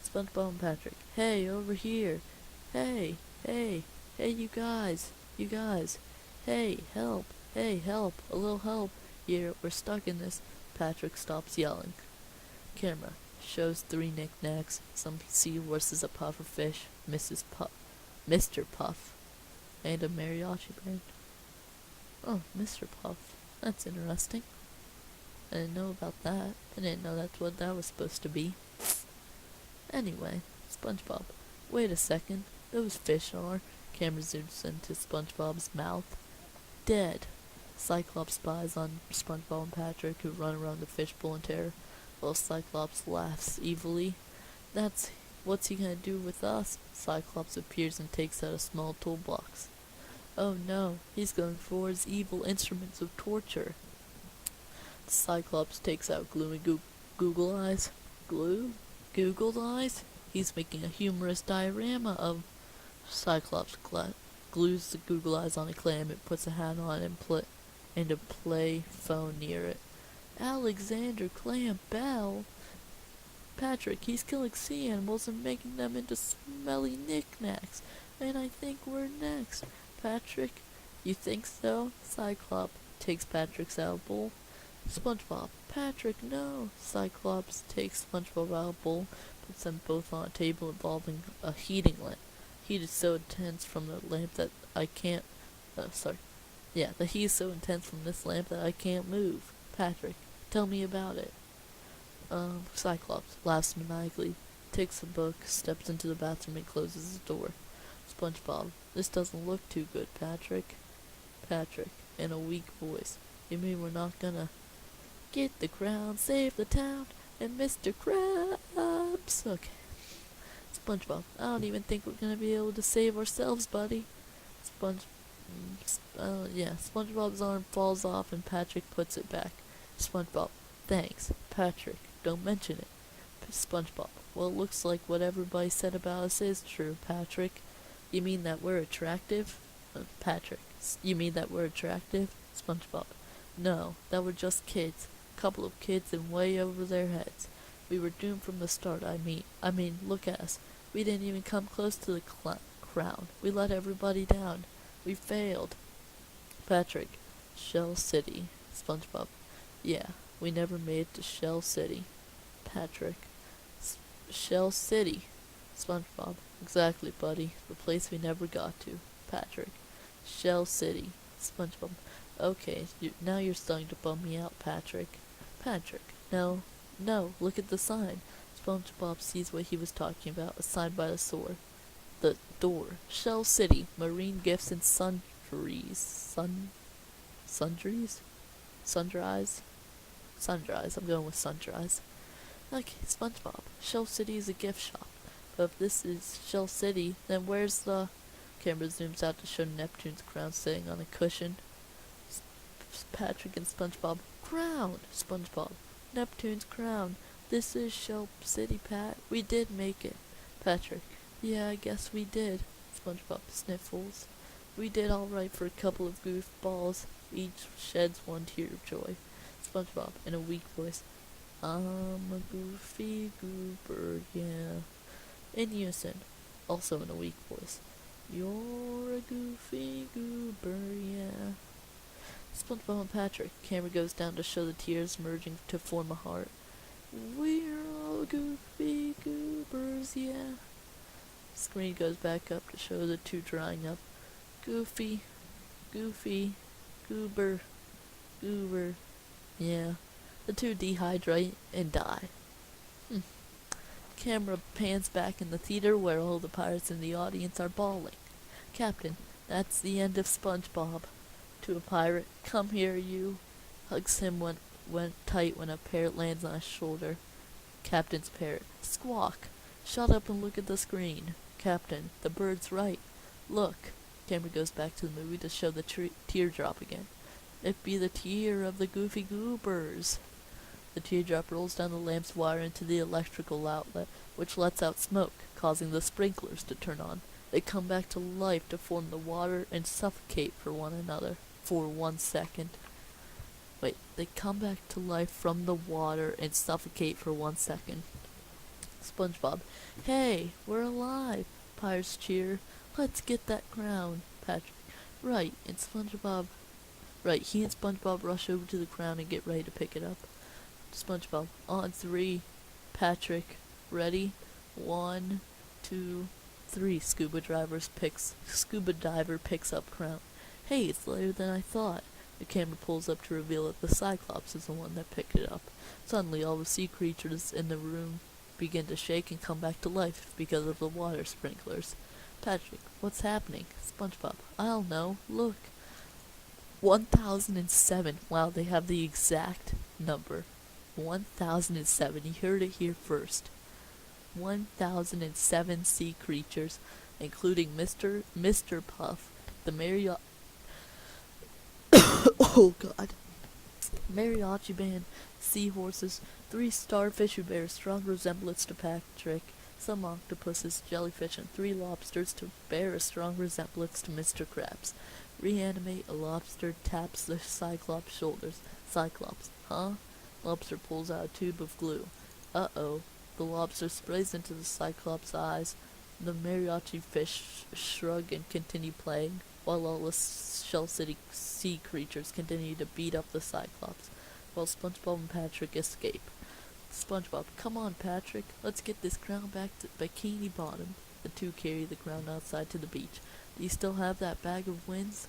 SpongeBob and Patrick, hey, over here. Hey, you guys. Hey, help, a little help. Here, we're stuck in this. Patrick stops yelling. Camera shows 3 knickknacks, some seahorses, a puffer fish, Mr. Puff, and a mariachi band. Oh, Mr. Puff. That's interesting. I didn't know about that. I didn't know that's what that was supposed to be. Anyway, SpongeBob. Wait a second. Those fish are... Camera zooms into SpongeBob's mouth. Dead. Cyclops spies on SpongeBob and Patrick, who run around the fishbowl in terror, while Cyclops laughs evilly. What's he gonna do with us? Cyclops appears and takes out a small toolbox. Oh no, he's going for his evil instruments of torture. Cyclops takes out glue and Google eyes. Glue? Google eyes? He's making a humorous diorama of... Cyclops glues the Google eyes on a clam and puts a hat on and a play phone near it. Alexander Clam Bell? Patrick, he's killing sea animals and making them into smelly knickknacks. And I think we're next. Patrick, you think so? Cyclops takes Patrick's out bowl. SpongeBob, Patrick, no. Cyclops takes SpongeBob out bowl, puts them both on a table involving a heating lamp. Heat is so intense from the lamp that I can't. The heat is so intense from this lamp that I can't move. Patrick, tell me about it. Cyclops laughs maniacally, takes a book, steps into the bathroom and closes the door. Spongebob, this doesn't look too good, Patrick. Patrick, in a weak voice, you mean we're not gonna get the crown, save the town, and Mr. Krabs? Okay. Spongebob, I don't even think we're gonna be able to save ourselves, buddy. SpongeBob's arm falls off and Patrick puts it back. SpongeBob, thanks. Patrick, don't mention it. SpongeBob, well, it looks like what everybody said about us is true, Patrick. You mean that we're attractive? Patrick, you mean that we're attractive? SpongeBob, no, that we're just kids. Couple of kids and way over their heads. We were doomed from the start, I mean, look at us. We didn't even come close to the crown. We let everybody down. We failed. Patrick, Shell City. SpongeBob, yeah, we never made it to Shell City. Patrick, Shell City. SpongeBob, exactly, buddy. The place we never got to. Patrick, Shell City. SpongeBob, okay, now you're starting to bum me out, Patrick. Patrick, no, look at the sign. SpongeBob sees what he was talking about, a sign by the door. The door. Shell City. Marine gifts and sundries. Sundries? Sundries? Sundries. I'm going with sundries. Okay, SpongeBob. Shell City is a gift shop. But if this is Shell City, then where's the... Camera zooms out to show Neptune's crown sitting on a cushion. Patrick and SpongeBob. Crown! SpongeBob. Neptune's crown. This is Shell City, Pat. We did make it. Patrick. Yeah, I guess we did. SpongeBob sniffles. We did alright for a couple of goofballs. Each sheds one tear of joy. SpongeBob, in a weak voice. I'm a goofy goober, yeah. In unison, also in a weak voice. You're a goofy goober, yeah. SpongeBob and Patrick. Camera goes down to show the tears merging to form a heart. We're all goofy goobers, yeah. Screen goes back up to show the two drying up. Goofy, goober, yeah. The two dehydrate and die. Camera pans back in the theater where all the pirates in the audience are bawling. Captain, that's the end of SpongeBob. To a pirate, come here, you. Hugs him went tight when a parrot lands on his shoulder. Captain's parrot. Squawk! Shut up and look at the screen. Captain, the bird's right. Look. Camera goes back to the movie to show the teardrop again. It be the tear of the Goofy Goobers. The teardrop rolls down the lamp's wire into the electrical outlet, which lets out smoke, causing the sprinklers to turn on. They come back to life to form the water and suffocate for one another. For 1 second. Wait, they come back to life from the water and suffocate for 1 second. SpongeBob, hey, we're alive. Pirates cheer. Let's get that crown. Patrick, right, and SpongeBob. Right, he and SpongeBob rush over to the crown and get ready to pick it up. SpongeBob, on 3. Patrick, ready? 1, 2, 3. Scuba diver picks up crown. Hey, it's lighter than I thought. The camera pulls up to reveal that the Cyclops is the one that picked it up. Suddenly, all the sea creatures in the room begin to shake and come back to life because of the water sprinklers. Patrick, what's happening? SpongeBob, I don't know. Look. 1007. Wow, they have the exact number. 1007. You heard it here first. 1007 sea creatures, including Mr. Puff, the oh god. Mariachi band, seahorses, 3 starfish who bear a strong resemblance to Patrick, some octopuses, jellyfish, and 3 lobsters to bear a strong resemblance to Mr. Krabs. Reanimate, a lobster taps the Cyclops' shoulders. Cyclops, huh? Lobster pulls out a tube of glue. Uh-oh. The lobster sprays into the Cyclops' eyes. The mariachi fish shrug and continue playing, while all the Shell City sea creatures continue to beat up the Cyclops, while SpongeBob and Patrick escape. SpongeBob, come on, Patrick. Let's get this crown back to Bikini Bottom. The two carry the crown outside to the beach. Do you still have that bag of wins?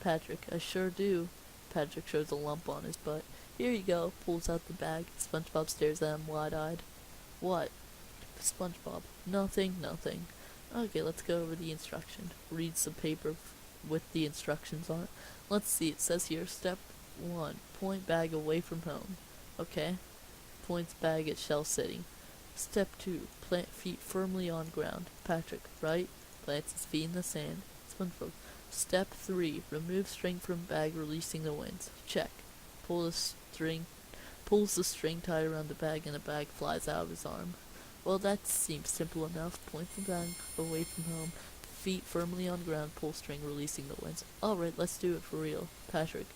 Patrick, I sure do. Patrick shows a lump on his butt. Here you go. Pulls out the bag. SpongeBob stares at him wide-eyed. What? SpongeBob, nothing. Okay, let's go over the instruction. Read some paper with the instructions on it. Let's see, it says here, step 1, point bag away from home. Okay. Points bag at Shell City. Step 2, plant feet firmly on ground. Patrick, right? Plants his feet in the sand. SpongeBob. Step 3, remove string from bag, releasing the winds. Check. Pulls the string tied around the bag and the bag flies out of his arm. Well, that seems simple enough. Point the bag away from home, feet firmly on ground, pull string, releasing the winds. Alright, let's do it for real. Patrick.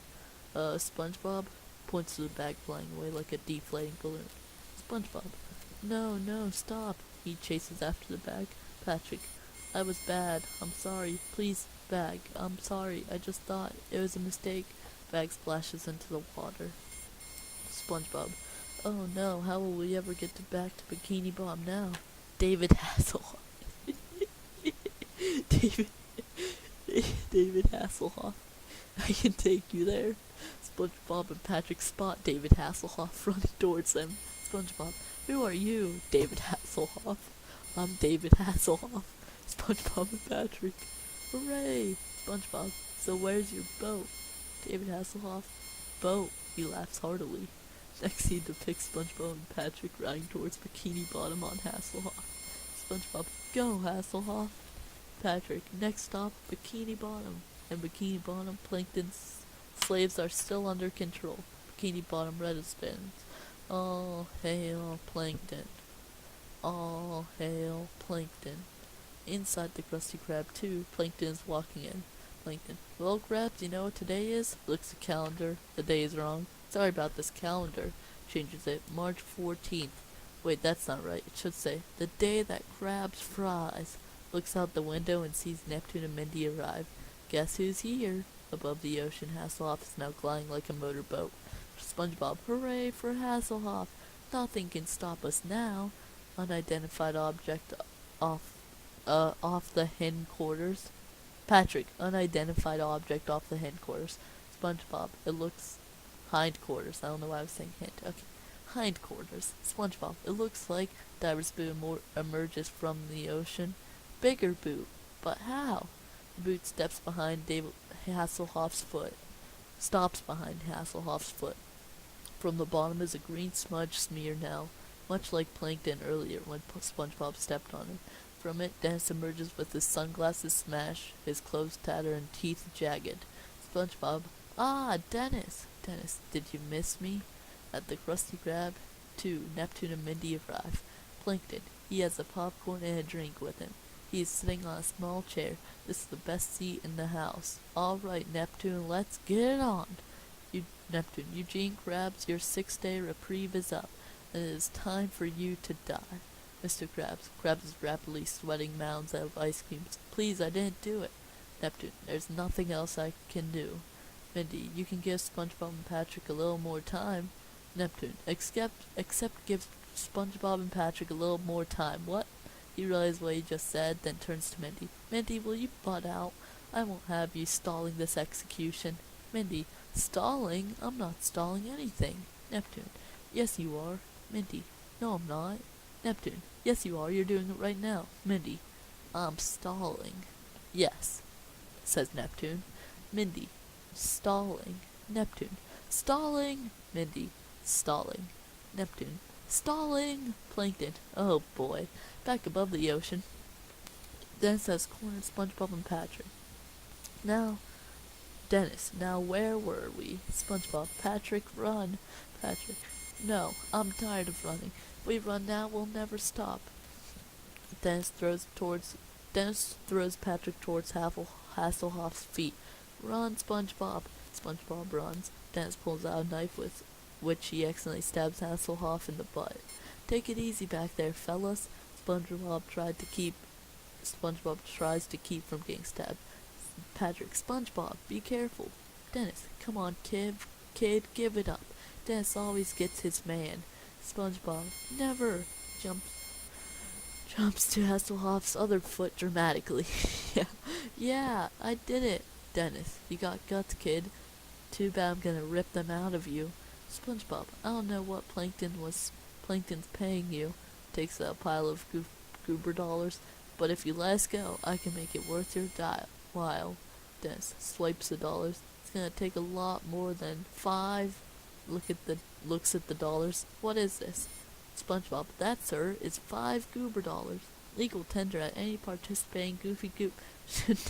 SpongeBob points to the bag flying away like a deflating balloon. SpongeBob. No, stop. He chases after the bag. Patrick. I was bad. I'm sorry. Please, bag. I'm sorry. I just thought it was a mistake. Bag splashes into the water. SpongeBob. Oh no, how will we ever get back to Bikini Bottom now? David Hasselhoff. David Hasselhoff. I can take you there. SpongeBob and Patrick spot David Hasselhoff running towards them. SpongeBob. Who are you? David Hasselhoff. I'm David Hasselhoff. SpongeBob and Patrick. Hooray! SpongeBob. So where's your boat? David Hasselhoff. Boat. He laughs heartily. Next scene depicts SpongeBob and Patrick riding towards Bikini Bottom on Hasselhoff. SpongeBob. Go, Hasselhoff. Patrick. Next stop, Bikini Bottom. And Bikini Bottom, Plankton's slaves are still under control. Bikini Bottom residents. All hail Plankton. All hail Plankton. Inside the Krusty Krab 2, Plankton is walking in. Plankton. Well, Krabs, you know what today is? Looks at the calendar. The day is wrong. Sorry about this calendar. Changes it. March 14th. Wait, that's not right. It should say, the day that Krabs fries. Looks out the window and sees Neptune and Mindy arrive. Guess who's here? Above the ocean, Hasselhoff is now gliding like a motorboat. SpongeBob. Hooray for Hasselhoff. Nothing can stop us now. Unidentified object off the hindquarters. Patrick. Unidentified object off the hindquarters. SpongeBob. It looks hindquarters. I don't know why I was saying hint. Okay. Hindquarters. SpongeBob. It looks like Diver's boot emerges from the ocean. Bigger boot. But how? The boot steps behind David Hasselhoff's foot. Stops behind Hasselhoff's foot. From the bottom is a green smudge smear now, much like Plankton earlier when SpongeBob stepped on it. From it, Dennis emerges with his sunglasses smashed, his clothes tattered, and teeth jagged. SpongeBob. Ah, Dennis! Dennis, did you miss me? At the Krusty Krab 2, Neptune and Mindy arrive. Plankton. He has a popcorn and a drink with him. He is sitting on a small chair. This is the best seat in the house. All right, Neptune, let's get it on. Neptune. Eugene Krabs, your 6-day reprieve is up, and it is time for you to die. Mr. Krabs. Krabs is rapidly sweating mounds out of ice creams. Please, I didn't do it. Neptune. There's nothing else I can do. Mindy. You can give SpongeBob and Patrick a little more time. Neptune. Except give SpongeBob and Patrick a little more time. What? He realizes what he just said, then turns to Mindy. Mindy, will you butt out? I won't have you stalling this execution. Mindy. Stalling? I'm not stalling anything. Neptune. Yes, you are. Mindy. No, I'm not. Neptune. Yes, you are. You're doing it right now. Mindy. I'm stalling. Yes, says Neptune. Mindy. Stalling. Neptune. Stalling. Mindy. Stalling. Neptune. Stalling. Plankton. Oh boy. Back above the ocean. Dennis has cornered SpongeBob and Patrick. Now, Dennis, now where were we? SpongeBob. Patrick, run. Patrick. No, I'm tired of running. If we run now, we'll never stop. Dennis throws Patrick towards Hasselhoff's feet. Run, SpongeBob. SpongeBob runs. Dennis pulls out a knife with which he accidentally stabs Hasselhoff in the butt. Take it easy back there, fellas. SpongeBob tries to keep from getting stabbed. Patrick. SpongeBob, be careful. Dennis. Come on, kid, give it up. Dennis always gets his man. Spongebob, never! Jumps jumps to Hasselhoff's other foot dramatically. Yeah, I did it. Dennis, you got guts, kid. Too bad I'm gonna rip them out of you. Spongebob, I don't know what Plankton's paying you. Takes a pile of goober dollars, but if you let us go, I can make it worth your while. Dennis swipes the dollars. It's gonna take a lot more than 5. Looks at the dollars. What is this? SpongeBob, that, sir, is 5 goober dollars. Legal tender at any participating Goofy Goop.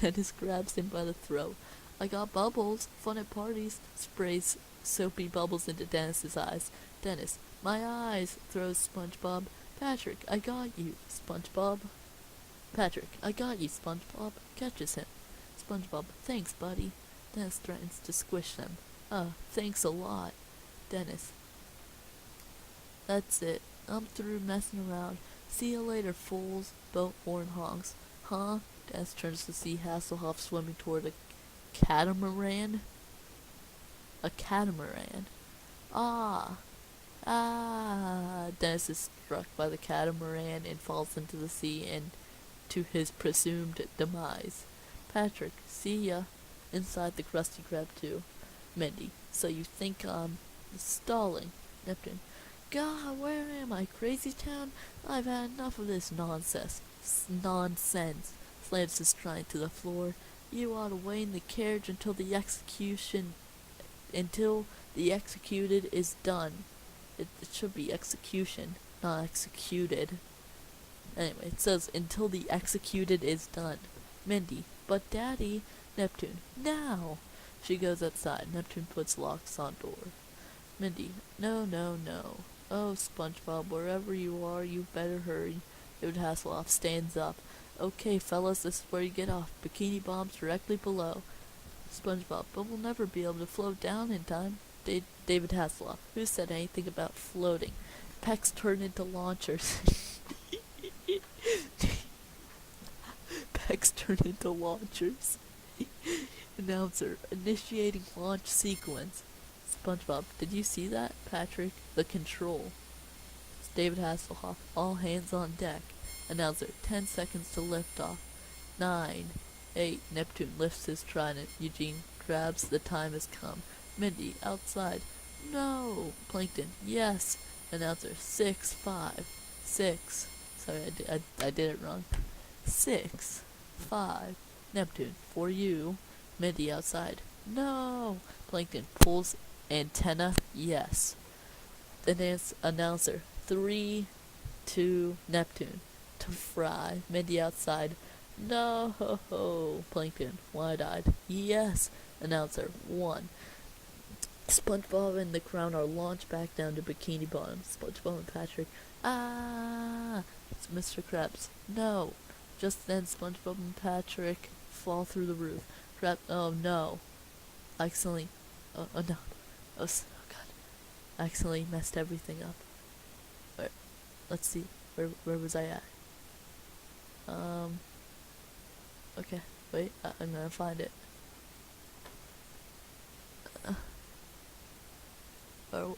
Dennis grabs him by the throat. I got bubbles. Fun at parties. Sprays soapy bubbles into Dennis's eyes. Dennis, my eyes, throws SpongeBob. Patrick, I got you, SpongeBob. Patrick, I got you, SpongeBob. Catches him. SpongeBob, thanks, buddy. Dennis threatens to squish them. Thanks a lot. Dennis, that's it. I'm through messing around. See you later, fools. Boat horn honks. Huh? Dennis turns to see Hasselhoff swimming toward a catamaran. A catamaran. Ah. Dennis is struck by the catamaran and falls into the sea and to his presumed demise. Patrick, see ya. Inside the Krusty Krab too. Mindy, so you think I'm stalling? Neptune, God, where am I? Crazy Town? I've had enough of this nonsense. Slams his stride to the floor. You ought to wait in the carriage until the executed is done. It should be execution, not executed. Anyway, it says until the executed is done. Mindy, but Daddy. Neptune, now. She goes outside. Neptune puts locks on door. Mindy, no. Oh, SpongeBob, wherever you are, you better hurry. David Hasselhoff stands up. Okay, fellas, this is where you get off. Bikini bombs directly below. SpongeBob, but we'll never be able to float down in time. David Hasselhoff, who said anything about floating? Pecks turn into launchers. Pecks turn into launchers. Announcer, initiating launch sequence. SpongeBob, did you see that? Patrick, the control. It's David Hasselhoff, all hands on deck. Announcer, 10 seconds to lift off. 9, 8, Neptune lifts his trident. Eugene grabs, the time has come. Mindy, outside. No. Plankton, yes. Announcer, 6, 5, 6. Sorry, I did it wrong. 6, 5. Neptune, for you. Mindy, outside. No. Plankton pulls antenna, yes. The announcer, 3, 2, Neptune, to fry. Mindy, outside. No. Plankton, wide-eyed. Yes. Announcer, 1. SpongeBob and the Crown are launched back down to Bikini Bottom. SpongeBob and Patrick. It's Mr. Krabs. No. Just then, SpongeBob and Patrick fall through the roof. Oh no. Accidentally. Oh no. Oh god. Accidentally messed everything up. Let's see. Where was I at? Okay. Wait. I'm gonna find it.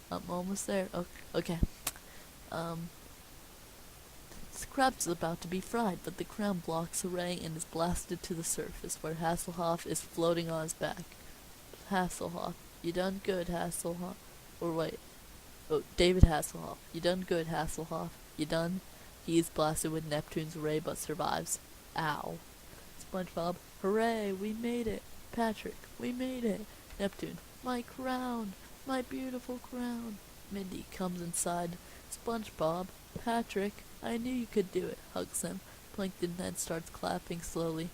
I'm almost there. Okay. Krabs is about to be fried, but the Crown blocks the ray and is blasted to the surface, where Hasselhoff is floating on his back. Hasselhoff, you done good, Hasselhoff. Or wait. Oh, David Hasselhoff. You done good, Hasselhoff. You done? He is blasted with Neptune's ray, but survives. Ow. SpongeBob, hooray, we made it. Patrick, we made it. Neptune, my crown. My beautiful crown. Mindy comes inside. SpongeBob, Patrick, I knew you could do it. Hugs him. Plankton then starts clapping slowly.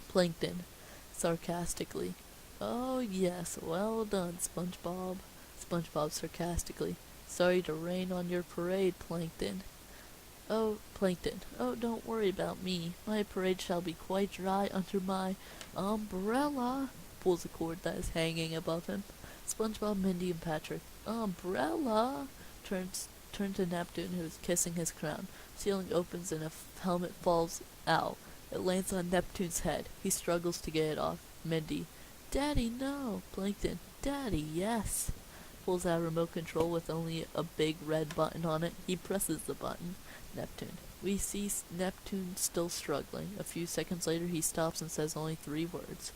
Plankton, sarcastically. Oh yes, well done, SpongeBob. SpongeBob sarcastically. Sorry to rain on your parade, Plankton. Oh, Plankton, oh, don't worry about me. My parade shall be quite dry under my umbrella. Pulls a cord that is hanging above him. SpongeBob, Mindy, and Patrick. Umbrella! Turns to Neptune, who is kissing his crown. Ceiling opens and a helmet falls out. It lands on Neptune's head. He struggles to get it off. Mindy. Daddy, no! Plankton. Daddy, yes! pulls out a remote control with only a big red button on it. He presses the button. Neptune. We see Neptune still struggling. A few seconds later, he stops and says only 3 words.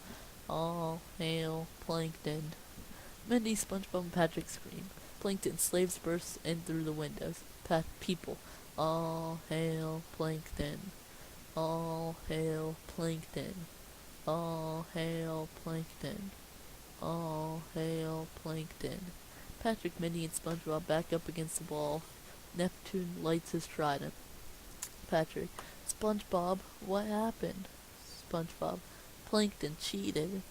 All hail Plankton. Mindy, SpongeBob, and Patrick scream. Plankton. Slaves burst in through the windows. People. All hail Plankton. All hail Plankton. All hail Plankton. All hail Plankton. Patrick, Mindy, and SpongeBob back up against the wall. Neptune lights his trident. Patrick. SpongeBob, what happened? SpongeBob. Plankton cheated.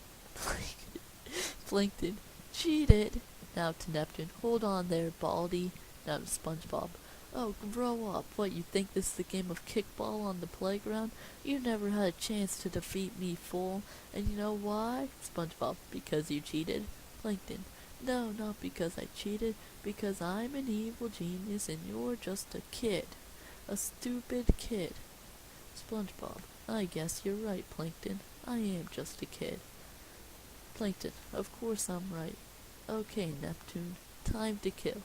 Plankton cheated. Now to Neptune. Hold on there, Baldy. Now to SpongeBob. Oh, grow up. What, you think this is a game of kickball on the playground? You never had a chance to defeat me, fool. And you know why? SpongeBob. Because you cheated. Plankton. No, not because I cheated. Because I'm an evil genius and you're just a kid. A stupid kid. SpongeBob. I guess you're right, Plankton. I am just a kid. Plankton. Of course I'm right. Okay, Neptune. Time to kill.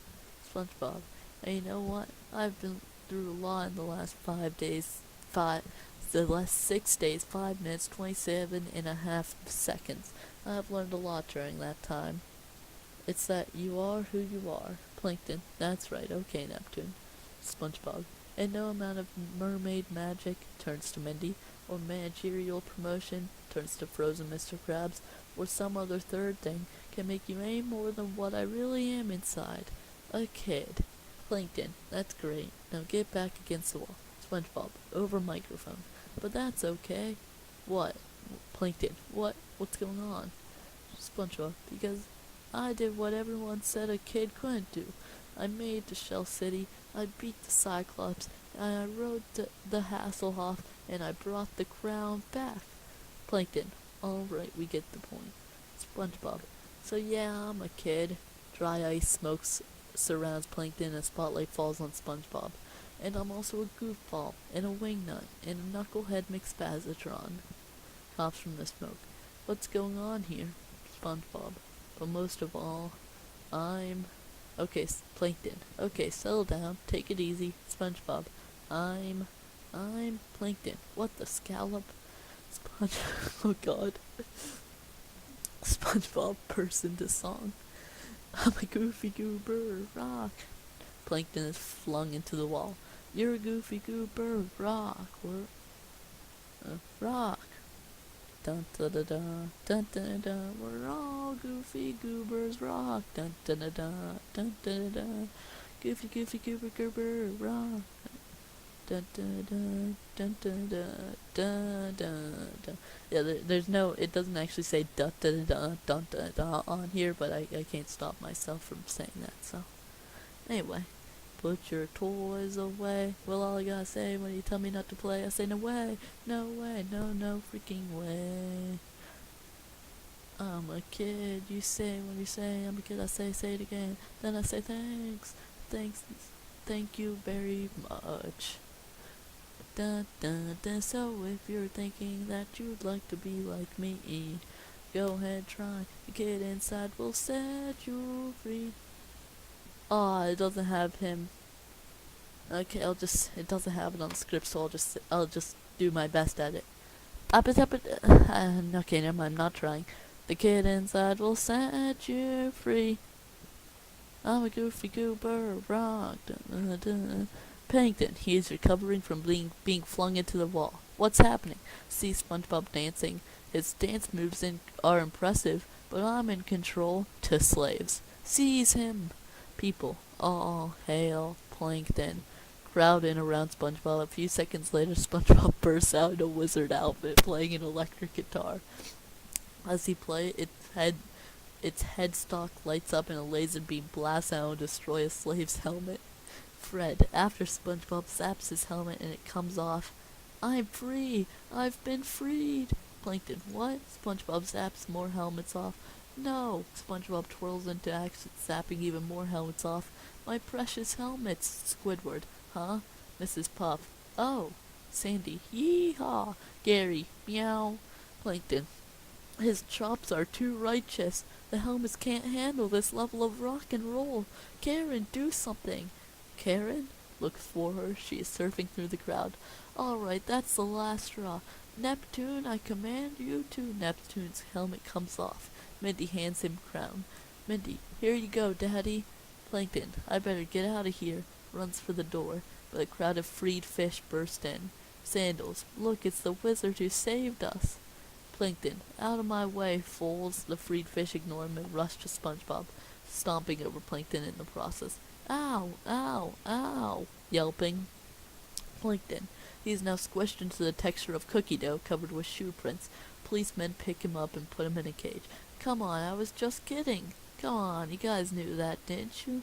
SpongeBob. And you know what? I've been through a lot in the last 5 days. The last 6 days, 5 minutes, 27.5 seconds. I've learned a lot during that time. It's that you are who you are. Plankton. That's right. Okay, Neptune. SpongeBob. And no amount of mermaid magic, turns to Mindy, or managerial promotion, turns to frozen Mr. Krabs, or some other third thing, can make you any more than what I really am inside. A kid. Plankton. That's great. Now get back against the wall. SpongeBob. Over microphone. But that's okay. What? Plankton. What's going on? SpongeBob. Because I did what everyone said a kid couldn't do. I made the Shell City, I beat the Cyclops, and I rode the Hasselhoff, and I brought the crown back. Plankton. Alright, we get the point. SpongeBob. So yeah, I'm a kid. Dry ice smoke surrounds Plankton and a spotlight falls on SpongeBob. And I'm also a goofball, and a wingnut, and a knucklehead McSpazatron. Coughs from the smoke. What's going on here? SpongeBob. But most of all, I'm... Okay, Plankton. Okay, settle down. Take it easy. SpongeBob. I'm Plankton. What the scallop? Oh god. SpongeBob bursts into song. I'm a goofy goober, rock. Plankton is flung into the wall. You're a goofy goober, rock. Rock. Dun da da da, dun da da da. We're all goofy goobers, rock. Dun da da da, dun da da da. Goofy goofy goober goober, rock. Dun da da, dun da da, dun da da. Yeah, there's no. It doesn't actually say dun da da dun da da on here, but I can't stop myself from saying that. So, anyway. Put your toys away. Well, all I gotta say when you tell me not to play, I say no way, no way, no freaking way. I'm a kid, you say when you say I'm a kid, I say it again. Then I say thanks, thank you very much. Dun dun dun. So if you're thinking that you'd like to be like me, go ahead, try. The kid inside will set you free. Aw, it doesn't have him. Okay, it doesn't have it on the script, so I'll just do my best at it. Okay, never mind, I'm not trying. The kid inside will set you free. I'm a goofy goober, rock. Dun, dun, dun. Plankton, he is recovering from being flung into the wall. What's happening? See SpongeBob dancing. His dance moves are impressive, but I'm in control. To slaves. Seize him! People. All hail Plankton. Crowd in around SpongeBob. A few seconds later, SpongeBob bursts out in a wizard outfit, playing an electric guitar. As he plays, its headstock lights up and a laser beam blasts out and destroys a slave's helmet. Fred. After SpongeBob zaps his helmet and it comes off. I'm free! I've been freed! Plankton. What? SpongeBob zaps more helmets off. No! SpongeBob twirls into action, zapping even more helmets off. My precious helmets! Squidward. Huh? Mrs. Puff. Oh! Sandy. Yee-haw! Gary. Meow. Plankton. His chops are too righteous. The helmets can't handle this level of rock and roll. Karen, do something. Karen looks for her. She is surfing through the crowd. Alright, that's the last straw. Neptune, I command you to. Neptune's helmet comes off. Mindy hands him crown. Mindy, here you go, Daddy. Plankton, I better get out of here. Runs for the door, but a crowd of freed fish burst in. Sandals, look, it's the wizard who saved us. Plankton, out of my way, fools. The freed fish ignore him and rush to SpongeBob, stomping over Plankton in the process. Ow, ow, ow, yelping. Plankton, he is now squished into the texture of cookie dough covered with shoe prints. Policemen pick him up and put him in a cage. Come on, I was just kidding. Come on, you guys knew that, didn't you?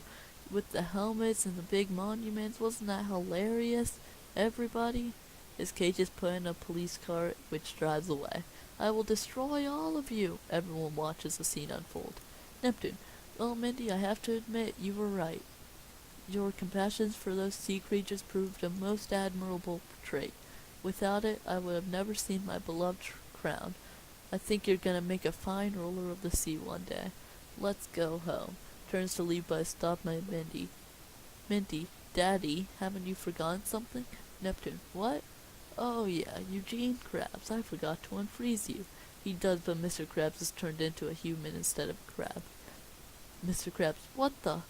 With the helmets and the big monuments, wasn't that hilarious? Everybody? His cage is put in a police car, which drives away. I will destroy all of you. Everyone watches the scene unfold. Neptune, well, Mindy, I have to admit, you were right. Your compassion for those sea creatures proved a most admirable trait. Without it, I would have never seen my beloved crown. I think you're gonna make a fine ruler of the sea one day. Let's go home. Turns to leave, but is stopped by Mindy. Mindy, Daddy, haven't you forgotten something? Neptune, what? Oh yeah, Eugene Krabs. I forgot to unfreeze you. He does, but Mr. Krabs is turned into a human instead of a crab. Mr. Krabs, what the?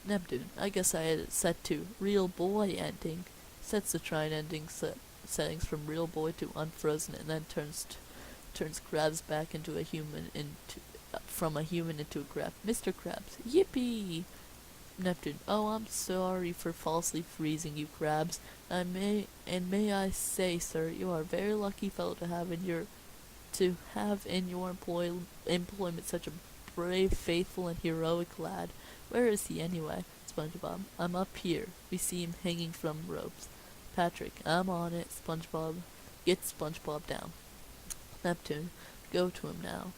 Neptune, I guess I had it set to real boy ending. Sets the try ending settings from real boy to unfrozen, and then turns Krabs back into a human from a human into a crab. Mr. Krabs, yippee! Neptune, oh, I'm sorry for falsely freezing you, Krabs. May I say, sir, you are a very lucky fellow to have in your employment such a brave, faithful, and heroic lad. Where is he anyway? SpongeBob, I'm up here. We see him hanging from ropes. Patrick, I'm on it. SpongeBob, get SpongeBob down. Neptune, go to him now.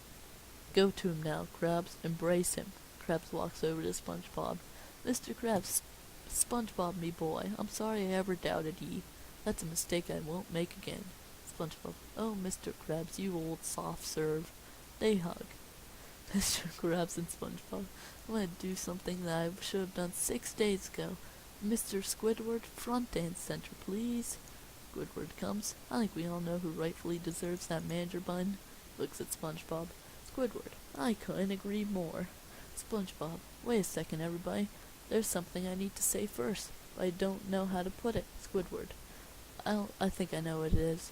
Go to him now, Krabs. Embrace him. Krabs walks over to SpongeBob. Mr. Krabs, SpongeBob, me boy, I'm sorry I ever doubted ye. That's a mistake I won't make again. SpongeBob, oh, Mr. Krabs, you old soft serve. They hug. Mr. Krabs and SpongeBob, I'm gonna do something that I should have done 6 days ago. Mr. Squidward, front and center, please. Squidward comes. I think we all know who rightfully deserves that manager bun. Looks at SpongeBob. Squidward, I couldn't agree more. SpongeBob, wait a second, everybody. There's something I need to say first, but I don't know how to put it. Squidward, I think I know what it is.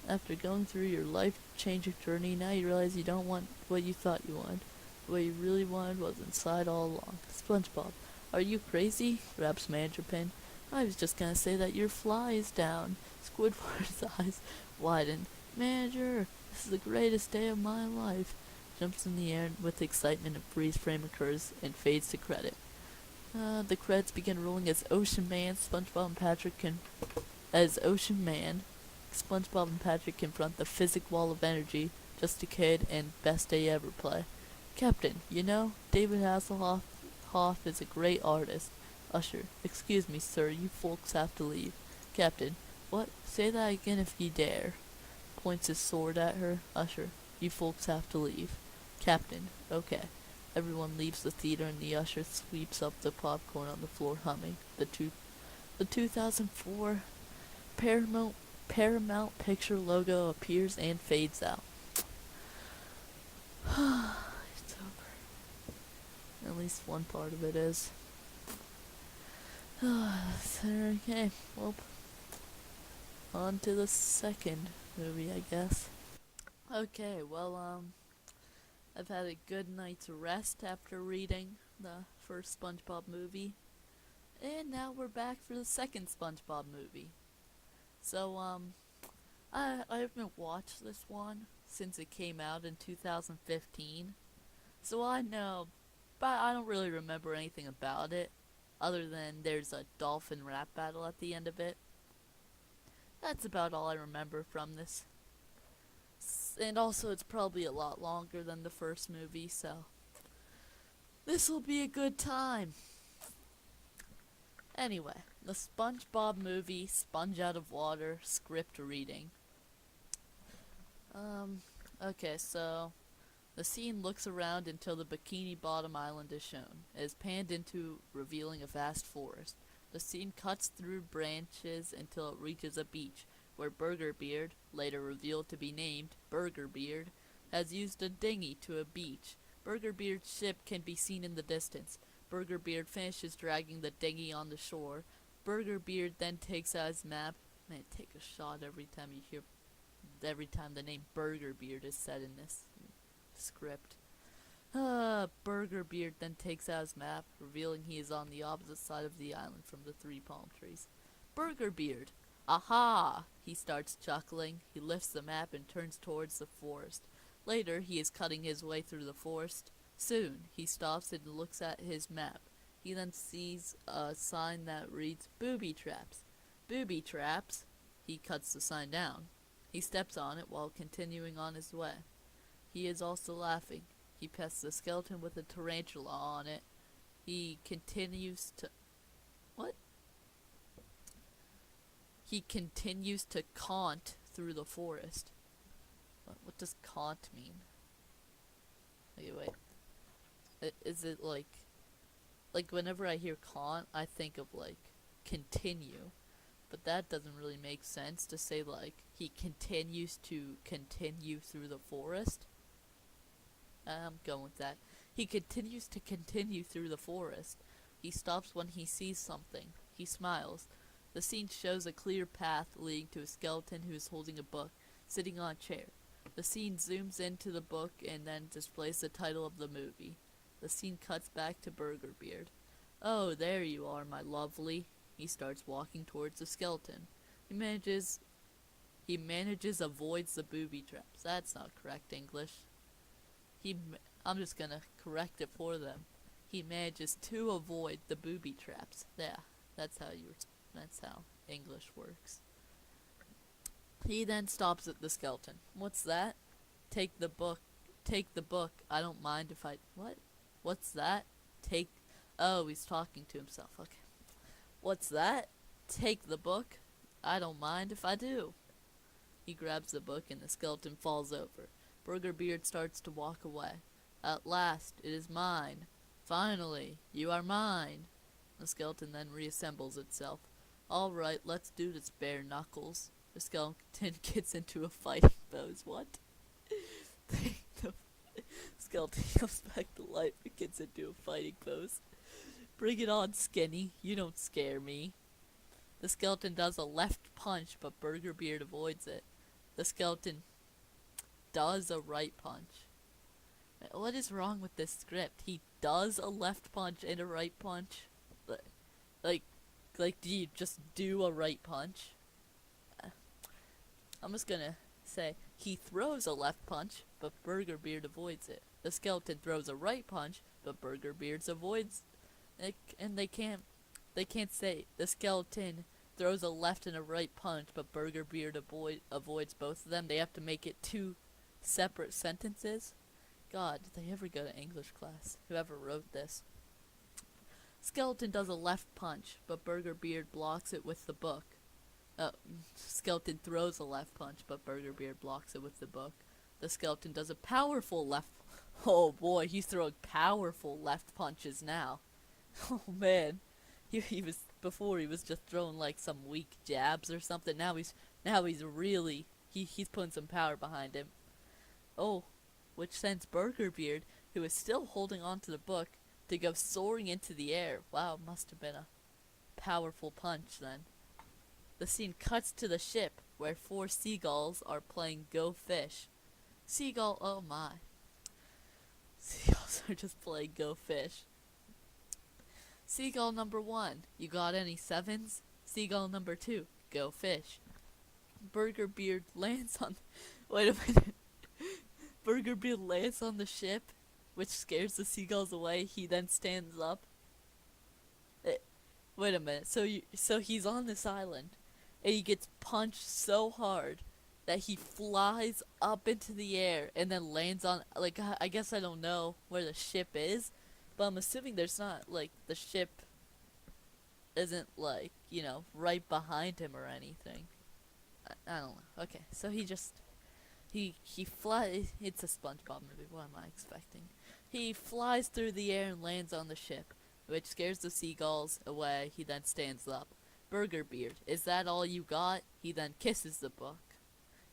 After going through your life-changing journey, now you realize you don't want what you thought you wanted. What you really wanted was inside all along. SpongeBob, are you crazy? Grabs manager pin. I was just gonna say that your fly is down. Squidward's eyes widen. Manager, this is the greatest day of my life. Jumps in the air with excitement, a freeze frame occurs and fades to credit. The credits begin rolling as Ocean Man, SpongeBob and Patrick confront the physic wall of energy, Just a Kid, and Best Day Ever play. Captain, you know, David Hasselhoff is a great artist. Usher, excuse me, sir, you folks have to leave. Captain, what? Say that again if you dare. Points his sword at her. Usher, you folks have to leave. Captain, okay. Everyone leaves the theater and the usher sweeps up the popcorn on the floor humming. The 2004 Paramount Picture logo appears and fades out. It's over. At least one part of it is. Okay, well, on to the second movie, I guess. Okay, well, I've had a good night's rest after reading the first SpongeBob movie. And now we're back for the second SpongeBob movie. So, I haven't watched this one since it came out in 2015. So I know, but I don't really remember anything about it, other than there's a dolphin rap battle at the end of it. That's about all I remember from this. And also, it's probably a lot longer than the first movie, so this'll be a good time. Anyway, the SpongeBob movie, Sponge Out of Water, script reading. Okay, so The scene looks around until the Bikini Bottom Island is shown. It is panned into, revealing a vast forest. The scene cuts through branches until it reaches a beach, where Burger Beard, later revealed to be named Burger Beard, has used a dinghy to a beach. Burger Beard's ship can be seen in the distance. Burger Beard finishes dragging the dinghy on the shore. Burger Beard then takes out his map. Man, take a shot every time the name Burger Beard is said in this script. Burger Beard then takes out his map, revealing he is on the opposite side of the island from the 3 palm trees. Burger Beard! Aha! He starts chuckling. He lifts the map and turns towards the forest. Later, he is cutting his way through the forest. Soon, he stops and looks at his map. He then sees a sign that reads, "Booby traps." Booby traps? He cuts the sign down. He steps on it while continuing on his way. He is also laughing. He pests the skeleton with a tarantula on it. He continues to... What? He continues to caunt through the forest. What does caunt mean? Okay, wait. Is it like whenever I hear caunt, I think of like continue. But that doesn't really make sense to say like he continues to continue through the forest. I'm going with that. He continues to continue through the forest. He stops when he sees something. He smiles. The scene shows a clear path leading to a skeleton who is holding a book, sitting on a chair. The scene zooms into the book and then displays the title of the movie. The scene cuts back to Burger Beard. "Oh, there you are, my lovely." He starts walking towards the skeleton. He manages avoids the booby traps. That's not correct English. I'm just gonna correct it for them. He manages to avoid the booby traps. Yeah, that's how English works. He then stops at the skeleton. "What's that?" Take the book. I don't mind if I... What? What's that? Oh, he's talking to himself. Okay. "What's that?" "Take the book. I don't mind if I do." He grabs the book and the skeleton falls over. Burger Beard starts to walk away. "At last, it is mine. Finally, you are mine." The skeleton then reassembles itself. "All right, let's do this, bare knuckles." The skeleton gets into a fighting pose. What? The skeleton comes back to life and gets into a fighting pose. "Bring it on, Skinny. You don't scare me." The skeleton does a left punch, but Burger Beard avoids it. The skeleton does a right punch. What is wrong with this script? He does a left punch and a right punch? Like, do you just do a right punch? I'm just gonna say, he throws a left punch, but Burger Beard avoids it. The skeleton throws a right punch, but Burger Beard avoids it. And they can't say the skeleton throws a left and a right punch, but Burger Beard avoids both of them. They have to make it 2 separate sentences. God, did they ever go to English class? Whoever wrote this. Skeleton does a left punch, but Burger Beard blocks it with the book. Skeleton throws a left punch, but Burger Beard blocks it with the book. The skeleton does a powerful left... Oh boy, he's throwing powerful left punches now. Oh man. He was... Before he was just throwing like some weak jabs or something. Now he's really... He's putting some power behind him. Oh, which sends Burger Beard, who is still holding on to the book, to go soaring into the air. Wow, must have been a powerful punch then. The scene cuts to the ship, where 4 seagulls are playing Go Fish. Oh my. Seagulls are just playing Go Fish. Seagull number 1, you got any 7s? Seagull number 2, go fish. Burger Beard lands on... Wait a minute. Burger Beard lands on the ship, which scares the seagulls away. He then stands up. Wait a minute. So he's on this island, and he gets punched so hard that he flies up into the air and then lands on... Like, I guess I don't know where the ship is, but I'm assuming there's not, like, the ship isn't, like, you know, right behind him or anything. I don't know. Okay, so he He flies. It's a SpongeBob movie. What am I expecting? He flies through the air and lands on the ship, which scares the seagulls away. He then stands up. Burger Beard, is that all you got? He then kisses the book.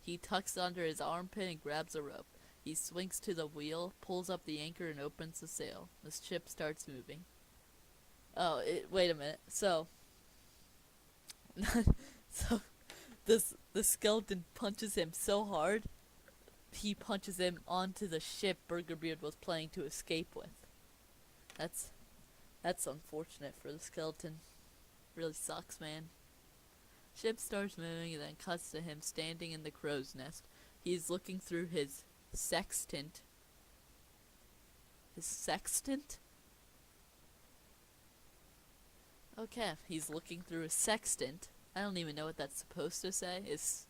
He tucks under his armpit and grabs a rope. He swings to the wheel, pulls up the anchor, and opens the sail. The ship starts moving. Oh, wait a minute. So, so the skeleton punches him so hard, he punches him onto the ship Burger Beard was planning to escape with. That's unfortunate for the skeleton. Really sucks, man. Ship starts moving and then cuts to him standing in the crow's nest. He's looking through his sextant. His sextant? Okay, he's looking through a sextant. I don't even know what that's supposed to say. Wait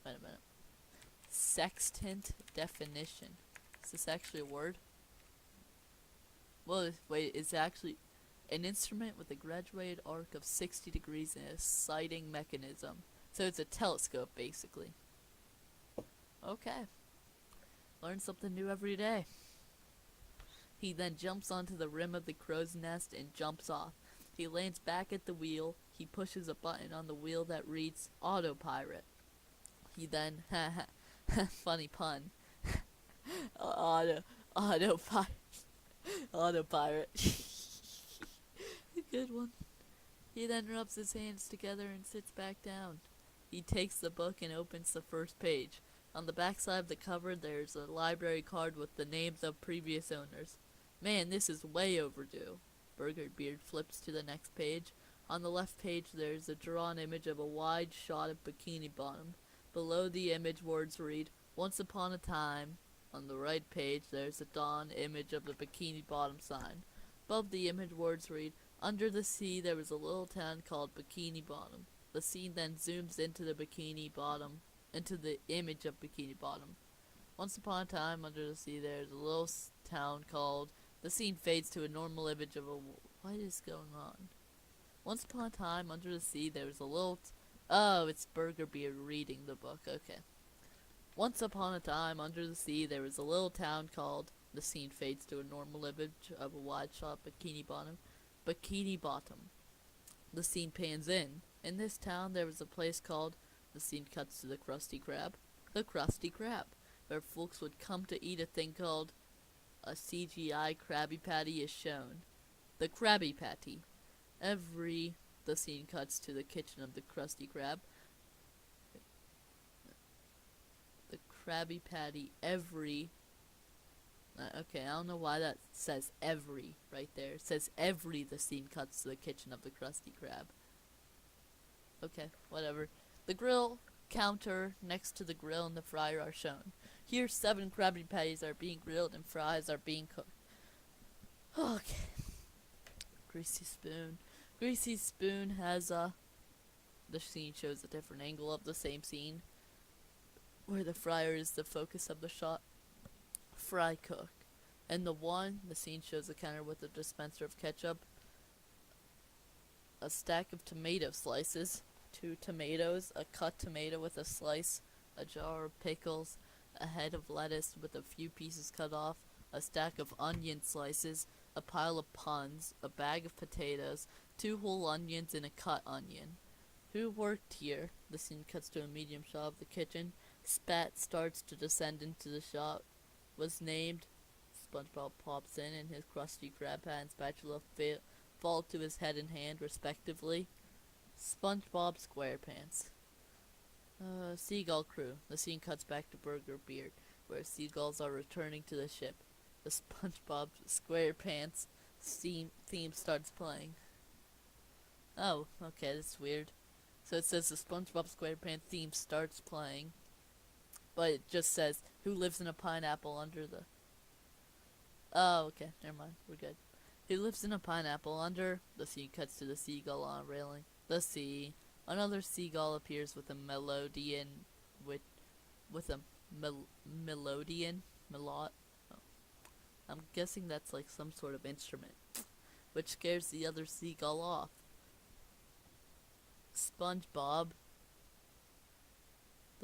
a minute. Sextant definition. Is this actually a word? Well, wait, it's actually an instrument with a graduated arc of 60 degrees and a sighting mechanism. So it's a telescope, basically. Okay. Learn something new every day. He then jumps onto the rim of the crow's nest and jumps off. He lands back at the wheel. He pushes a button on the wheel that reads Autopilot. He then, funny pun, autopilot. Good one. He then rubs his hands together and sits back down. He takes the book and opens the first page. On the backside of the cover, there's a library card with the names of previous owners. Man, this is way overdue. Burger Beard flips to the next page. On the left page, there's a drawn image of a wide shot of Bikini Bottom. Below the image, words read, Once Upon a Time. On the right page, there's a drawn image of the Bikini Bottom sign. Above the image, words read, Under the sea, there was a little town called Bikini Bottom. The scene then zooms into the image of Bikini Bottom. Once upon a time, under the sea, there's a little town called... The scene fades to a normal image of a... What is going on? Once upon a time, under the sea, there was a little... Oh, it's Burger Beard reading the book. Okay. Once upon a time, under the sea, there was a little town called... The scene fades to a normal image of a wide shot Bikini Bottom. Bikini Bottom. The scene pans in. In this town, there was a place called... The scene cuts to the Krusty Krab. The Krusty Krab. Where folks would come to eat a thing called... A CGI Krabby Patty is shown. The Krabby Patty. The scene cuts to the kitchen of the Krusty Krab. The Krabby Patty. Okay, I don't know why that says every right there. It says the scene cuts to the kitchen of the Krusty Krab. Okay, whatever. The grill counter next to the grill and the fryer are shown. Here, 7 Krabby Patties are being grilled and fries are being cooked. Okay. Greasy Spoon. Greasy Spoon has the scene shows a different angle of the same scene, where the fryer is the focus of the shot. Fry cook. And the scene shows a counter with a dispenser of ketchup, a stack of tomato slices, 2 tomatoes, a cut tomato with a slice, a jar of pickles, a head of lettuce with a few pieces cut off, a stack of onion slices, a pile of puns, a bag of potatoes, 2 whole onions, and a cut onion. Who worked here? The scene cuts to a medium shot of the kitchen. Spat starts to descend into the shot. Was named. SpongeBob pops in his Krusty Krab hat and spatula fall to his head and hand, respectively. SpongeBob SquarePants. Seagull Crew. The scene cuts back to Burger Beard, where seagulls are returning to the ship. The SpongeBob SquarePants theme starts playing. Oh, okay, that's weird. So it says the SpongeBob SquarePants theme starts playing, but it just says, who lives in a pineapple under the... Oh, okay, never mind, we're good. Who lives in a pineapple under... The scene cuts to the seagull on a railing. The sea. Another seagull appears with a melodian... I'm guessing that's like some sort of instrument, which scares the other seagull off.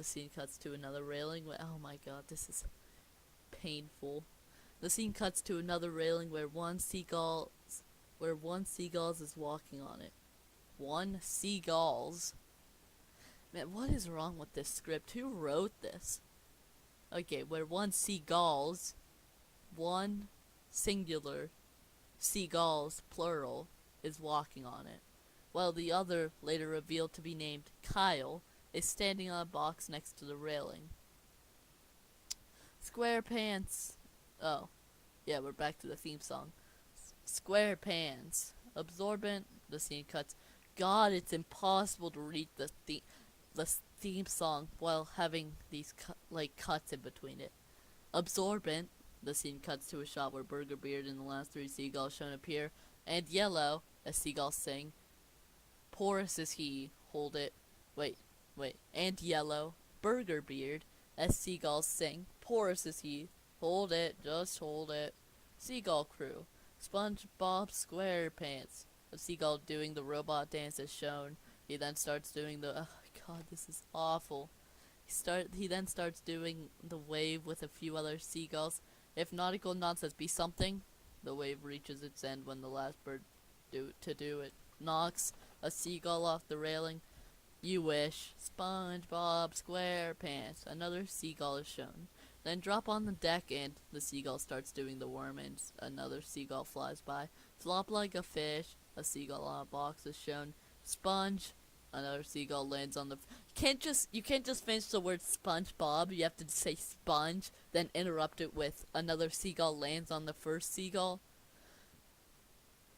The scene cuts to another railing where, oh my god, this is painful. The scene cuts to another railing where one seagull is walking on it. One seagulls. Man, what is wrong with this script? Who wrote this? Okay, where one singular seagulls plural is walking on it, while the other, later revealed to be named Kyle, is standing on a box next to the railing. SquarePants. Oh, yeah, we're back to the theme song. SquarePants. Absorbent. The scene cuts. God, it's impossible to read the theme song while having these cuts in between it. Absorbent. The scene cuts to a shot where Burger Beard and the last three seagulls shown appear, and yellow, as seagulls sing. Porous as he, hold it. Wait. And yellow, Burger Beard, as seagulls sing. Porous as he, hold it, just hold it. Seagull crew. Spongebob SquarePants. A seagull doing the robot dance as shown. He then starts doing the... Oh god, this is awful. He then starts doing the wave with a few other seagulls. If nautical nonsense be something, the wave reaches its end when the last bird do it knocks a seagull off the railing. You wish. Spongebob SquarePants. Another seagull is shown. Then drop on the deck and the seagull starts doing the worm and another seagull flies by. Flop like a fish. A seagull on a box is shown. Sponge. Another seagull lands on the... You can't just finish the word SpongeBob. You have to say sponge, then interrupt it with another seagull lands on the first seagull.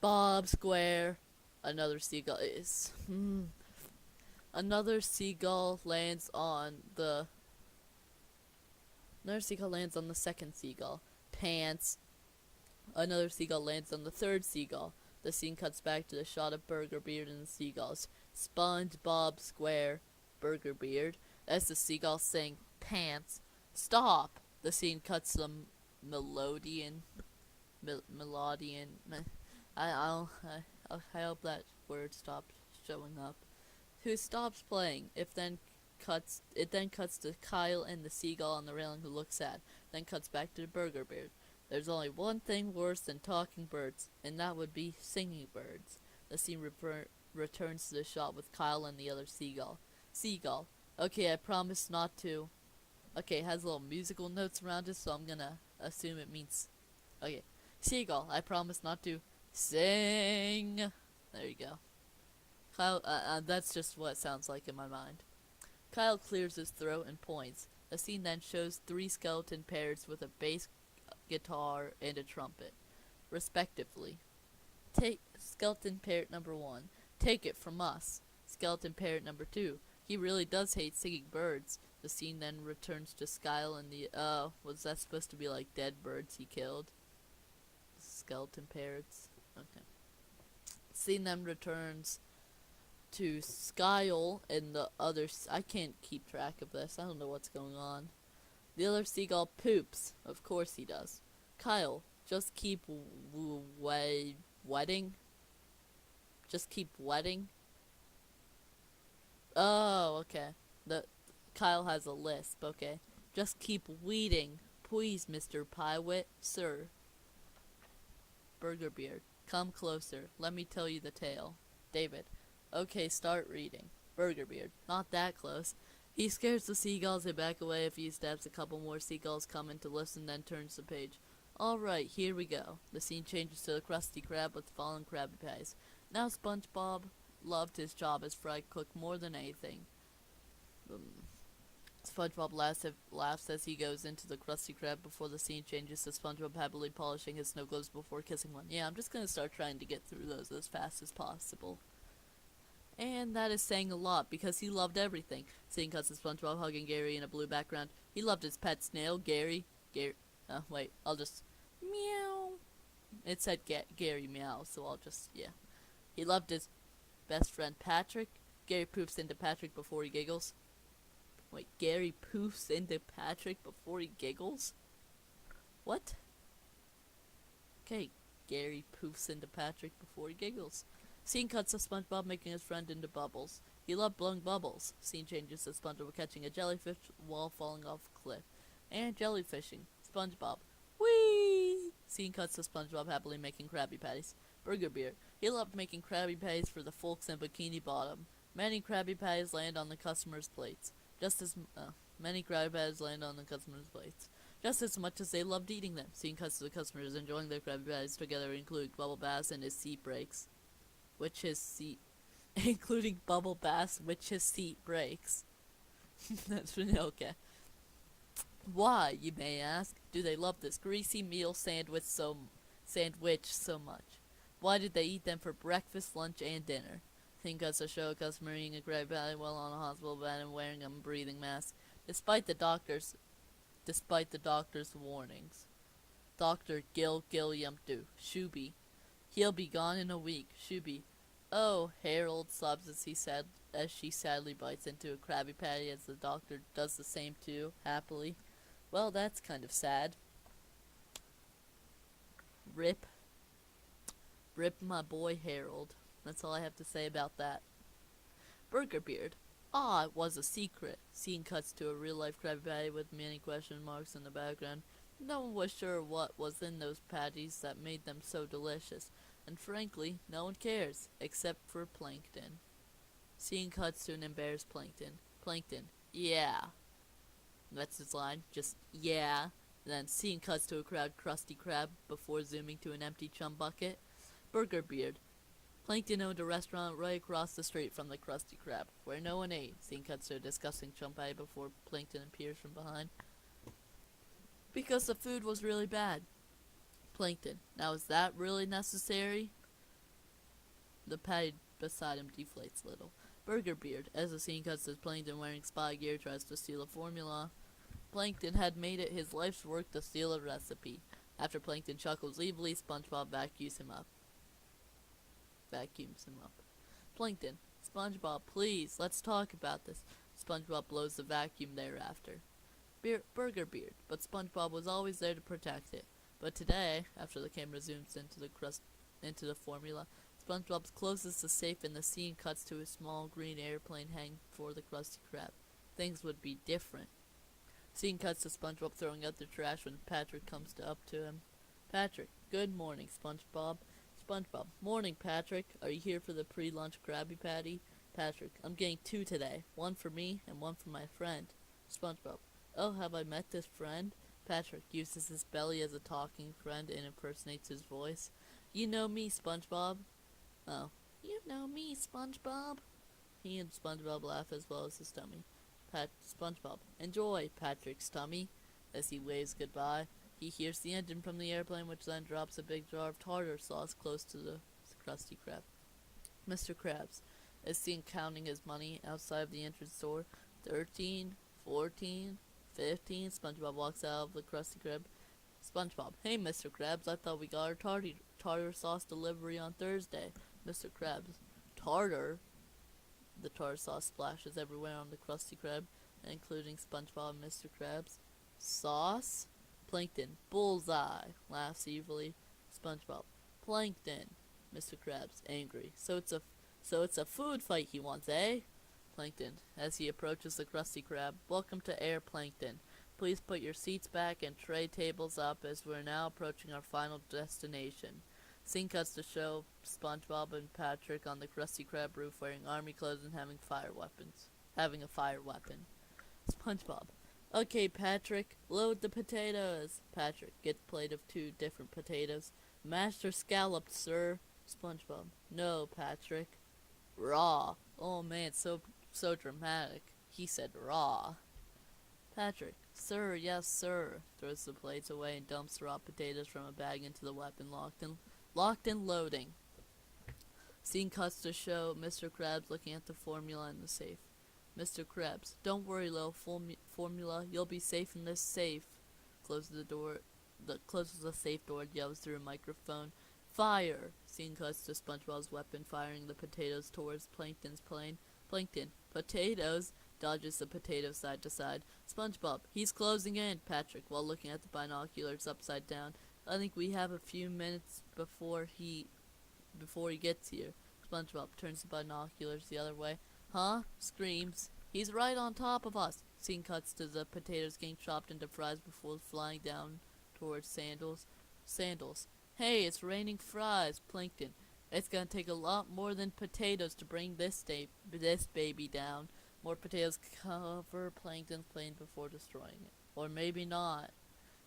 Bob Square. Another seagull is... Another seagull lands on the second seagull. Pants. Another seagull lands on the third seagull. The scene cuts back to the shot of Burger Beard and the seagulls. SpongeBob Square, Burger Beard, as the seagulls sing pants. Stop! The scene cuts to melodian. I hope that word stopped showing up. Who stops playing? It then cuts to Kyle and the seagull on the railing who looks sad. Then cuts back to the Burger Beard. There's only one thing worse than talking birds, and that would be singing birds. The scene returns to the shot with Kyle and the other seagull. Seagull. Okay, I promise not to. Okay, it has little musical notes around it, so I'm gonna assume it means... Okay. Seagull, I promise not to sing. There you go. Kyle, that's just what it sounds like in my mind. Kyle clears his throat and points. The scene then shows three skeleton pairs with a bass guitar and a trumpet, respectively. Take skeleton parrot number 1. Take it from us. Skeleton parrot number 2. He really does hate singing birds. The scene then returns to Kyle and the... was that supposed to be like dead birds he killed? Skeleton parrots? Okay. Scene then returns to Skyle and the other... I can't keep track of this. I don't know what's going on. The other seagull poops. Of course he does. Kyle, just keep wetting? Just keep wetting? Oh, okay. Kyle has a lisp, okay. Just keep weeding. Please, Mr. Pywit, sir. Burger Beard, come closer. Let me tell you the tale. David, okay, start reading. Burger Beard, not that close. He scares the seagulls and back away a few steps. A couple more seagulls come in to listen, then turns the page. Alright, here we go. The scene changes to the Krusty Krab with fallen Krabby Patties. Now SpongeBob loved his job as fry cook more than anything. SpongeBob laughs as he goes into the Krusty Krab before the scene changes to SpongeBob happily polishing his snow globes before kissing one. Yeah, I'm just gonna start trying to get through those as fast as possible. And that is saying a lot, because he loved everything. Scene cuts to SpongeBob hugging Gary in a blue background. He loved his pet snail, Gary. Wait, I'll just... Meow. It said Gary meow, so I'll just... Yeah. He loved his best friend, Patrick. Gary poofs into Patrick before he giggles. Wait, Gary poofs into Patrick before he giggles? What? Okay, Gary poofs into Patrick before he giggles. Scene cuts of SpongeBob making his friend into Bubbles. He loved blowing bubbles. Scene changes to SpongeBob catching a jellyfish while falling off a cliff. And jellyfishing. SpongeBob. Whee! Scene cuts to SpongeBob happily making Krabby Patties. Burger Beard. He loved making Krabby Patties for the folks in Bikini Bottom. Many Krabby Patties land on the customers' plates. Many Krabby Patties land on the customers' plates. Just as much as they loved eating them. Scene cuts to the customers enjoying their Krabby Patties together, including Bubble Bass and his seat breaks. Including Bubble Bass, which his seat breaks. That's really okay. Why, you may ask, do they love this greasy meal sandwich so much? Why did they eat them for breakfast, lunch, and dinner? Scene cuts to show a customer eating a Krabby Patty while on a hospital bed and wearing a breathing mask, despite the doctor's warnings. Dr. Gilliam Shooby. He'll be gone in a week. Shooby. Oh, Harold sobs as she sadly bites into a Krabby Patty as the doctor does the same too, happily. Well, that's kind of sad. Rip my boy Harold. That's all I have to say about that. Burger Beard. Ah, it was a secret. Scene cuts to a real-life Krabby Patty with many question marks in the background. No one was sure what was in those patties that made them so delicious, and frankly, no one cares, except for Plankton. Scene cuts to an embarrassed Plankton. Plankton. Yeah. That's his line. Just, yeah. Then scene cuts to a crowd Krusty Krab before zooming to an empty chum bucket. Burger Beard. Plankton owned a restaurant right across the street from the Krusty Krab, where no one ate. Scene cuts to a disgusting chum patty before Plankton appears from behind. Because the food was really bad. Plankton. Now is that really necessary? The patty beside him deflates a little. Burger Beard. As the scene cuts to Plankton wearing spy gear tries to steal a formula. Plankton had made it his life's work to steal a recipe. After Plankton chuckles evilly, SpongeBob vacuums him up. Plankton. SpongeBob, please, let's talk about this. SpongeBob blows the vacuum thereafter. Burger Beard. But SpongeBob was always there to protect it. But today, after the camera zooms into the formula, SpongeBob's closes the safe and the scene cuts to a small green airplane hanging before the Krusty Krab. Things would be different. Scene cuts to SpongeBob throwing out the trash when Patrick comes up to him. Patrick, good morning, SpongeBob. SpongeBob, morning, Patrick. Are you here for the pre-lunch Krabby Patty? Patrick, I'm getting 2 today. 1 for me and 1 for my friend. SpongeBob, oh, have I met this friend? Patrick uses his belly as a talking friend and impersonates his voice. You know me, SpongeBob? Oh, you know me, SpongeBob? He and SpongeBob laugh as well as his tummy. SpongeBob, enjoy, Patrick's tummy. As he waves goodbye, he hears the engine from the airplane, which then drops a big jar of tartar sauce close to the Krusty Krab. Mr. Krabs is seen counting his money outside of the entrance door. 13, 14, 15. SpongeBob walks out of the Krusty Krab. SpongeBob, hey, Mr. Krabs, I thought we got our tartar sauce delivery on Thursday. Mr. Krabs, tartar? The tartar sauce splashes everywhere on the Krusty Krab, including SpongeBob and Mr. Krabs. Sauce? Plankton, bullseye, laughs evilly. SpongeBob, Plankton. Mr. Krabs, angry. So it's a food fight he wants, eh? Plankton, as he approaches the Krusty Krab. Welcome to Air Plankton. Please put your seats back and tray tables up as we're now approaching our final destination. Scene cuts to show SpongeBob and Patrick on the Krusty Krab roof wearing army clothes and having a fire weapon. SpongeBob, okay, Patrick, load the potatoes. Patrick, get a plate of 2 different potatoes. Mashed or scalloped, sir? SpongeBob, no, Patrick. Raw. Oh man, so dramatic. He said raw. Patrick, sir, yes, sir. Throws the plates away and dumps raw potatoes from a bag into the weapon locked and loading. Scene cuts to show Mr. Krabs looking at the formula in the safe. Mr. Krabs, don't worry, little formula. You'll be safe in this safe. Closes the safe door and yells through a microphone. Fire! Scene cuts to SpongeBob's weapon firing the potatoes towards Plankton's plane. Plankton, potatoes! Dodges the potatoes side to side. SpongeBob, he's closing in. Patrick, while looking at the binoculars upside down. I think we have a few minutes before he gets here. SpongeBob turns the binoculars the other way. Huh? Screams. He's right on top of us. Scene cuts to the potatoes getting chopped into fries before flying down towards Sandals. Sandals. Hey, it's raining fries. Plankton. It's gonna take a lot more than potatoes to bring this baby down. More potatoes cover Plankton's plane before destroying it. Or maybe not.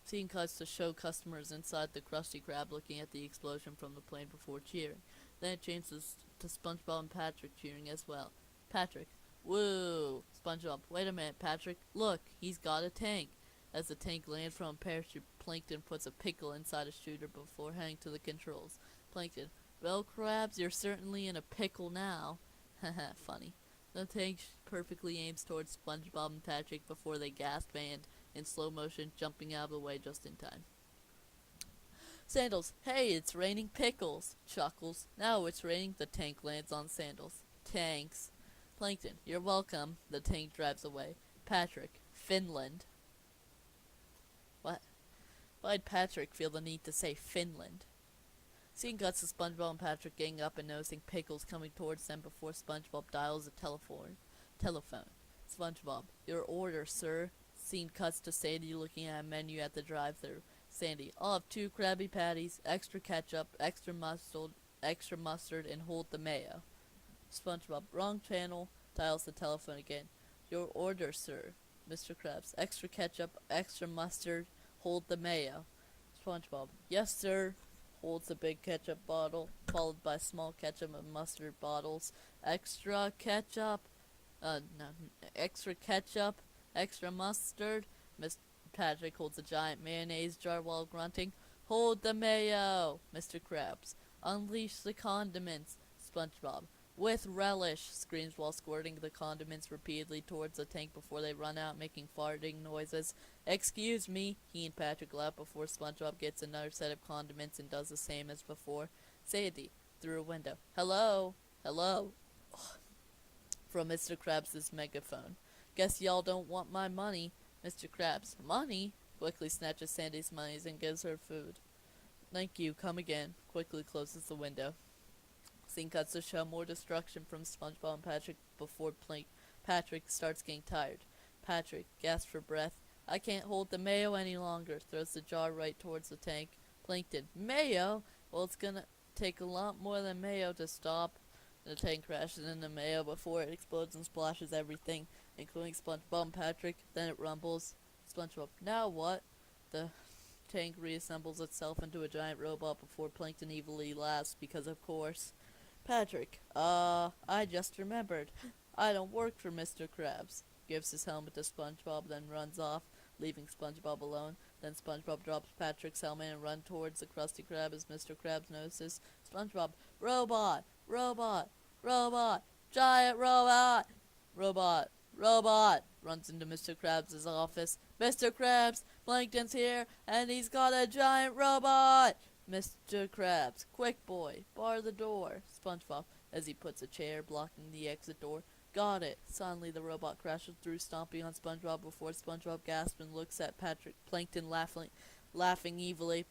Scene cuts to show customers inside the Krusty Krab looking at the explosion from the plane before cheering. Then it changes to SpongeBob and Patrick cheering as well. Patrick. Woo! SpongeBob. Wait a minute, Patrick. Look, he's got a tank. As the tank lands from a parachute, Plankton puts a pickle inside a shooter before heading to the controls. Plankton. Well, Krabs, you're certainly in a pickle now. Haha, funny. The tank perfectly aims towards SpongeBob and Patrick before they gasp and, in slow motion, jumping out of the way just in time. Sandals. Hey, it's raining pickles. Chuckles. Now it's raining. The tank lands on Sandals. Tanks. Plankton. You're welcome. The tank drives away. Patrick. Finland. What? Why'd Patrick feel the need to say Finland? Scene cuts to SpongeBob and Patrick getting up and noticing pickles coming towards them before SpongeBob dials a telephone. SpongeBob. Your order, sir. Scene cuts to Sandy looking at a menu at the drive-thru. Sandy. I'll have 2 Krabby Patties, extra ketchup, extra mustard, and hold the mayo. SpongeBob. Wrong channel. Dials the telephone again. Your order, sir. Mr. Krabs. Extra ketchup, extra mustard, hold the mayo. SpongeBob. Yes, sir. Holds a big ketchup bottle, followed by small ketchup and mustard bottles. Extra ketchup. Extra ketchup, extra mustard. Mr. Patrick holds a giant mayonnaise jar while grunting. Hold the mayo. Mr. Krabs. Unleash the condiments. SpongeBob. With relish, screams while squirting the condiments repeatedly towards the tank before they run out, making farting noises. Excuse me, he and Patrick laugh before SpongeBob gets another set of condiments and does the same as before. Sandy, through a window. Hello? Hello? From Mr. Krabs' megaphone. Guess y'all don't want my money. Mr. Krabs. Money? Quickly snatches Sandy's monies and gives her food. Thank you, come again. Quickly closes the window. Scene cuts to show more destruction from SpongeBob and Patrick before Patrick starts getting tired. Patrick gasps for breath. I can't hold the mayo any longer. Throws the jar right towards the tank. Plankton. Mayo? Well, it's gonna take a lot more than mayo to stop. The tank crashes into mayo before it explodes and splashes everything, including SpongeBob and Patrick. Then it rumbles. SpongeBob. Now what? The tank reassembles itself into a giant robot before Plankton evilly laughs because of course. Patrick. I just remembered. I don't work for Mr. Krabs. Gives his helmet to SpongeBob, then runs off, leaving SpongeBob alone. Then SpongeBob drops Patrick's helmet and runs towards the Krusty Krab as Mr. Krabs notices. SpongeBob. Robot! Robot! Robot! Giant robot! Robot! Robot! Runs into Mr. Krabs' office. Mr. Krabs! Plankton's here, and he's got a giant robot! Mr. Krabs. Quick, boy. Bar the door. SpongeBob, as he puts a chair blocking the exit door. Got it. Suddenly the robot crashes through, stomping on SpongeBob before SpongeBob gasps and looks at Plankton laughing evilly.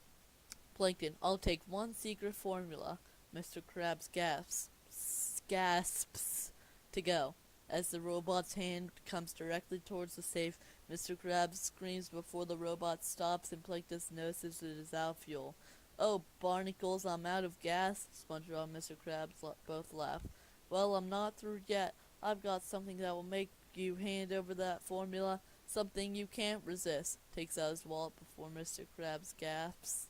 Plankton, I'll take one secret formula. Mr. Krabs gasps to go. As the robot's hand comes directly towards the safe, Mr. Krabs screams before the robot stops and Plankton notices it is out of fuel. Oh, barnacles, I'm out of gas. SpongeBob and Mr. Krabs both laugh. Well, I'm not through yet. I've got something that will make you hand over that formula. Something you can't resist. Takes out his wallet before Mr. Krabs gasps.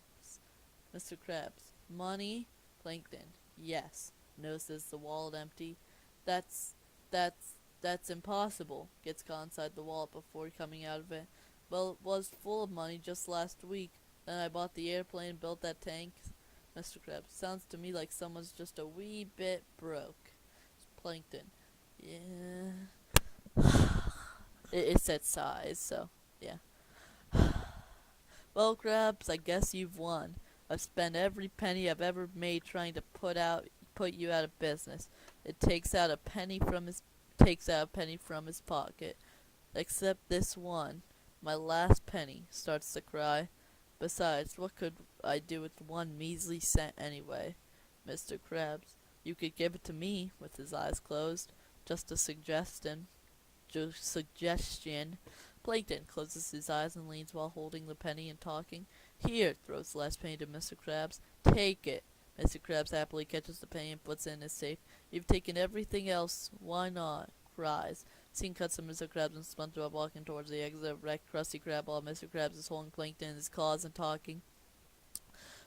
Mr. Krabs. Money? Plankton. Yes. Notices the wallet empty. That's impossible. Gets caught inside the wallet before coming out of it. Well, it was full of money just last week. Then I bought the airplane and built that tank. Mr. Krabs. Sounds to me like someone's just a wee bit broke. Plankton. Yeah. It's that size, so, yeah. Well, Krabs, I guess you've won. I've spent every penny I've ever made trying to put you out of business. It takes out a penny from his pocket. Except this one. My last penny. Starts to cry. Besides, what could I do with one measly cent anyway? Mr. Krabs. You could give it to me, with his eyes closed. Just a suggestion. Suggestion. Plankton closes his eyes and leans while holding the penny and talking. Here, throws the last penny to Mr. Krabs. Take it. Mr. Krabs happily catches the penny and puts it in his safe. You've taken everything else. Why not? Cries. Scene cuts to Mr. Krabs and SpongeBob walking towards the exit of wrecked Krusty Krab while Mr. Krabs is holding Plankton in his claws and talking.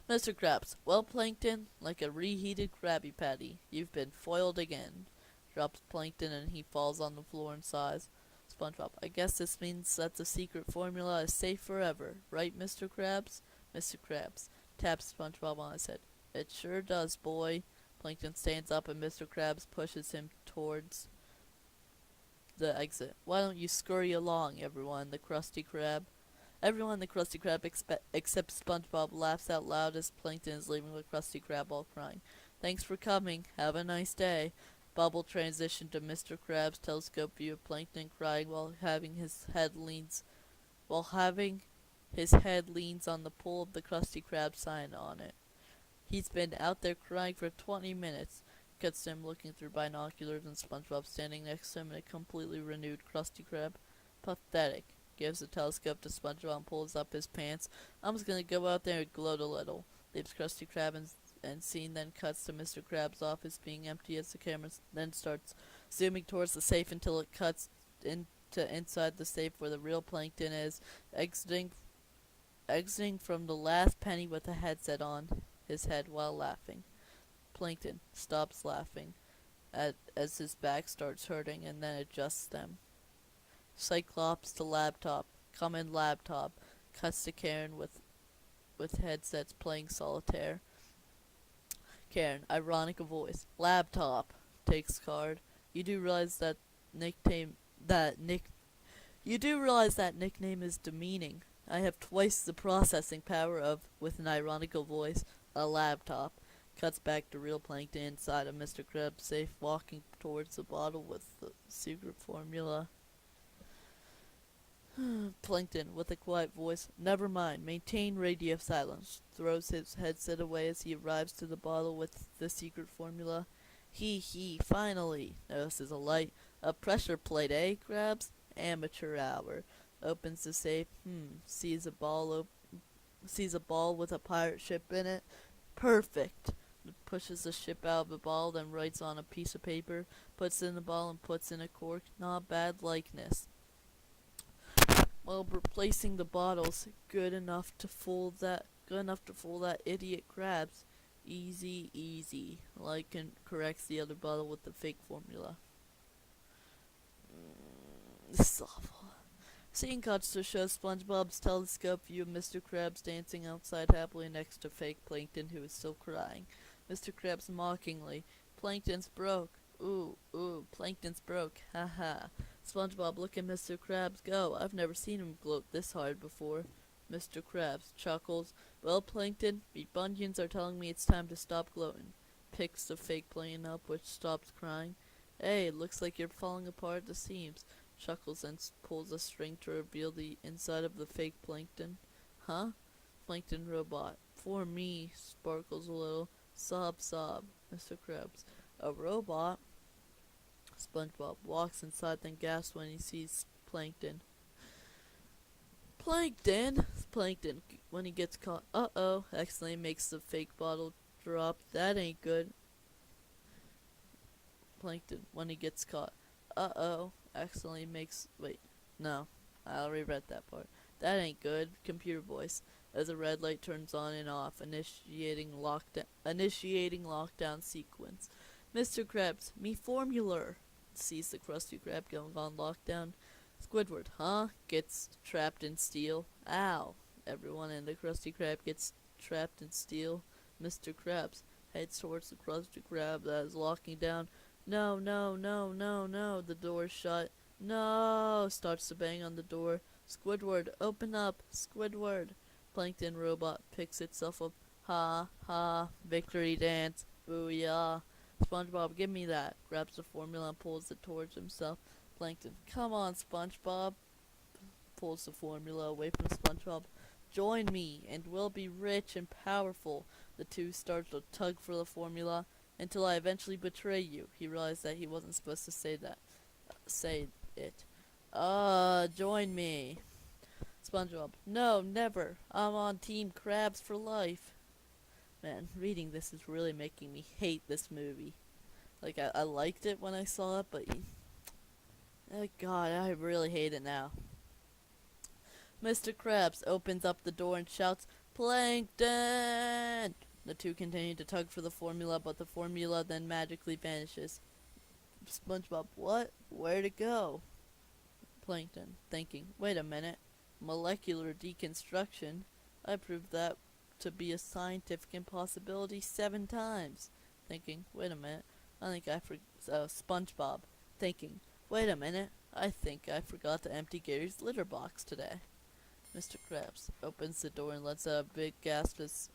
Mr. Krabs, well, Plankton, like a reheated Krabby Patty, you've been foiled again. Drops Plankton and he falls on the floor and sighs. SpongeBob, I guess this means that the secret formula is safe forever, right, Mr. Krabs? Mr. Krabs taps SpongeBob on his head. It sure does, boy. Plankton stands up and Mr. Krabs pushes him towards the exit. Why don't you scurry along, everyone, the Krusty Krab? Everyone in the Krusty Krab except SpongeBob laughs out loud as Plankton is leaving the Krusty Krab all crying. Thanks for coming. Have a nice day. Bubble transitioned to Mr. Krabs' telescope view of Plankton crying while having his head leans on the pull of the Krusty Krab sign on it. He's been out there crying for 20 minutes. Cuts to him looking through binoculars and SpongeBob standing next to him in a completely renewed Krusty Krab. Pathetic. Gives the telescope to SpongeBob and pulls up his pants. I'm just gonna go out there and gloat a little. Leaves Krusty Krab and scene then cuts to Mr. Krabs' office being empty as the camera then starts zooming towards the safe until it cuts into inside the safe where the real Plankton is, exiting from the last penny with a headset on his head while laughing. Plankton stops laughing as his back starts hurting and then adjusts them. Cyclops to laptop. Come in, laptop. Cuts to Karen with headsets playing solitaire. Karen, ironic voice. Laptop. Takes card. You do realize that nickname is demeaning. I have twice the processing power of, with an ironical voice, a laptop. Cuts back to real Plankton inside of Mr. Krabs' safe, walking towards the bottle with the secret formula. Plankton, with a quiet voice, never mind, maintain radio silence. Throws his headset away as he arrives to the bottle with the secret formula. Finally. Notices a light. A pressure plate, eh, Krabs? Amateur hour. Opens the safe. Sees a ball with a pirate ship in it. Perfect. Pushes the ship out of the ball, then writes on a piece of paper, puts it in the ball and puts in a cork. Not bad likeness. Well, replacing the bottles, good enough to fool that idiot Krabs. Easy. Like and corrects the other bottle with the fake formula. This is awful. Scene cuts to show SpongeBob's telescope view of Mr. Krabs dancing outside happily next to fake Plankton, who is still crying. Mr. Krabs mockingly, Plankton's broke. Ooh, Plankton's broke. Ha. SpongeBob, look at Mr. Krabs go. I've never seen him gloat this hard before. Mr. Krabs chuckles. Well, Plankton, me bunions are telling me it's time to stop gloating. Picks the fake plane up, which stops crying. Hey, looks like you're falling apart at the seams. Chuckles and pulls a string to reveal the inside of the fake Plankton. Huh? Plankton robot. For me, sparkles a little. Sob. Mr. Krabs. A robot? SpongeBob walks inside, then gasps when he sees Plankton. Plankton, when he gets caught. Uh-oh, accidentally makes the fake bottle drop. That ain't good. Plankton, when he gets caught. Uh-oh, accidentally makes... Wait, no, I'll reread that part. That ain't good. Computer voice. As a red light turns on and off, initiating lockdown sequence. Mr. Krabs, me formular. Sees the Krusty Krab going on lockdown. Squidward, huh? Gets trapped in steel. Ow. Everyone in the Krusty Krab gets trapped in steel. Mr. Krabs heads towards the Krusty Krab that is locking down. No. The door's shut. No. Starts to bang on the door. Squidward, open up. Squidward. Plankton robot picks itself up. Ha. Victory dance. Booyah. SpongeBob, give me that. Grabs the formula and pulls it towards himself. Plankton, come on, SpongeBob. Pulls the formula away from SpongeBob. Join me, and we'll be rich and powerful. The two start to tug for the formula. until I eventually betray you. He realized that he wasn't supposed to say that. Say it. Join me. SpongeBob. No, never. I'm on Team Krabs for life. Man, reading this is really making me hate this movie. Like, I liked it when I saw it, but... Oh god, I really hate it now. Mr. Krabs opens up the door and shouts, Plankton! The two continue to tug for the formula, but the formula then magically vanishes. SpongeBob, what? Where'd it go? Plankton, thinking, wait a minute. Molecular deconstruction? I proved that to be a scientific impossibility 7 times. Thinking, wait a minute. I think I forgot. SpongeBob, thinking, wait a minute. I think I forgot to empty Gary's litter box today. Mr. Krabs opens the door and lets out a big gasp as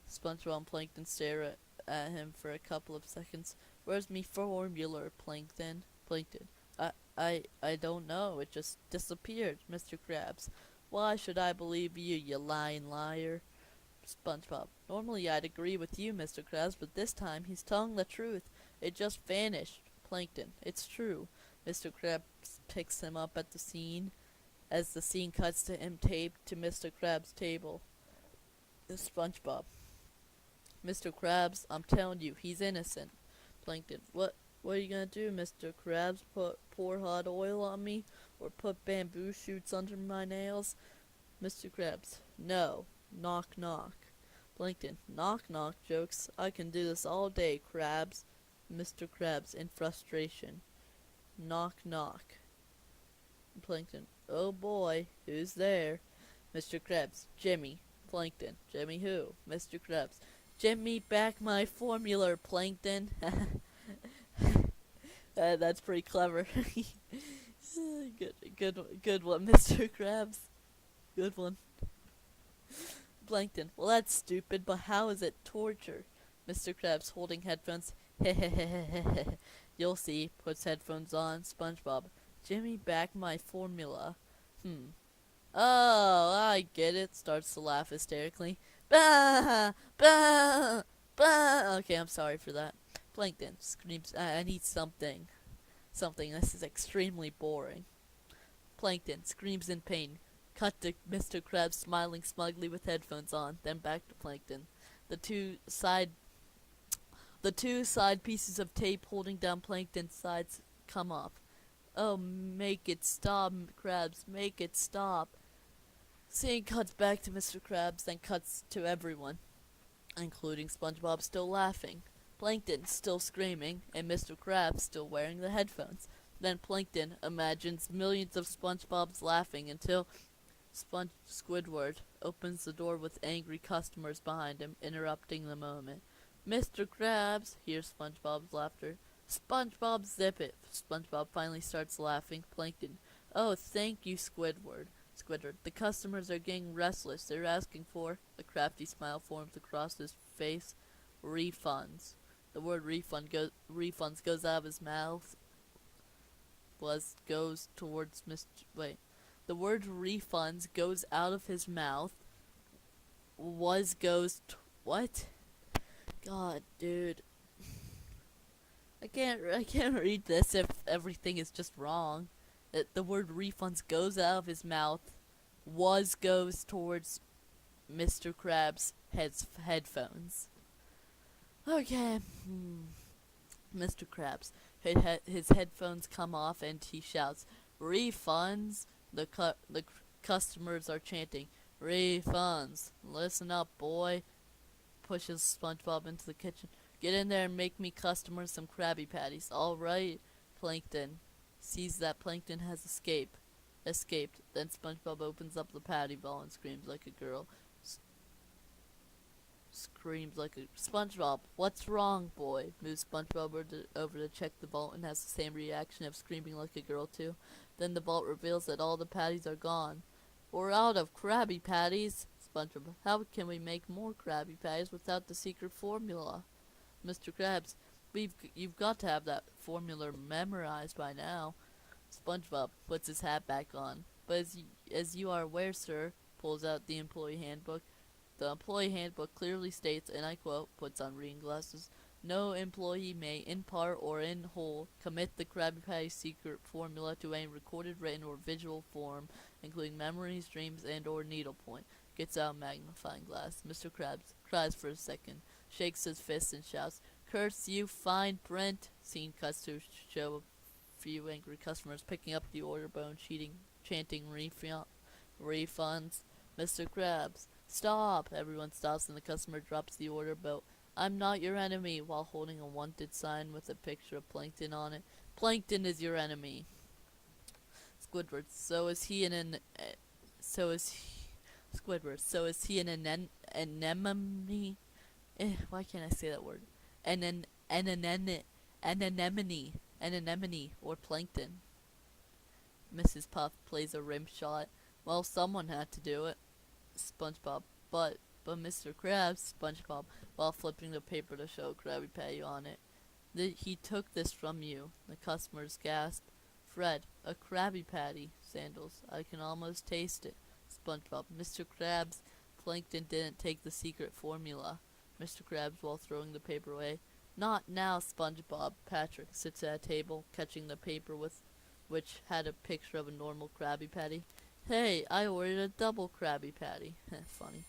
SpongeBob and Plankton stare at him for a couple of seconds. Where's me formula, Plankton? Plankton. I don't know. It just disappeared, Mr. Krabs. Why should I believe you, you lying liar? SpongeBob. Normally I'd agree with you, Mr. Krabs, but this time he's telling the truth. It just vanished. Plankton. It's true. Mr. Krabs picks him up at the scene as the scene cuts to him taped to Mr. Krabs' table. SpongeBob. Mr. Krabs, I'm telling you, he's innocent. Plankton. What are you gonna do, Mr. Krabs? Pour hot oil on me? Or put bamboo shoots under my nails? Mr. Krabs. No. Knock knock. Plankton. Knock knock jokes. I can do this all day, Krabs. Mr. Krabs in frustration. Knock knock. Plankton. Oh boy, who's there? Mr. Krabs. Jimmy. Plankton. Jimmy who? Mr. Krabs. Jimmy, back my formula, Plankton. That's pretty clever. Good one, Mr. Krabs. Good one. Plankton. Well, that's stupid, but how is it torture? Mr. Krabs holding headphones. You'll see. Puts headphones on. SpongeBob. Jimmy, back my formula. Oh, I get it. Starts to laugh hysterically. Bah! Bah! Bah! Okay, I'm sorry for that. Plankton screams, I need something. Something. This is extremely boring. Plankton screams in pain. Cut to Mr. Krabs smiling smugly with headphones on. Then back to Plankton. The two side pieces of tape holding down Plankton's sides come off. Oh, make it stop, Krabs. Make it stop. Scene cuts back to Mr. Krabs, then cuts to everyone, including SpongeBob still laughing, Plankton still screaming, and Mr. Krabs still wearing the headphones. Then Plankton imagines millions of SpongeBobs laughing until Squidward opens the door with angry customers behind him, interrupting the moment. Mr. Krabs, hears SpongeBob's laughter. SpongeBob, zip it. SpongeBob finally starts laughing. Plankton. Oh, thank you, Squidward. Squidward. The customers are getting restless. They're asking for... A crafty smile forms across his face. Refunds. The word refunds goes out of his mouth. Goes towards Mr... Wait. The word refunds goes out of his mouth. What? God, dude. I can't read this if everything is just wrong. The word refunds goes out of his mouth. Goes towards Mr. Krabs' headphones. Okay. Mr. Krabs. His headphones come off and he shouts, Refunds? The customers are chanting, Refunds. Listen up, boy. Pushes SpongeBob into the kitchen. Get in there and make me customers some Krabby Patties. All right. Plankton sees that Plankton has escaped. Then SpongeBob opens up the patty ball and screams like a girl. SpongeBob, what's wrong, boy? Moves SpongeBob over to check the vault and has the same reaction of screaming like a girl too. Then the vault reveals that all the patties are gone. We're out of Krabby Patties. SpongeBob, how can we make more Krabby Patties without the secret formula? Mr. Krabs, you've got to have that formula memorized by now. SpongeBob puts his hat back on. But as you are aware, sir, pulls out the employee handbook. The employee handbook clearly states, and I quote, puts on reading glasses, No employee may, in part or in whole, commit the Krabby Patty secret formula to any recorded, written, or visual form, including memories, dreams, and or needlepoint. Gets out magnifying glass. Mr. Krabs cries for a second, shakes his fist and shouts, "Curse you, fine print!" Scene cuts to show a few angry customers picking up the order bone, chanting refunds. Mr. Krabs, stop! Everyone stops and the customer drops the order belt. "I'm not your enemy," while holding a wanted sign with a picture of Plankton on it. "Plankton is your enemy." Squidward, so is he so is he, Squidward, so is he an anemone? Why can't I say that word? Anemone, or plankton. Mrs. Puff plays a rim shot. Well, someone had to do it. SpongeBob, but Mr. Krabs, SpongeBob, while flipping the paper to show Krabby Patty on it. He took this from you. The customers gasp. Fred, a Krabby Patty. Sandals, I can almost taste it. SpongeBob, Mr. Krabs, Plankton didn't take the secret formula. Mr. Krabs, while throwing the paper away. Not now, SpongeBob. Patrick sits at a table, catching the paper which had a picture of a normal Krabby Patty. Hey, I ordered a double Krabby Patty. Funny.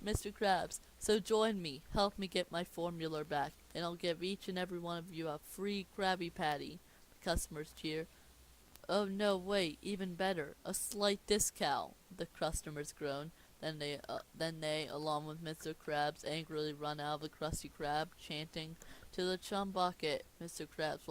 Mr. Krabs, so join me. Help me get my formula back, and I'll give each and every one of you a free Krabby Patty. The customers cheer. Oh no, wait, even better, a slight discount. The customers groan. Then they, along with Mr. Krabs, angrily run out of the Krusty Krab, chanting, "To the chum bucket!" Mr. Krabs,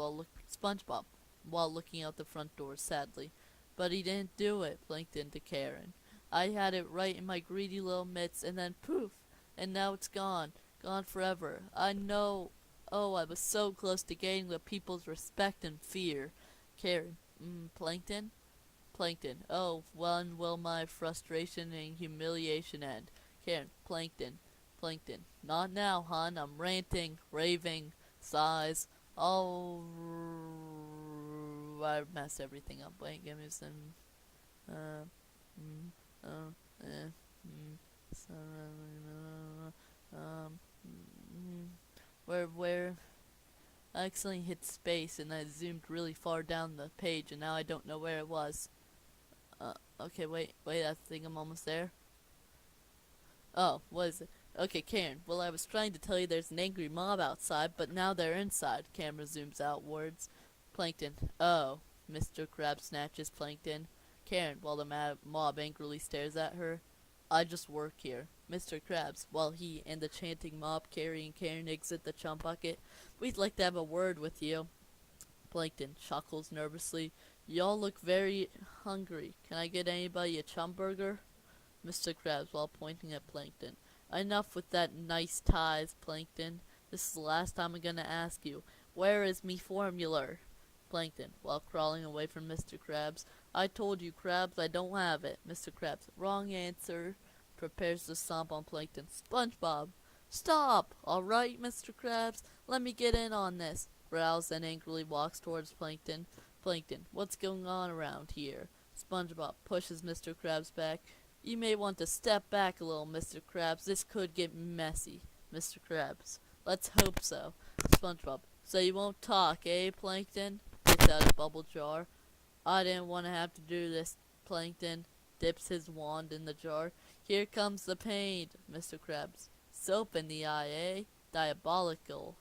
SpongeBob, while looking out the front door sadly. But he didn't do it, Plankton to Karen. I had it right in my greedy little mitts, and then poof! And now it's gone. Gone forever. I know. Oh, I was so close to gaining the people's respect and fear. Karen, Plankton? Plankton, oh, when will my frustration and humiliation end? Karen, Plankton, not now, hon. I'm ranting, raving, sighs. Oh, I messed everything up. Wait, give me some. Oh, eh, um, where? I accidentally hit space and I zoomed really far down the page and now I don't know where it was. Okay, wait, I think I'm almost there. Oh, what is it? Okay, Karen, well, I was trying to tell you there's an angry mob outside, but now they're inside. Camera zooms outwards. Plankton, oh, Mr. Krabs snatches Plankton. Karen, while the mob angrily stares at her. I just work here. Mr. Krabs, while he and the chanting mob carrying Karen exit the chum bucket. We'd like to have a word with you. Plankton chuckles nervously. Y'all look very hungry. Can I get anybody a chum burger? Mr. Krabs, while pointing at Plankton. Enough with that nice ties, Plankton. This is the last time I'm gonna ask you. Where is me formula? Plankton, while crawling away from Mr. Krabs. I told you, Krabs, I don't have it. Mr. Krabs, wrong answer. Prepares to stomp on Plankton. SpongeBob, stop! Alright, Mr. Krabs, let me get in on this. Growls and angrily walks towards Plankton. Plankton, what's going on around here? SpongeBob pushes Mr. Krabs back. You may want to step back a little, Mr. Krabs. This could get messy. Mr. Krabs, let's hope so. SpongeBob, so you won't talk, eh, Plankton? Gets out a bubble jar. I didn't want to have to do this, Plankton. Dips his wand in the jar. Here comes the pain, Mr. Krabs. Soap in the eye, eh? Diabolical.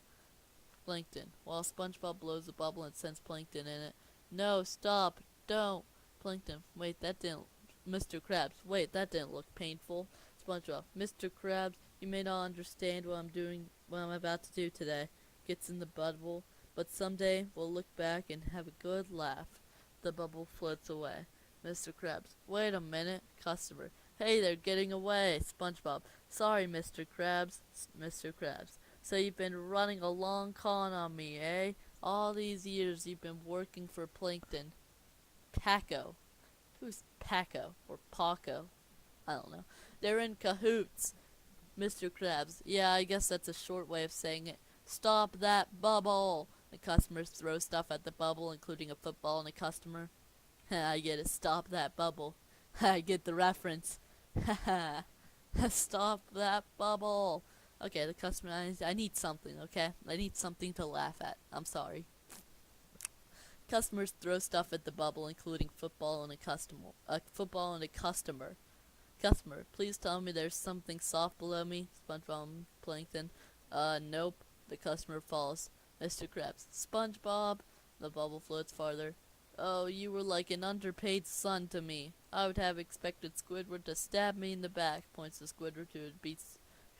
Plankton, while SpongeBob blows a bubble and sends Plankton in it. No, stop, don't. Plankton, wait, that didn't. Mr. Krabs, wait, that didn't look painful. SpongeBob, Mr. Krabs, you may not understand what I'm about to do today. Gets in the bubble, but someday we'll look back and have a good laugh. The bubble floats away. Mr. Krabs, wait a minute. Customer, hey, they're getting away. SpongeBob, sorry, Mr. Krabs. Mr. Krabs, so you've been running a long con on me, eh? All these years you've been working for Plankton. Paco. Who's Paco? Or Paco? I don't know. They're in cahoots. Mr. Krabs, yeah, I guess that's a short way of saying it. Stop that bubble! The customers throw stuff at the bubble, including a football and a customer. I get it. Stop that bubble. I get the reference. Ha ha. Stop that bubble. Okay, the customer, I need something, okay? I need something to laugh at. I'm sorry. Customers throw stuff at the bubble, including football and a customer. Customer, please tell me there's something soft below me. SpongeBob Plankton. Nope. The customer falls. Mr. Krabs. SpongeBob. The bubble floats farther. Oh, you were like an underpaid son to me. I would have expected Squidward to stab me in the back, points to Squidward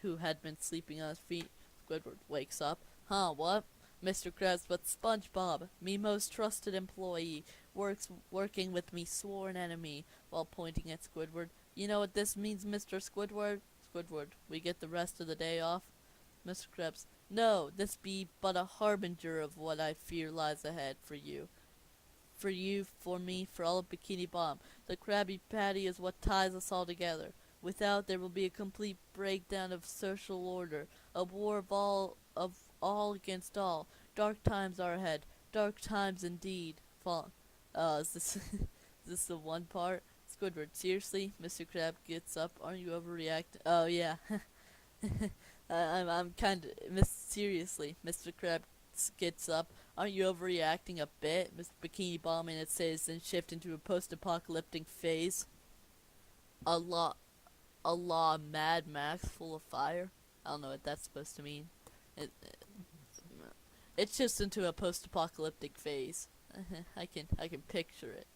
who had been sleeping on his feet. Squidward wakes up. Huh, what? Mr. Krabs, but SpongeBob, me most trusted employee, working with me sworn enemy, while pointing at Squidward. You know what this means, Mr. Squidward? Squidward, we get the rest of the day off? Mr. Krabs, no, this be but a harbinger of what I fear lies ahead for you. For you, for me, for all of Bikini Bottom. The Krabby Patty is what ties us all together. Without, there will be a complete breakdown of social order, a war of all against all. Dark times are ahead. Dark times indeed. Is this is this the one part? Squidward, seriously? Mr. Crab gets up. Aren't you overreacting? Oh yeah. I'm kind of seriously. Mr. Crab gets up. Aren't you overreacting a bit? Mr. Bikini Bottom, and it says, then shift into a post-apocalyptic phase. A law Mad Max full of fire. I don't know what that's supposed to mean. It's just into a post-apocalyptic phase. I can picture it.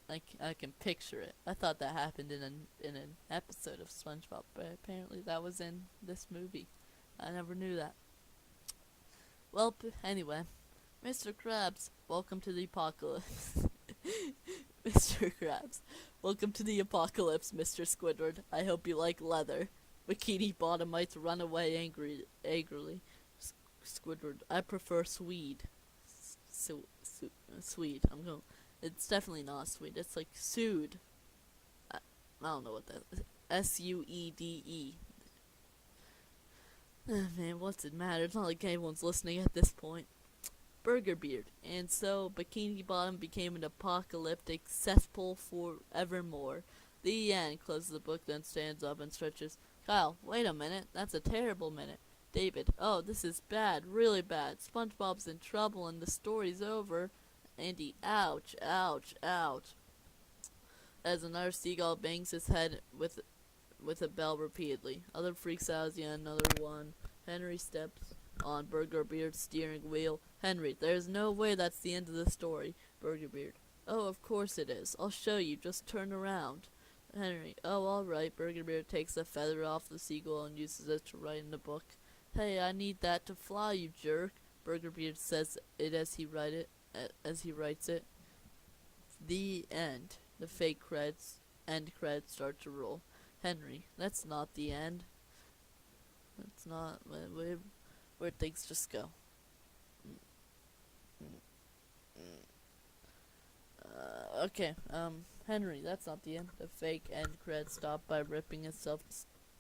I can picture it. I thought that happened in an episode of SpongeBob, but apparently that was in this movie. I never knew that. Well, anyway, Mr. Krabs, welcome to the apocalypse. Mr. Krabs, welcome to the apocalypse, Mr. Squidward. I hope you like leather. Bikini Bottomites run away angrily. Squidward, I prefer Swede. Swede. It's definitely not Swede. It's like Sued. I don't know what that is. Suede. Man, what's it matter? It's not like anyone's listening at this point. Burger Beard. And so, Bikini Bottom became an apocalyptic cesspool forevermore. The end. Closes the book, then stands up and stretches. Kyle, wait a minute. That's a terrible minute. David, oh, this is bad. Really bad. SpongeBob's in trouble and the story's over. Andy, ouch, ouch, ouch. As another seagull bangs his head with a bell repeatedly. Other freaks out as yet another one. Henry steps on Burger Beard's steering wheel. Henry, there's no way that's the end of the story. Burger Beard, oh, of course it is. I'll show you. Just turn around. Henry, oh, alright. Burger Beard takes a feather off the seagull and uses it to write in the book. Hey, I need that to fly, you jerk. Burger Beard says it as he writes it. The end. The fake end credits start to roll. Henry, that's not the end. That's not where things just go. Okay, Henry, that's not the end. The fake end credits stop by ripping itself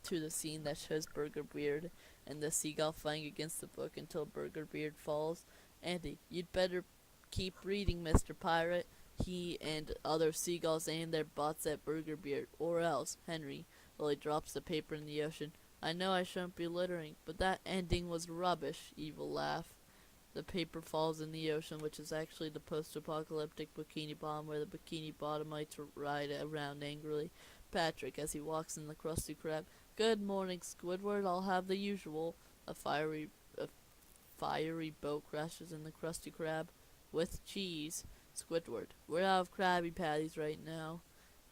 to the scene that shows Burger Beard and the seagull fighting against the book until Burger Beard falls. Andy, you'd better keep reading, Mr. Pirate. He and other seagulls aim their butts at Burger Beard, or else. Henry, while he drops the paper in the ocean. I know I shouldn't be littering, but that ending was rubbish. Evil laugh. The paper falls in the ocean, which is actually the post-apocalyptic Bikini Bottom, where the Bikini Bottomites ride around angrily. Patrick, as he walks in the Krusty Krab. Good morning, Squidward. I'll have the usual. A fiery boat crashes in the Krusty Krab. With cheese. Squidward, we're out of Krabby Patties right now.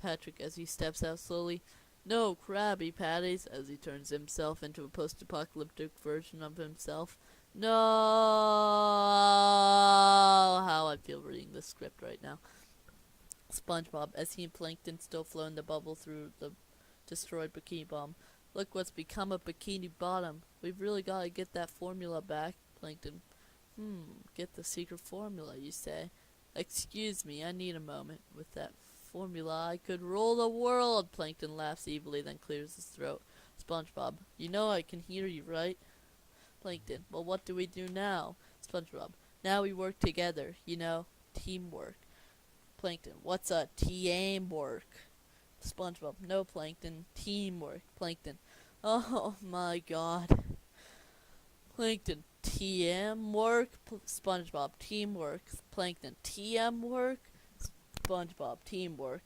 Patrick, as he steps out slowly. No Krabby Patties, as he turns himself into a post-apocalyptic version of himself. No, how I feel reading this script right now. SpongeBob, as he and Plankton still flow in the bubble through the destroyed Bikini Bottom. Look what's become of Bikini Bottom. We've really got to get that formula back. Plankton, get the secret formula, you say? Excuse me, I need a moment. With that formula, I could rule the world. Plankton laughs evilly, then clears his throat. SpongeBob, you know I can hear you, right? Plankton, well, what do we do now? SpongeBob, now we work together, you know, teamwork. Plankton, what's a teamwork? SpongeBob, no, Plankton, teamwork. Plankton, Oh my god. Plankton, TM work. SpongeBob, teamwork. Plankton, TM work. SpongeBob, teamwork.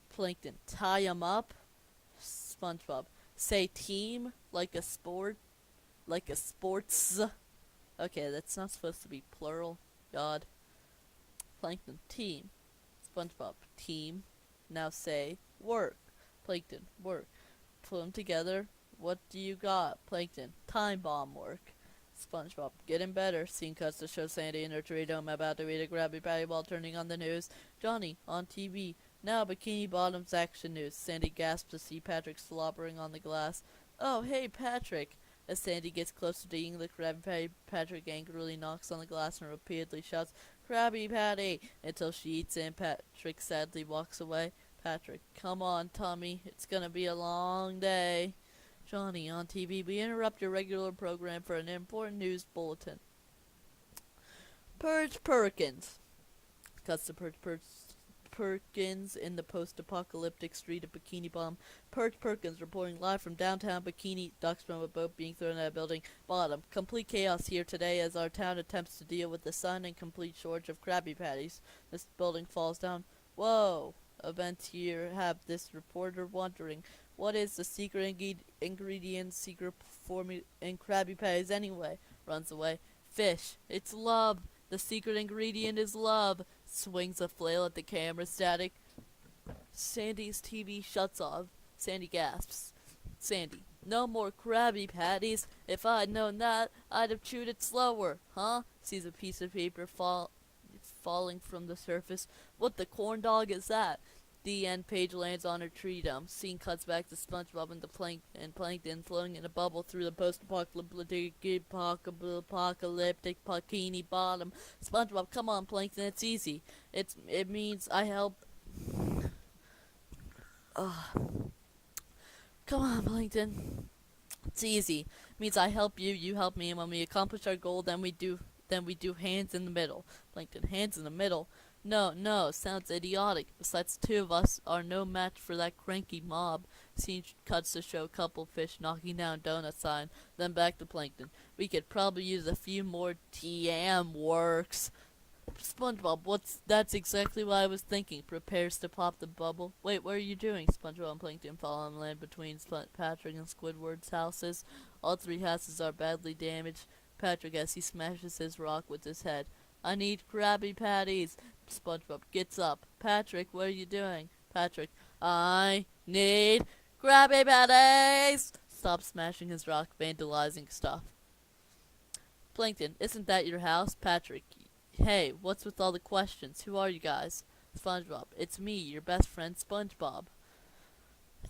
Plankton, tie 'em up. SpongeBob, say team like a sport, like a sports. Okay, that's not supposed to be plural. God. Plankton, team. SpongeBob, team. Now say work. Plankton, work. Put them together. What do you got? Plankton, time bomb work. SpongeBob, getting better. Scene cuts to show Sandy in her tree dome about to eat a Krabby Patty while turning on the news. Johnny, on TV. Now Bikini Bottom's action news. Sandy gasps to see Patrick slobbering on the glass. Oh, hey, Patrick. As Sandy gets closer to eating the Krabby Patty, Patrick angrily knocks on the glass and repeatedly shouts, Krabby Patty, until she eats it and Patrick sadly walks away. Patrick, come on, Tommy. It's gonna be a long day. Johnny, on TV, we interrupt your regular program for an important news bulletin. Purge Perkins. Cuts to Perkins in the post-apocalyptic street of Bikini Bottom. Purge Perkins reporting live from downtown Bikini. Ducks from a boat being thrown at a building. Bottom. Complete chaos here today as our town attempts to deal with the sun and complete shortage of Krabby Patties. This building falls down. Whoa. Events here have this reporter wondering, what is the secret ingredient, secret formula in Krabby Patties anyway? Runs away. Fish. It's love. The secret ingredient is love. Swings a flail at the camera. Static. Sandy's TV shuts off. Sandy gasps. Sandy. No more Krabby Patties. If I'd known that, I'd have chewed it slower. Huh? Sees a piece of paper falling from the surface. What the corn dog is that? The end page lands on her tree dump. Scene cuts back to SpongeBob and Plankton floating in a bubble through the post-apocalyptic Bikini Bottom. SpongeBob, come on, Plankton, it's easy. It means I help. Come on, Plankton. It's easy. It means I help you, you help me, and when we accomplish our goal, then we do hands in the middle. Plankton, hands in the middle. No, sounds idiotic. Besides, the two of us are no match for that cranky mob. Scene cuts to show a couple fish knocking down donut sign, then back to Plankton. We could probably use a few more TM works. SpongeBob, that's exactly what I was thinking. Prepares to pop the bubble. Wait, what are you doing? SpongeBob and Plankton fall on land between Patrick and Squidward's houses. All three houses are badly damaged. Patrick as he smashes his rock with his head. I need Krabby Patties. SpongeBob gets up. Patrick, what are you doing? Patrick, I need Krabby Patties. Stop smashing his rock, vandalizing stuff. Plankton, isn't that your house? Patrick, hey, what's with all the questions? Who are you guys? SpongeBob, it's me, your best friend SpongeBob.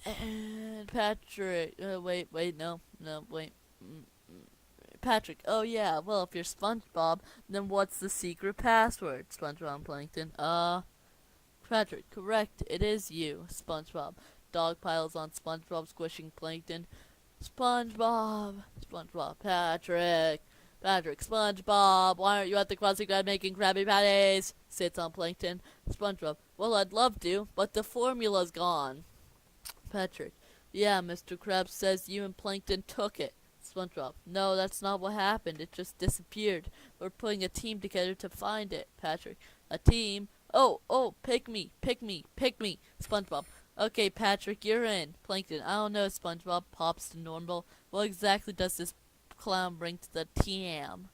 And Patrick, wait, Patrick, oh yeah, well, if you're SpongeBob, then what's the secret password? SpongeBob and Plankton, Patrick, correct, it is you, SpongeBob. Dog piles on SpongeBob, squishing Plankton. SpongeBob, Patrick, SpongeBob, why aren't you at the crossing guard making Krabby Patties? Sits on Plankton. SpongeBob, well, I'd love to, but the formula's gone. Patrick, yeah, Mr. Krabs says you and Plankton took it. SpongeBob, no, that's not what happened. It just disappeared. We're putting a team together to find it. Patrick, a team? Oh, pick me. SpongeBob, okay, Patrick, you're in. Plankton, I don't know, SpongeBob. Pops to normal. What exactly does this clown bring to the team?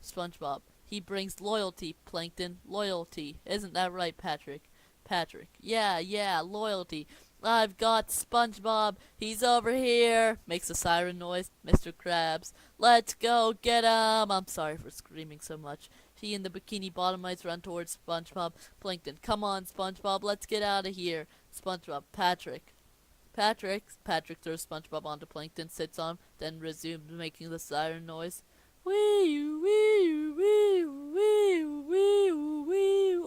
SpongeBob, he brings loyalty, Plankton. Loyalty. Isn't that right, Patrick? Patrick, yeah, loyalty. I've got SpongeBob. He's over here. Makes a siren noise. Mr. Krabs. Let's go get him. I'm sorry for screaming so much. He and the Bikini Bottomites run towards SpongeBob. Plankton. Come on, SpongeBob. Let's get out of here. SpongeBob. Patrick throws SpongeBob onto Plankton, sits on, then resumes making the siren noise.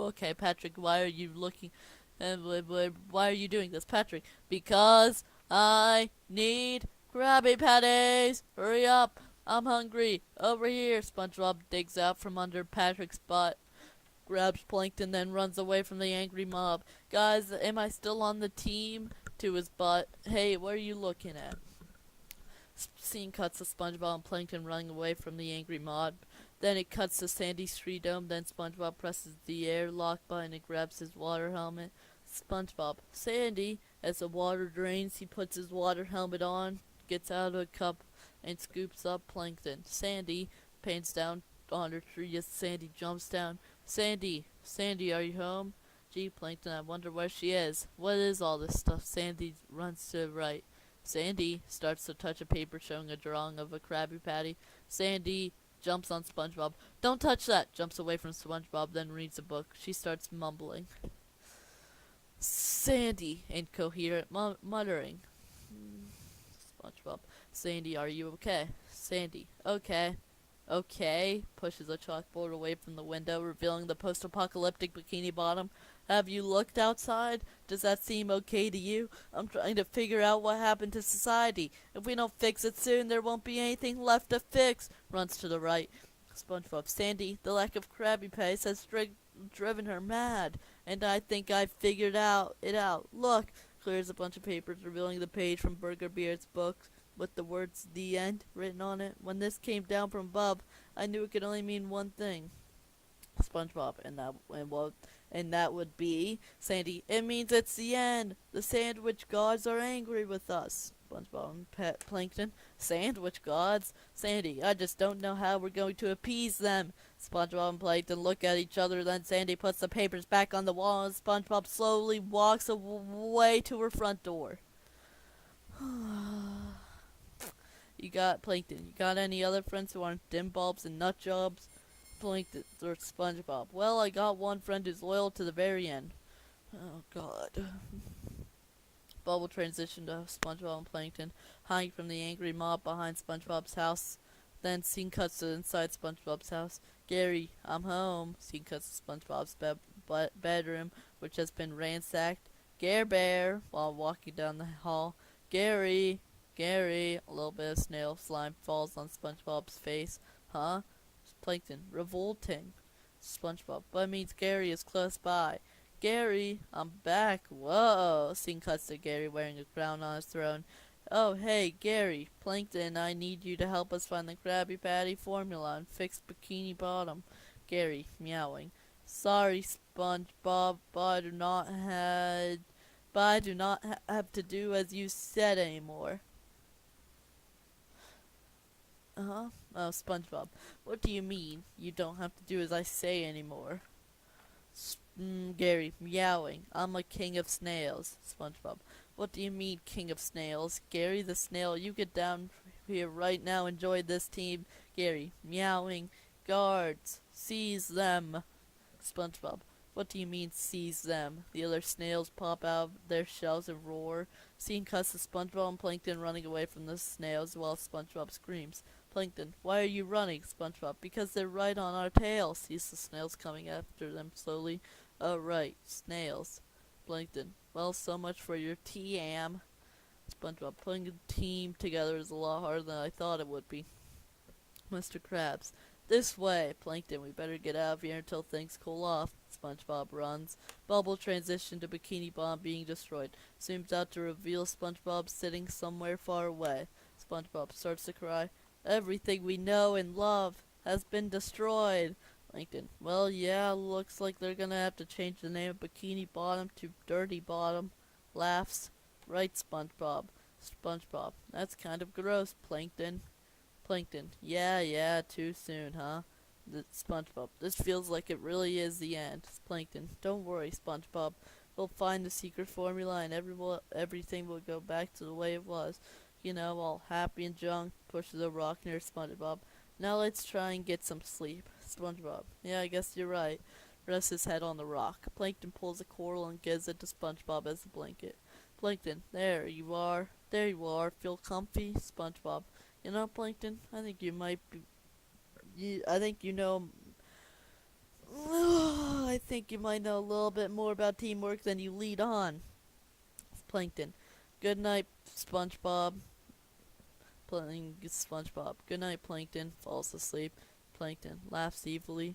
Okay, Patrick, why are you looking... why are you doing this, Patrick? Because I need Krabby Patties. Hurry up. I'm hungry. Over here. SpongeBob digs out from under Patrick's butt, grabs Plankton, then runs away from the angry mob. Guys, am I still on the team? To his butt. Hey, what are you looking at? Scene cuts to SpongeBob and Plankton running away from the angry mob. Then it cuts to Sandy's tree dome. Then SpongeBob presses the airlock button and grabs his water helmet. SpongeBob, Sandy. As the water drains, he puts his water helmet on, gets out of a cup, and scoops up Plankton. Sandy pans down on her tree as Sandy jumps down. Sandy, Sandy, are you home? Gee, Plankton, I wonder where she is. What is all this stuff? Sandy runs to the right. Sandy starts to touch a paper showing a drawing of a Krabby Patty. Sandy jumps on SpongeBob. Don't touch that! Jumps away from SpongeBob, then reads a book. She starts mumbling. Sandy, incoherent muttering. SpongeBob. Sandy, are you okay? Sandy. Okay. Okay. Pushes a chalkboard away from the window, revealing the post-apocalyptic Bikini Bottom. Have you looked outside? Does that seem okay to you? I'm trying to figure out what happened to society. If we don't fix it soon, there won't be anything left to fix. Runs to the right. SpongeBob. Sandy, the lack of Krabby Patties has driven her mad. And I think I've figured it out. Look. Clears a bunch of papers, revealing the page from Burger Beard's book with the words "The End" written on it. When this came down from above, I knew it could only mean one thing. SpongeBob, and that would be Sandy. It means it's the end. The sandwich gods are angry with us. SpongeBob and Plankton. Sandwich gods? Sandy, I just don't know how we're going to appease them. SpongeBob and Plankton look at each other, then Sandy puts the papers back on the wall and SpongeBob slowly walks away to her front door. You got Plankton. You got any other friends who aren't dim bulbs and nut jobs? Plankton or SpongeBob. Well, I got one friend who's loyal to the very end. Oh, God. Bubble transition to SpongeBob and Plankton, hiding from the angry mob behind SpongeBob's house. Then scene cuts to inside SpongeBob's house. Gary, I'm home. Scene cuts to SpongeBob's bedroom, which has been ransacked. Gare Bear, while walking down the hall. Gary, Gary. A little bit of snail slime falls on SpongeBob's face. Huh? Plankton, revolting. SpongeBob, but it means Gary is close by. Gary, I'm back. Whoa. Scene cuts to Gary wearing a crown on his throne. Oh, hey, Gary. Plankton, I need you to help us find the Krabby Patty formula and fix Bikini Bottom. Gary, meowing. Sorry, SpongeBob, but I do not have to do as you said anymore. Oh, SpongeBob. What do you mean? You don't have to do as I say anymore. Gary, meowing. I'm a king of snails. SpongeBob. What do you mean, king of snails? Gary the snail, you get down here right now. Enjoy this team. Gary, meowing. Guards, seize them. SpongeBob. What do you mean, seize them? The other snails pop out of their shells and roar. Scene cuts to SpongeBob and Plankton running away from the snails while SpongeBob screams. Plankton, why are you running? SpongeBob, because they're right on our tail. Sees the snails coming after them slowly. Oh, right, snails. Plankton, well, so much for your TM. SpongeBob, putting a team together is a lot harder than I thought it would be. Mr. Krabs, this way. Plankton, we better get out of here until things cool off. SpongeBob runs. Bubble transition to Bikini Bomb being destroyed. Zooms out to reveal SpongeBob sitting somewhere far away. SpongeBob starts to cry. Everything we know and love has been destroyed. Plankton, well, yeah, looks like they're gonna have to change the name of Bikini Bottom to Dirty Bottom. Laughs. Right, SpongeBob. SpongeBob, that's kind of gross, Plankton. Plankton, yeah, too soon, huh? SpongeBob, this feels like it really is the end. Plankton, don't worry, SpongeBob. We'll find the secret formula and everything will go back to the way it was. You know, all happy and drunk. Pushes a rock near SpongeBob. Now let's try and get some sleep. SpongeBob, yeah, I guess you're right. Rests his head on the rock. Plankton pulls a coral and gives it to SpongeBob as a blanket. Plankton, there you are. There you are. Feel comfy? SpongeBob, you know, Plankton, I think you might be... I think you know... I think you might know a little bit more about teamwork than you lead on. Plankton, good night, SpongeBob. SpongeBob, good night, Plankton. Falls asleep. Plankton laughs evilly.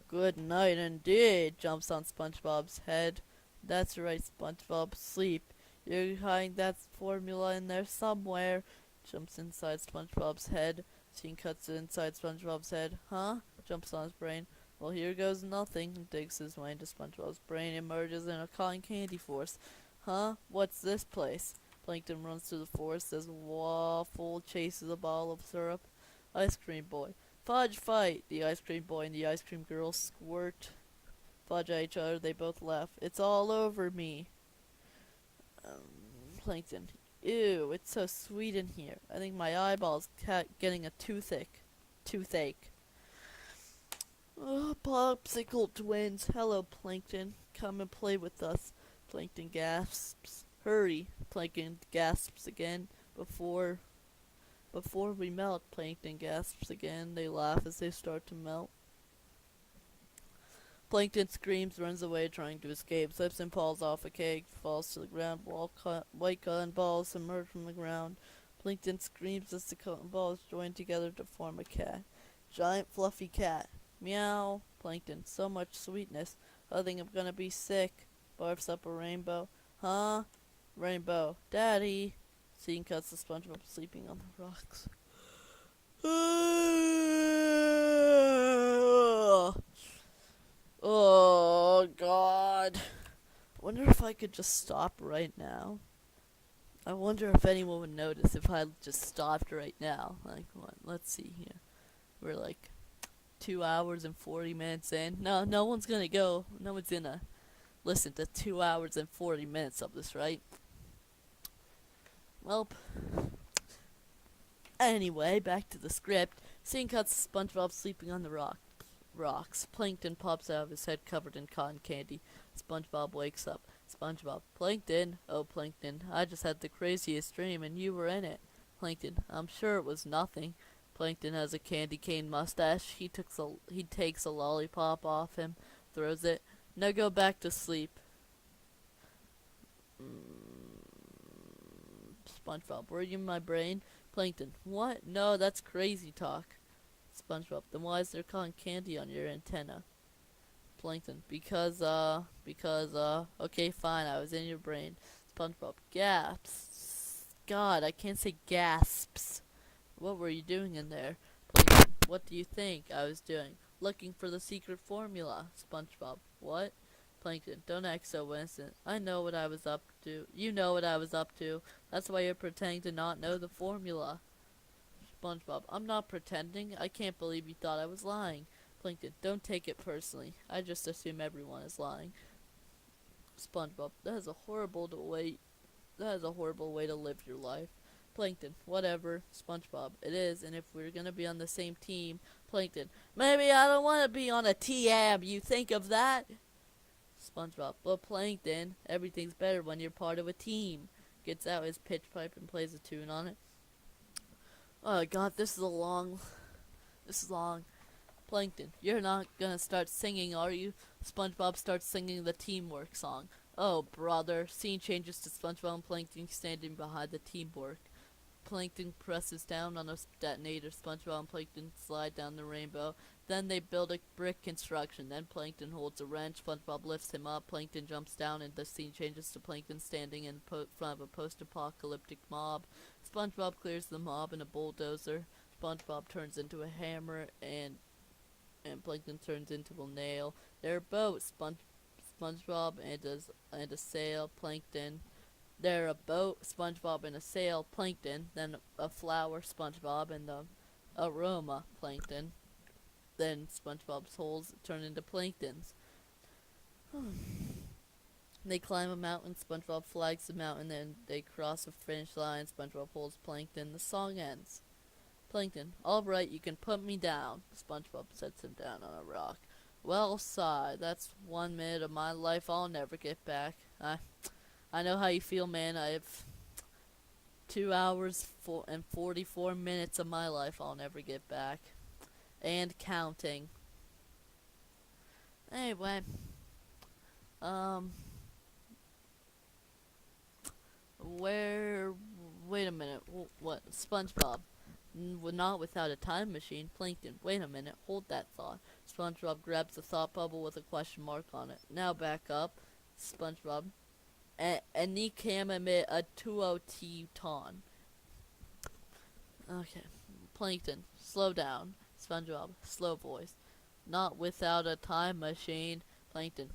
Good night indeed. Jumps on SpongeBob's head. That's right, SpongeBob. Sleep. You're hiding that formula in there somewhere. Jumps inside SpongeBob's head. Scene cuts to inside SpongeBob's head. Huh? Jumps on his brain. Well, here goes nothing. Digs his way into SpongeBob's brain. Emerges in a cotton candy forest. Huh? What's this place? Plankton runs through the forest as Waffle chases a ball of syrup. Ice Cream Boy. Fudge fight! The Ice Cream Boy and the Ice Cream Girl squirt fudge at each other. They both laugh. It's all over me. Plankton. Ew, it's so sweet in here. I think my eyeball's getting a toothache. Oh, Popsicle Twins. Hello, Plankton. Come and play with us. Plankton gasps. Hurry. Plankton gasps again. Before we melt, Plankton gasps again. They laugh as they start to melt. Plankton screams, runs away, trying to escape, slips and falls off a cake, falls to the ground, white cotton balls emerge from the ground. Plankton screams as the cotton balls join together to form a cat. Giant fluffy cat. Meow. Plankton, so much sweetness. I think I'm gonna be sick. Barfs up a Rainbow. Huh? Rainbow. Daddy. Scene cuts to SpongeBob sleeping on the rocks. Oh, God. I wonder if I could just stop right now. I wonder if anyone would notice if I just stopped right now. Like, what? Let's see here. We're like 2 hours and 40 minutes in. No one's gonna go. No one's gonna listen to 2 hours and 40 minutes of this, right? Well, anyway, back to the script. Scene cuts to SpongeBob sleeping on the rocks. Plankton pops out of his head covered in cotton candy. SpongeBob wakes up. SpongeBob. Plankton. Oh, Plankton. I just had the craziest dream and you were in it. Plankton. I'm sure it was nothing. Plankton has a candy cane mustache. He takes a lollipop off him. Throws it. Now go back to sleep. SpongeBob. Were you in my brain? Plankton. What? No, that's crazy talk. SpongeBob. Then why is there cotton candy on your antenna? Plankton. Because, okay, fine, I was in your brain. SpongeBob. Gasps. God, I can't say gasps. What were you doing in there? Plankton. What do you think I was doing? Looking for the secret formula. SpongeBob. What? Plankton. Don't act so innocent. I know what I was up to. You know what I was up to. That's why you're pretending to not know the formula. SpongeBob. I'm not pretending. I can't believe you thought I was lying. Plankton. Don't take it personally. I just assume everyone is lying. SpongeBob. That is a horrible way to live your life. Plankton. Whatever. SpongeBob. It is, and if we're gonna be on the same team. Plankton. Maybe I don't want to be on a TM. You think of that? SpongeBob. But Plankton, everything's better when you're part of a team. Gets out his pitch pipe and plays a tune on it. Oh God, this is long. Plankton, you're not gonna start singing, are you? SpongeBob starts singing the teamwork song. Oh, brother. Scene changes to SpongeBob and Plankton standing behind the teamwork. Plankton presses down on a detonator. SpongeBob and Plankton slide down the rainbow. Then they build a brick construction. Then Plankton holds a wrench. SpongeBob lifts him up. Plankton jumps down, and the scene changes to Plankton standing in front of a post-apocalyptic mob. SpongeBob clears the mob in a bulldozer. SpongeBob turns into a hammer, and Plankton turns into a nail. They're boats. SpongeBob and a sail. Plankton. They're a boat, SpongeBob, and a sail, Plankton. Then a flower, SpongeBob, and the aroma, Plankton. Then SpongeBob's holes turn into Planktons. They climb a mountain, SpongeBob flags the mountain, then they cross a finish line, SpongeBob holds Plankton. The song ends. Plankton. Alright, you can put me down. SpongeBob sets him down on a rock. Well, sigh, that's 1 minute of my life I'll never get back. I know how you feel, man. I have 2 hours and 44 minutes of my life I'll never get back. And counting. Anyway. Wait a minute. What? SpongeBob. Not without a time machine. Plankton. Wait a minute. Hold that thought. SpongeBob grabs the thought bubble with a question mark on it. Now back up. SpongeBob. And ni kam emit a 2OT ton. Okay. Plankton, slow down. SpongeBob, slow voice. Not without a time machine. Plankton,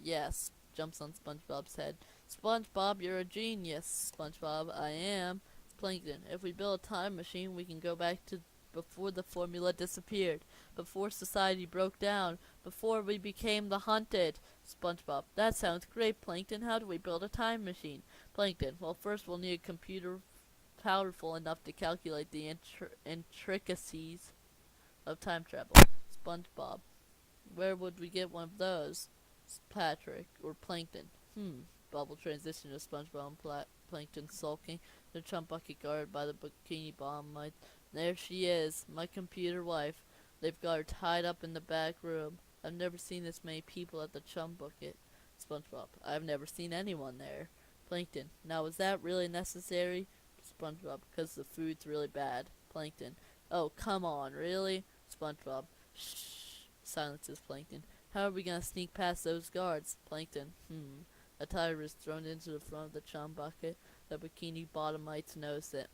yes. Jumps on SpongeBob's head. SpongeBob, you're a genius. SpongeBob, I am. Plankton, if we build a time machine, we can go back to before the formula disappeared, before society broke down, before we became the hunted. SpongeBob, that sounds great, Plankton. How do we build a time machine? Plankton, well, first we'll need a computer powerful enough to calculate the intricacies of time travel. SpongeBob, where would we get one of those? Patrick, or Plankton. Bubble transition to SpongeBob and Plankton sulking. The chum bucket guarded by the bikini bomb. There she is, my computer wife. They've got her tied up in the back room. I've never seen this many people at the chum bucket. SpongeBob, I've never seen anyone there. Plankton, now is that really necessary? SpongeBob, because the food's really bad. Plankton, oh, come on, really? SpongeBob, shh, silences Plankton. How are we gonna sneak past those guards? Plankton, A tire is thrown into the front of the chum bucket. The bikini bottomites notice it.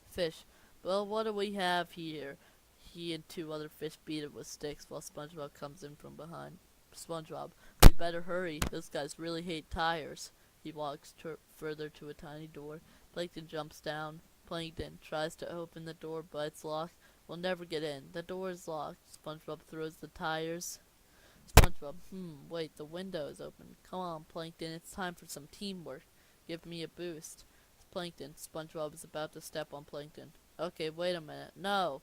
Fish, well, what do we have here? He and two other fish beat it with sticks while SpongeBob comes in from behind. SpongeBob, we better hurry. Those guys really hate tires. He walks further to a tiny door. Plankton jumps down. Plankton tries to open the door, but it's locked. We'll never get in. The door is locked. SpongeBob throws the tires. SpongeBob, wait, the window is open. Come on, Plankton, it's time for some teamwork. Give me a boost. Plankton, SpongeBob is about to step on Plankton. Okay, wait a minute. No!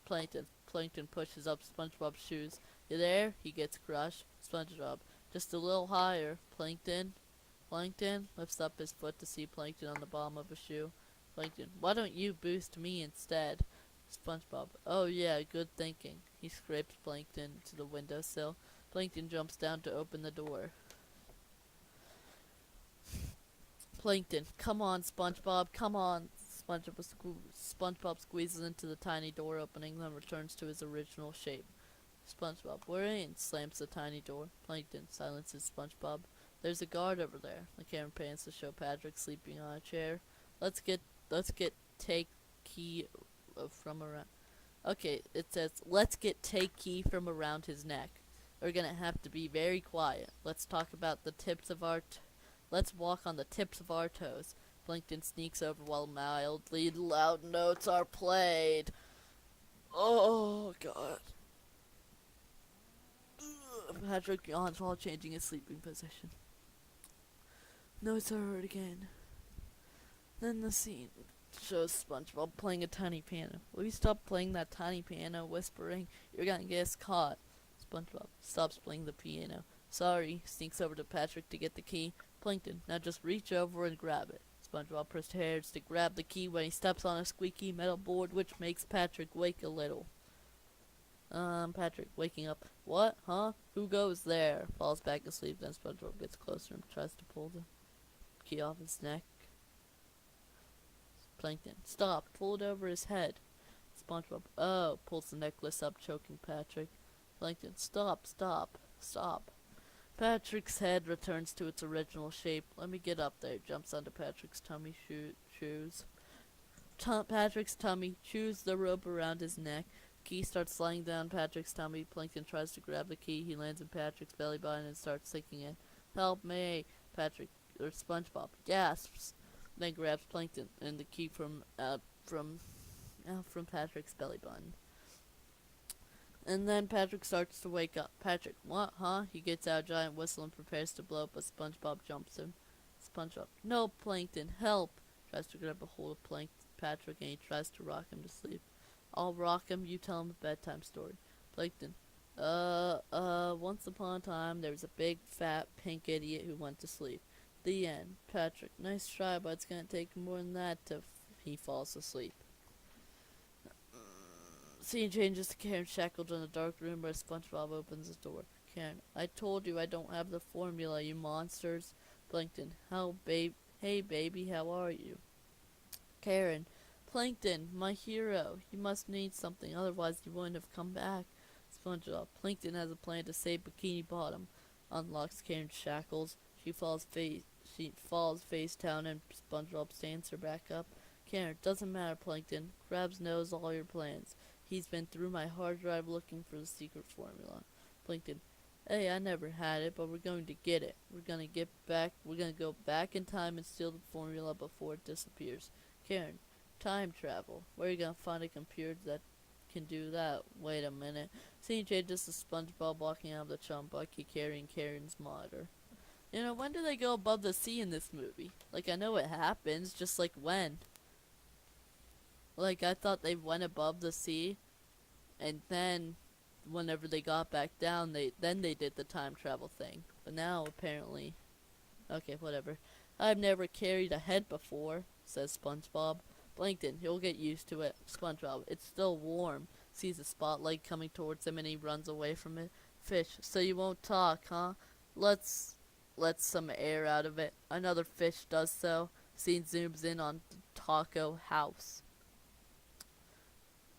Plankton. Plankton pushes up SpongeBob's shoes. You there? He gets crushed. SpongeBob, just a little higher. Plankton. Plankton lifts up his foot to see Plankton on the bottom of a shoe. Plankton, why don't you boost me instead? SpongeBob, oh yeah, good thinking. He scrapes Plankton to the windowsill. Plankton jumps down to open the door. Plankton, come on, SpongeBob, come on. SpongeBob squeezes into the tiny door opening, then returns to his original shape. SpongeBob, we're in, slams the tiny door. Plankton silences SpongeBob. There's a guard over there. The camera pans to show Patrick sleeping on a chair. Let's get take key from around. Okay, it says let's get take key from around his neck. We're gonna have to be very quiet. Let's talk about the tips of our. Let's walk on the tips of our toes. Plankton sneaks over while mildly loud notes are played. Oh God. Patrick yawns while changing his sleeping position. Notes are heard again. Then the scene shows SpongeBob playing a tiny piano. Will you stop playing that tiny piano, whispering? You're gonna get us caught. SpongeBob stops playing the piano. Sorry, sneaks over to Patrick to get the key. Plankton, now just reach over and grab it. SpongeBob prepares to grab the key when he steps on a squeaky metal board, which makes Patrick wake a little. Patrick waking up. What? Huh? Who goes there? Falls back asleep, then SpongeBob gets closer and tries to pull the key off his neck. Plankton, stop, pull it over his head. SpongeBob, oh, pulls the necklace up, choking Patrick. Plankton, stop. Patrick's head returns to its original shape. Let me get up there. Jumps onto Patrick's tummy shoes. Patrick's tummy, chews the rope around his neck. Key starts sliding down Patrick's tummy. Plankton tries to grab the key. He lands in Patrick's belly button and starts sinking in. Help me! Patrick, or SpongeBob, gasps. Then grabs Plankton and the key from Patrick's belly button. And then Patrick starts to wake up. Patrick, what, huh? He gets out a giant whistle and prepares to blow, but SpongeBob jumps him. SpongeBob, no, Plankton, help! Tries to grab a hold of Patrick and he tries to rock him to sleep. I'll rock him, you tell him a bedtime story. Plankton, once upon a time there was a big, fat, pink idiot who went to sleep. The end. Patrick, nice try, but it's gonna take more than that till he falls asleep. Scene changes to Karen shackled in a dark room where SpongeBob opens his door. Karen, I told you I don't have the formula, you monsters. Plankton, hey baby, how are you? Karen, Plankton, my hero. You must need something, otherwise you wouldn't have come back. SpongeBob, Plankton has a plan to save Bikini Bottom. Unlocks Karen's shackles. She falls face down and SpongeBob stands her back up. Karen, doesn't matter, Plankton. Krabs knows all your plans. He's been through my hard drive looking for the secret formula. Plankton, hey, I never had it, but we're going to get it. We're gonna go back in time and steal the formula before it disappears. Karen, time travel. Where are you gonna find a computer that can do that? Wait a minute. Scene changes to SpongeBob walking out of the chum bucket carrying Karen's monitor. When do they go above the sea in this movie? Like, I know it happens, just like when. Like, I thought they went above the sea, and then, whenever they got back down, they did the time travel thing. But now, apparently... Okay, whatever. I've never carried a head before, says SpongeBob. Plankton, he'll get used to it. SpongeBob, it's still warm. Sees a spotlight coming towards him and he runs away from it. Fish, so you won't talk, huh? Let's let some air out of it. Another fish does so. Scene zooms in on the taco house.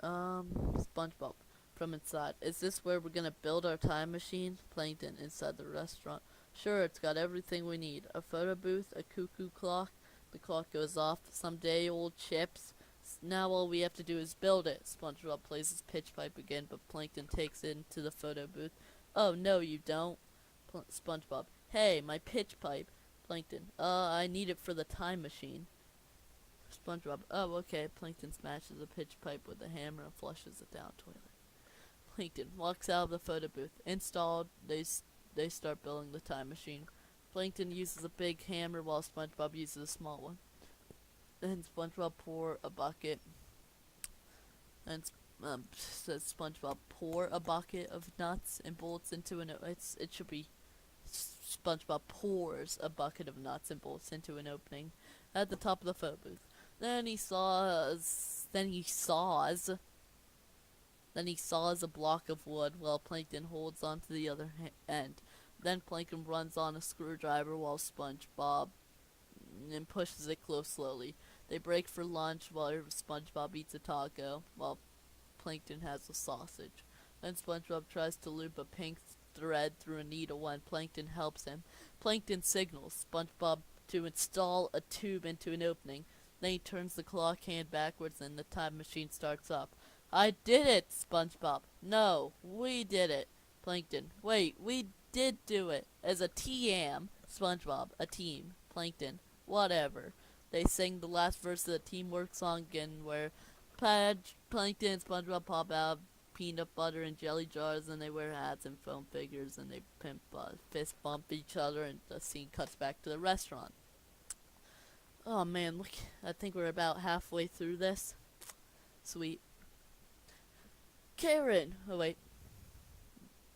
SpongeBob from inside. Is this where we're gonna build our time machine? Plankton inside the restaurant. Sure, it's got everything we need. A photo booth, a cuckoo clock. The clock goes off. Some day-old chips. Now all we have to do is build it. SpongeBob plays his pitch pipe again, but Plankton takes it into the photo booth. Oh, no, you don't. SpongeBob. Hey, my pitch pipe. Plankton. I need it for the time machine. SpongeBob. Oh, okay. Plankton smashes a pitch pipe with a hammer and flushes it down the toilet. Plankton walks out of the photo booth. Installed. They start building the time machine. Plankton uses a big hammer while SpongeBob uses a small one. Then SpongeBob pour a bucket. And says SpongeBob pour a bucket of nuts and bolts into an. It should be SpongeBob pours a bucket of nuts and bolts into an opening at the top of the photo booth. Then he saws a block of wood while Plankton holds onto the other end. Then Plankton runs on a screwdriver while SpongeBob and pushes it close slowly. They break for lunch while SpongeBob eats a taco while Plankton has a sausage. Then SpongeBob tries to loop a pink thread through a needle when Plankton helps him. Plankton signals SpongeBob to install a tube into an opening. Then he turns the clock hand backwards and the time machine starts up. I did it, SpongeBob. No, we did it. Plankton. Wait, we did do it. As a TM. SpongeBob. A team. Plankton. Whatever. They sing the last verse of the Teamwork song again where Plankton and SpongeBob pop out peanut butter and jelly jars and they wear hats and foam figures and they fist bump each other and the scene cuts back to the restaurant. Oh man, look, I think we're about halfway through this. Sweet. Karen! Oh wait.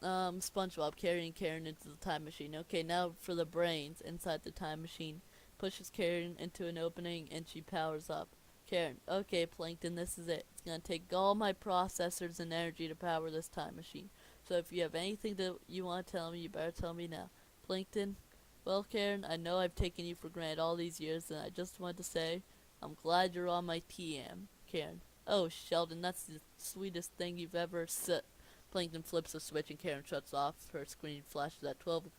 SpongeBob carrying Karen into the time machine. Okay, now for the brains inside the time machine. Pushes Karen into an opening and she powers up. Karen, okay Plankton, this is it. It's gonna take all my processors and energy to power this time machine. So if you have anything that you want to tell me, you better tell me now. Plankton, well Karen, I know I've taken you for granted all these years and I just wanted to say, I'm glad you're on my TM. Karen, oh Sheldon, that's the sweetest thing you've ever said. Plankton flips a switch and Karen shuts off. Her screen flashes at 12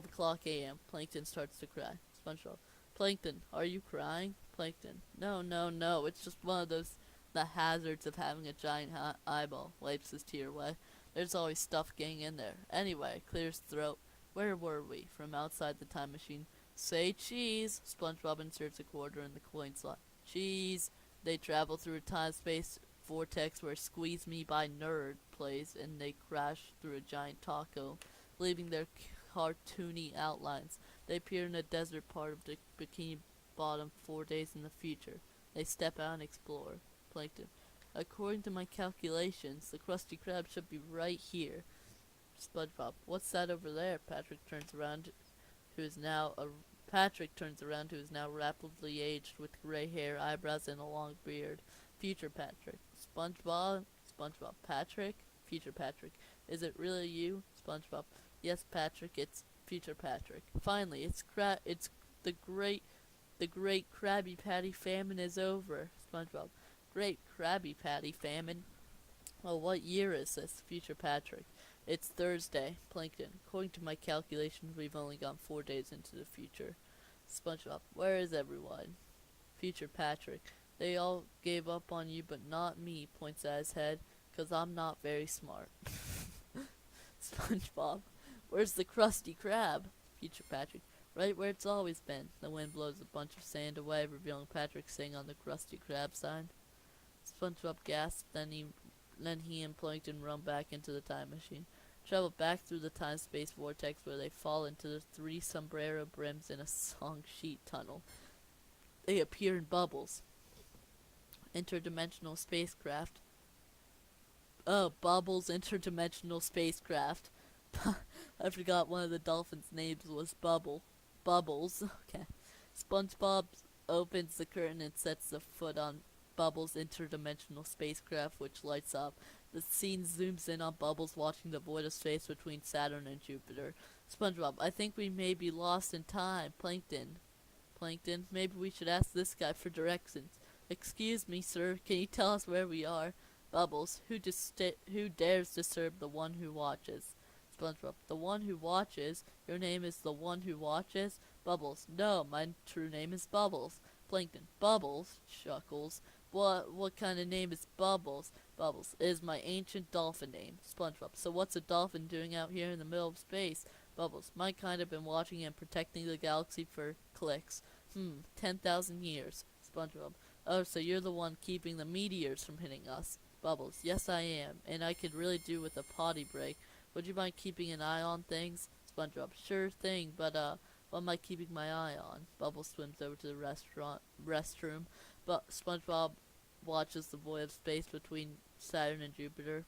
o'clock a.m. Plankton starts to cry. SpongeBob. Plankton, are you crying? Plankton. No. It's just one of the hazards of having a giant eyeball. Wipes his tear away. There's always stuff getting in there. Anyway, clears throat. Where were we? From outside the time machine. Say cheese. SpongeBob inserts a quarter in the coin slot. Cheese. They travel through a time-space vortex where Squeeze Me by Nerd plays and they crash through a giant taco, leaving their cartoony outlines. They appear in a desert part of the Bikini Bottom 4 days in the future. They step out and explore. Plankton. According to my calculations, the Krusty Krab should be right here. SpongeBob. What's that over there? Patrick turns around, who is now rapidly aged with gray hair, eyebrows, and a long beard. Future Patrick. SpongeBob. Patrick. Future Patrick. Is it really you? SpongeBob. Yes, Patrick. It's Future Patrick. Finally, it's the great Krabby Patty famine is over. SpongeBob. Great Krabby Patty famine. Well, what year is this? Future Patrick. It's Thursday. Plankton. According to my calculations, we've only gone 4 days into the future. SpongeBob. Where is everyone? Future Patrick. They all gave up on you, but not me, points at his head, 'cause I'm not very smart. SpongeBob. Where's the Krusty Krab? Future Patrick. Right where it's always been. The wind blows a bunch of sand away, revealing Patrick sitting on the Krusty Krab sign. SpongeBob gasped, then he and Plankton run back into the time machine. Travel back through the time-space vortex where they fall into the three sombrero brims in a song sheet tunnel. They appear in bubbles. Interdimensional spacecraft. Oh, Bubbles interdimensional spacecraft. I forgot one of the dolphins' names was Bubbles. Okay. SpongeBob opens the curtain and sets the foot on Bubbles' interdimensional spacecraft, which lights up. The scene zooms in on Bubbles watching the void of space between Saturn and Jupiter. SpongeBob, I think we may be lost in time. Plankton, maybe we should ask this guy for directions. Excuse me, sir, can you tell us where we are? Bubbles, who dares disturb the one who watches? SpongeBob, the one who watches? Your name is the one who watches? Bubbles, no, my true name is Bubbles. Plankton, Bubbles? Chuckles. What kind of name is Bubbles? Bubbles, it is my ancient dolphin name. SpongeBob, so what's a dolphin doing out here in the middle of space? Bubbles, my kind have been watching and protecting the galaxy for clicks. 10,000 years. SpongeBob, oh, so you're the one keeping the meteors from hitting us. Bubbles, yes I am, and I could really do with a potty break. Would you mind keeping an eye on things? SpongeBob, sure thing, but what am I keeping my eye on? Bubbles swims over to the restroom, but SpongeBob watches the void of space between Saturn and Jupiter.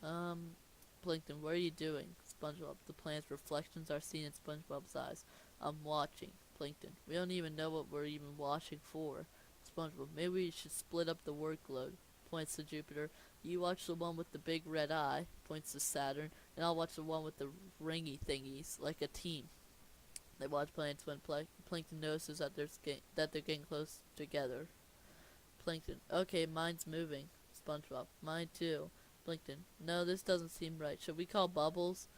Plankton, what are you doing? SpongeBob, the planet's reflections are seen in SpongeBob's eyes. I'm watching. Plankton, we don't even know what we're even watching for. SpongeBob, maybe we should split up the workload. Points to Jupiter. You watch the one with the big red eye. Points to Saturn. And I'll watch the one with the ringy thingies, like a team. They watch planets when Plankton notices that they're getting close together. Plankton, okay, mine's moving. SpongeBob, mine too. Plankton, no, this doesn't seem right. Should we call Bubbles?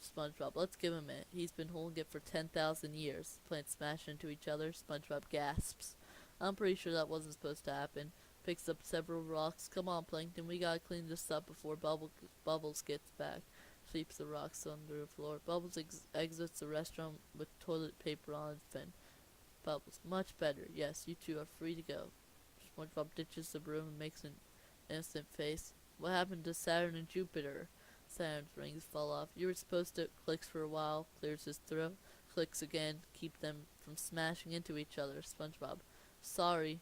SpongeBob, let's give him it. He's been holding it for 10,000 years. Planets smash into each other. SpongeBob gasps. I'm pretty sure that wasn't supposed to happen. Picks up several rocks. Come on, Plankton, we gotta clean this up before Bubbles gets back. Sweeps the rocks under the floor. Bubbles exits the restaurant with toilet paper on his fin. Bubbles, much better. Yes, you two are free to go. SpongeBob ditches the broom and makes an innocent face. What happened to Saturn and Jupiter? Saturn's rings fall off. You were supposed to. Clicks for a while. Clears his throat. Clicks again. Keep them from smashing into each other. SpongeBob, sorry.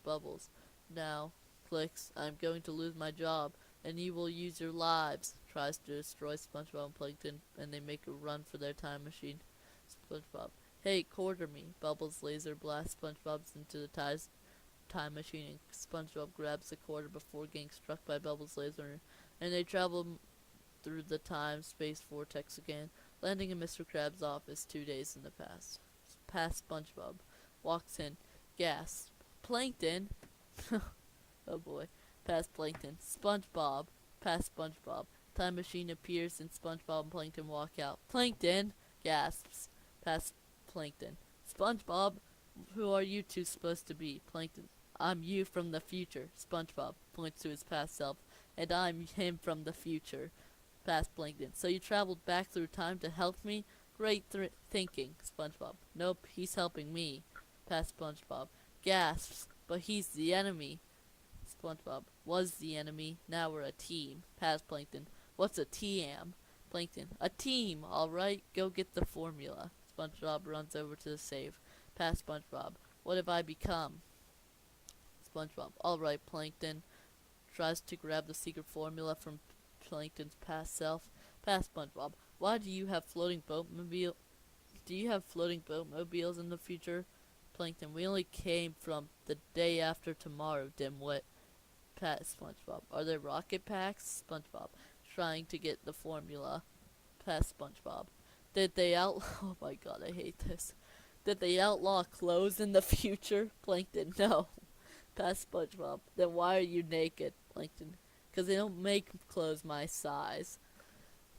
Bubbles, now. Clicks, I'm going to lose my job, and you will use your lives. Tries to destroy SpongeBob and Plankton, and they make a run for their time machine. SpongeBob, hey, quarter me. Bubbles laser blasts SpongeBob's into the time machine, and SpongeBob grabs the quarter before getting struck by Bubbles' laser, and they travel through the time-space vortex again, landing in Mr. Krabs' office 2 days in the past. Past SpongeBob. Walks in. Gasps. Plankton! Oh boy. Past Plankton. SpongeBob. Past SpongeBob. Time machine appears and SpongeBob and Plankton walk out. Plankton! Gasps. Past Plankton. SpongeBob, who are you two supposed to be? Plankton. I'm you from the future. SpongeBob points to his past self. And I'm him from the future. Past Plankton. So you traveled back through time to help me? Great thinking. SpongeBob. Nope, he's helping me. Past SpongeBob. Gasps. But he's the enemy. SpongeBob. Was the enemy. Now we're a team. Past Plankton. What's a TM? Plankton. A team, alright. Go get the formula. SpongeBob runs over to the safe. Past SpongeBob. What have I become? SpongeBob. Alright, Plankton. Tries to grab the secret formula from Plankton's past self. Past SpongeBob. Why do you have floating boatmobile? Do you have floating boatmobiles in the future? Plankton. We only came from the day after tomorrow, dimwit. Past SpongeBob. Are there rocket packs? SpongeBob. Trying to get the formula. Past SpongeBob. Did they oh my god, I hate this. Did they outlaw clothes in the future? Plankton. No. Past SpongeBob. Then why are you naked? Plankton. Because they don't make clothes my size.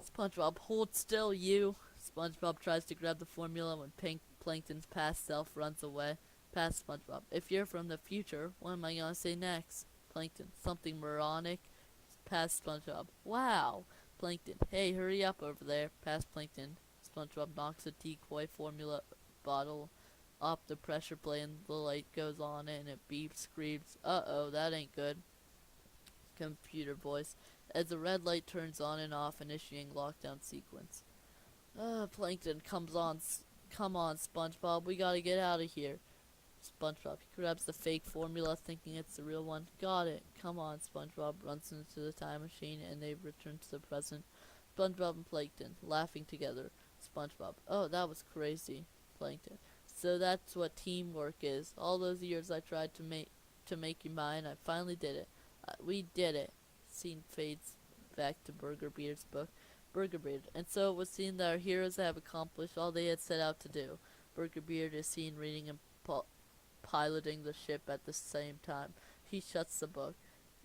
SpongeBob. Hold still, you. SpongeBob tries to grab the formula when Plankton's past self runs away. Past SpongeBob. If you're from the future, what am I gonna say next? Plankton. Something moronic. Past SpongeBob. Wow. Plankton. Hey, hurry up over there. Past Plankton. SpongeBob knocks a decoy formula bottle off the pressure plate and the light goes on and it beeps, screams. Uh-oh, that ain't good. Computer voice. As the red light turns on and off, initiating lockdown sequence. Plankton comes on. Come on, SpongeBob. We gotta get out of here. SpongeBob. He grabs the fake formula thinking it's the real one. Got it. Come on, SpongeBob runs into the time machine and they return to the present. SpongeBob and Plankton laughing together. SpongeBob. Oh, that was crazy. Plankton. So that's what teamwork is. All those years I tried to make you mine, I finally did it. We did it. Scene fades back to Burger Beard's book. Burger Beard. And so it was seen that our heroes have accomplished all they had set out to do. Burger Beard is seen reading and piloting the ship at the same time. He shuts the book.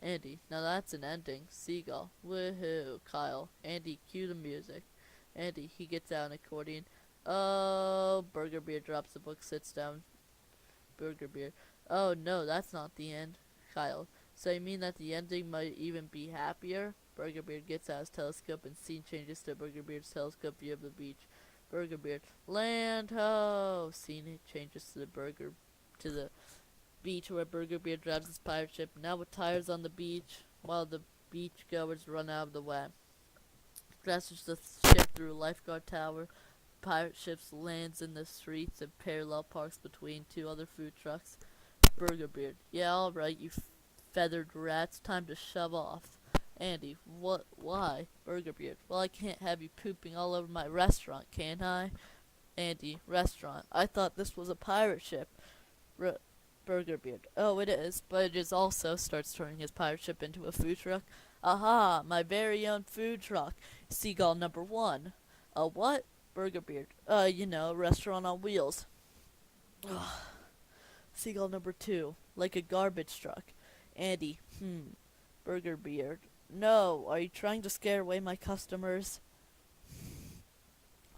Andy, now that's an ending. Seagull, woohoo. Kyle, Andy, cue the music. Andy, he gets out an accordion. Oh, Burger Beard drops the book, sits down. Burger Beard, oh no, that's not the end. Kyle, so you mean that the ending might even be happier? Burger Beard gets out his telescope and scene changes to Burger Beard's telescope view of the beach. Burger Beard, land ho! Scene changes to the beach where Burger Beard drives his pirate ship, now with tires on the beach, while the beachgoers run out of the way. Crashes the ship through a lifeguard tower. Pirate ship lands in the streets and parallel parks between two other food trucks. Burger Beard, yeah, alright, you feathered rats, time to shove off. Andy, what? Why? Burger Beard, well, I can't have you pooping all over my restaurant, can I? Andy, restaurant, I thought this was a pirate ship. Burger Beard, oh, it is, but it is also, starts turning his pirate ship into a food truck. Aha, my very own food truck. Seagull number 1. A what? Burger Beard, restaurant on wheels. Ugh. Seagull number 2, like a garbage truck. Andy, Burger Beard, no, are you trying to scare away my customers?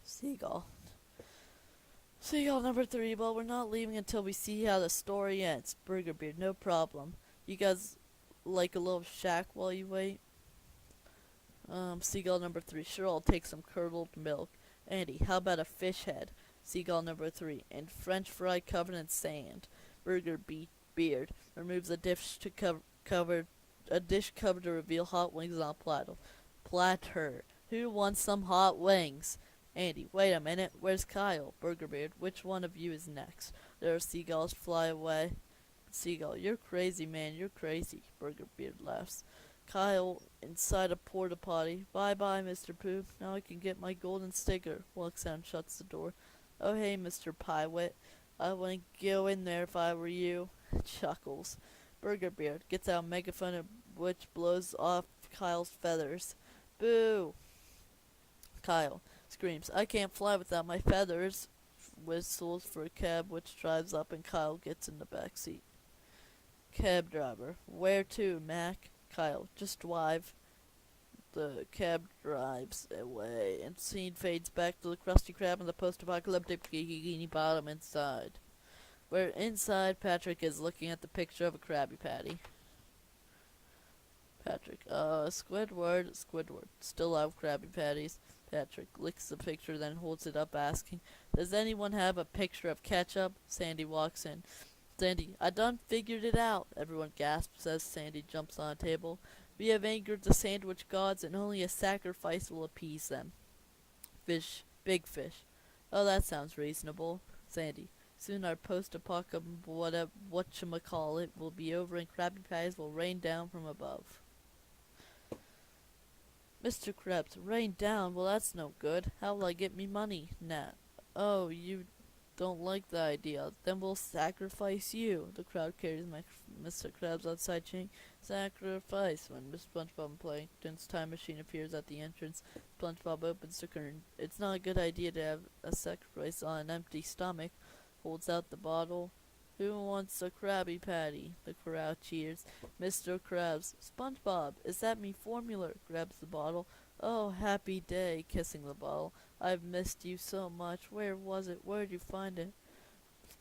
Seagull number 3, well, we're not leaving until we see how the story ends. Burger Beard, no problem. You guys like a little shack while you wait? Seagull number 3, sure, I'll take some curdled milk. Andy, how about a fish head? Seagull number 3, and French fry covered in sand. Burger Beard removes a dish covered to reveal hot wings on a platter. Who wants some hot wings? Andy, wait a minute, where's Kyle? Burger Beard, which one of you is next? There are seagulls fly away. Seagull, you're crazy, man, you're crazy. Burger Beard laughs. Kyle, inside a porta potty. Bye-bye, Mr. Poop. Now I can get my golden sticker. Walks out and shuts the door. Oh, hey, Mr. Piewit. I wouldn't go in there if I were you. Chuckles. Burger Beard gets out a megaphone which blows off Kyle's feathers. Boo! Kyle screams, I can't fly without my feathers. Whistles for a cab which drives up and Kyle gets in the back seat. Cab driver, where to, Mac? Kyle, just drive. The cab drives away, and scene fades back to the Krusty Krab and the post-apocalyptic Bikini Bottom inside. Where inside, Patrick is looking at the picture of a Krabby Patty. Patrick, Squidward, still love Krabby Patties. Patrick licks the picture, then holds it up, asking, does anyone have a picture of ketchup? Sandy walks in. Sandy, I done figured it out. Everyone gasps as Sandy jumps on a table. We have angered the sandwich gods, and only a sacrifice will appease them. Fish, big fish. Oh, that sounds reasonable. Sandy, soon our post-apocalyptic whatchamacallit will be over, and Krabby Patties will rain down from above. Mr. Krabs, rain down? Well, that's no good. How will I get me money? Nah. Oh, you don't like the idea. Then we'll sacrifice you. The crowd carries Mr. Krabs outside cheering, sacrifice. When Miss SpongeBob and Plankton's time machine appears at the entrance, SpongeBob opens the curtain. It's not a good idea to have a sacrifice on an empty stomach. Holds out the bottle. Who wants a Krabby Patty? The crowd cheers. Mr. Krabs, SpongeBob, is that me formula? Grabs the bottle. Oh, happy day, kissing the bottle. I've missed you so much. Where was it? Where'd you find it?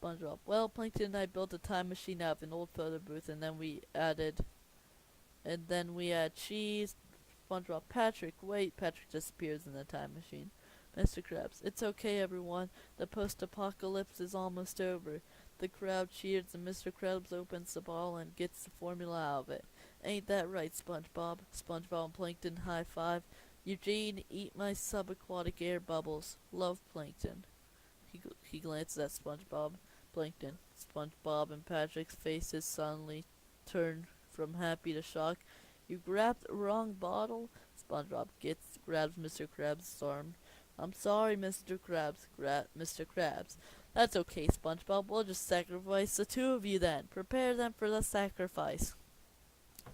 SpongeBob. Well, Plankton and I built a time machine out of an old photo booth, and then we add cheese. SpongeBob. Patrick, wait. Patrick disappears in the time machine. Mr. Krabs. It's okay, everyone. The post-apocalypse is almost over. The crowd cheers and Mr. Krabs opens the bottle and gets the formula out of it. Ain't that right, SpongeBob? SpongeBob and Plankton high five. Eugene, eat my subaquatic air bubbles. Love, Plankton. He glances at SpongeBob. Plankton. SpongeBob and Patrick's faces suddenly turn from happy to shock. You grabbed the wrong bottle? SpongeBob grabs Mr. Krabs' arm. I'm sorry, Mr. Krabs. Mr. Krabs. That's okay, SpongeBob. We'll just sacrifice the two of you then. Prepare them for the sacrifice.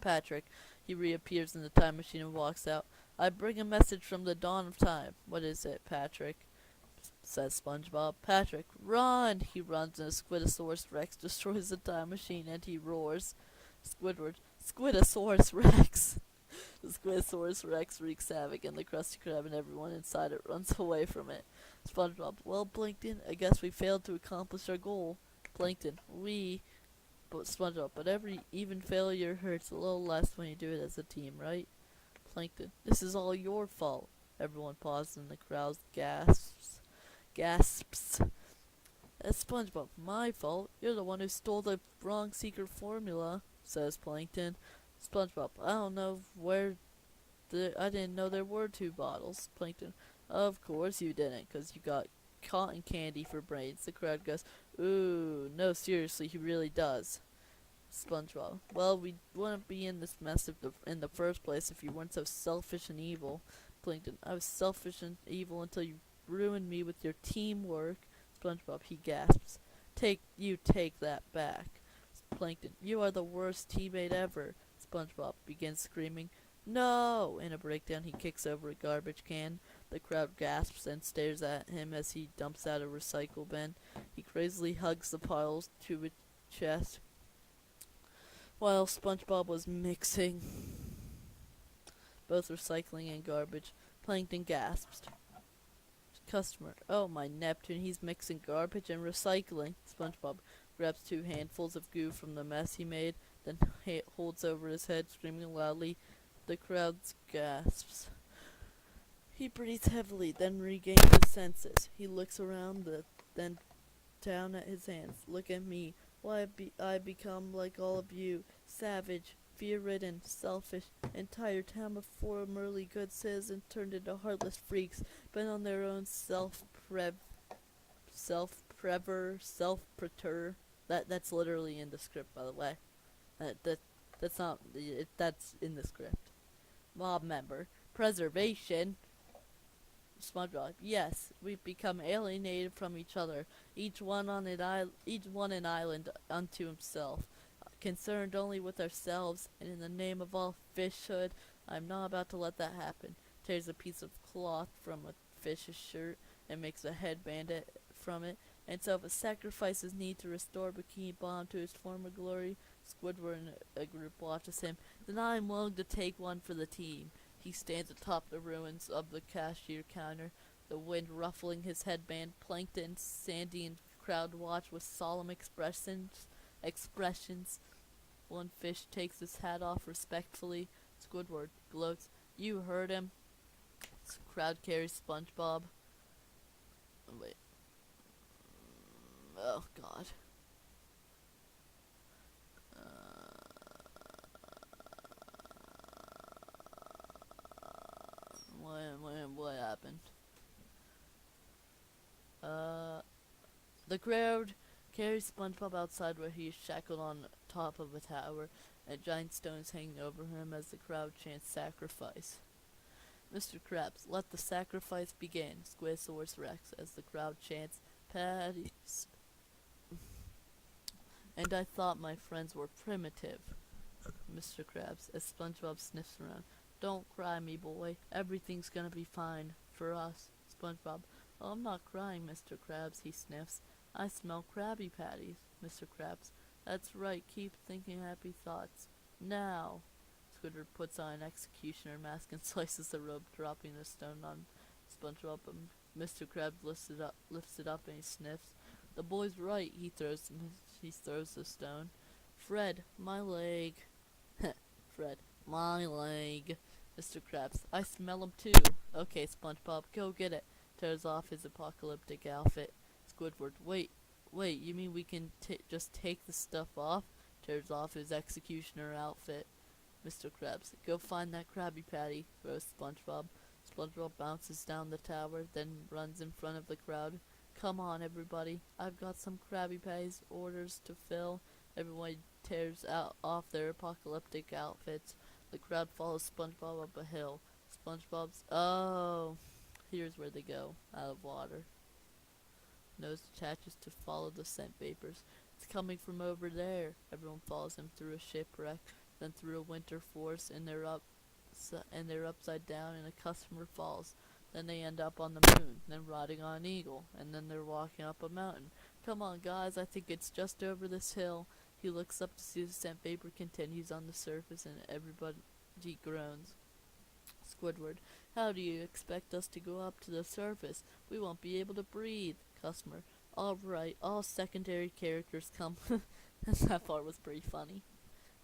Patrick. He reappears in the time machine and walks out. I bring a message from the dawn of time. What is it, Patrick? Says SpongeBob. Patrick, run! He runs and a Squidosaurus Rex destroys the time machine and he roars. Squidward. Squidosaurus Rex! The Squidosaurus Rex wreaks havoc and the Krusty Krab and everyone inside it runs away from it. SpongeBob. Well, Plankton, I guess we failed to accomplish our goal. Plankton. But SpongeBob. But every even failure hurts a little less when you do it as a team, right? Plankton. This is all your fault. Everyone pauses and the crowd gasps. That's SpongeBob. My fault. You're the one who stole the wrong secret formula, says Plankton. SpongeBob. I didn't know there were two bottles. Plankton. Of course you didn't, 'cause you got cotton candy for brains. The crowd goes, ooh, no, seriously, he really does. SpongeBob. Well, we wouldn't be in this mess in the first place if you weren't so selfish and evil. Plankton. I was selfish and evil until you ruined me with your teamwork. SpongeBob. He gasps. Take that back. Plankton. You are the worst teammate ever. SpongeBob begins screaming. No! In a breakdown, he kicks over a garbage can. The crowd gasps and stares at him as he dumps out a recycle bin. He crazily hugs the piles to his chest. While SpongeBob was mixing both recycling and garbage, Plankton gasps. Customer. Oh, my Neptune, he's mixing garbage and recycling. SpongeBob grabs 2 handfuls of goo from the mess he made, then holds over his head, screaming loudly. The crowd gasps. He breathes heavily, then regains his senses. He looks around, then down at his hands. Look at me. Why I become like all of you, savage, fear-ridden, selfish, entire town of formerly good citizens turned into heartless freaks, bent on their own self-preter. That's literally in the script, by the way. That's not. That's in the script. Mob member. Preservation. SpongeBob. Yes, we've become alienated from each other, each one an island unto himself, concerned only with ourselves, and in the name of all fishhood, I'm not about to let that happen. Tears a piece of cloth from a fish's shirt and makes a headband from it, and so if a sacrifice is needed to restore Bikini Bottom to his former glory, Squidward and a group watches him, then I'm willing to take one for the team. He stands atop the ruins of the cashier counter, the wind ruffling his headband. Plankton, Sandy, and crowd watch with solemn expressions. One fish takes his hat off respectfully. Squidward gloats. You heard him. Crowd carries SpongeBob. Wait. Oh, God. What happened? The crowd carries SpongeBob outside where he is shackled on top of a tower, and giant stones hanging over him as the crowd chants sacrifice. Mr. Krabs, let the sacrifice begin, Squidosaurus Rex, as the crowd chants, patties. And I thought my friends were primitive, Mr. Krabs, as SpongeBob sniffs around. Don't cry, me boy. Everything's gonna be fine. For us. SpongeBob. Oh, I'm not crying, Mr. Krabs, he sniffs. I smell Krabby Patties, Mr. Krabs. That's right, keep thinking happy thoughts. Now. Squidward puts on an executioner mask and slices the rope, dropping the stone on SpongeBob. Mr. Krabs lifts it up and he sniffs. The boy's right. He throws the stone. Fred, my leg. Fred, my leg. Mr. Krabs, I smell him too. Okay, SpongeBob, go get it. Tears off his apocalyptic outfit. Squidward, wait, you mean we can just take the stuff off? Tears off his executioner outfit. Mr. Krabs, go find that Krabby Patty, throws SpongeBob. SpongeBob bounces down the tower, then runs in front of the crowd. Come on, everybody. I've got some Krabby Patties orders to fill. Everyone tears off their apocalyptic outfits. The crowd follows SpongeBob up a hill. SpongeBob's... Oh, here's where they go, out of water. Nose attaches to follow the scent vapors. It's coming from over there. Everyone follows him through a shipwreck, then through a winter forest, and they're upside down, and a customer falls. Then they end up on the moon, then riding on an eagle, and then they're walking up a mountain. Come on, guys, I think it's just over this hill. He looks up to see the scent vapor continues on the surface, and everybody groans. Squidward, how do you expect us to go up to the surface? We won't be able to breathe. Customer, alright, all secondary characters come. That part was pretty funny.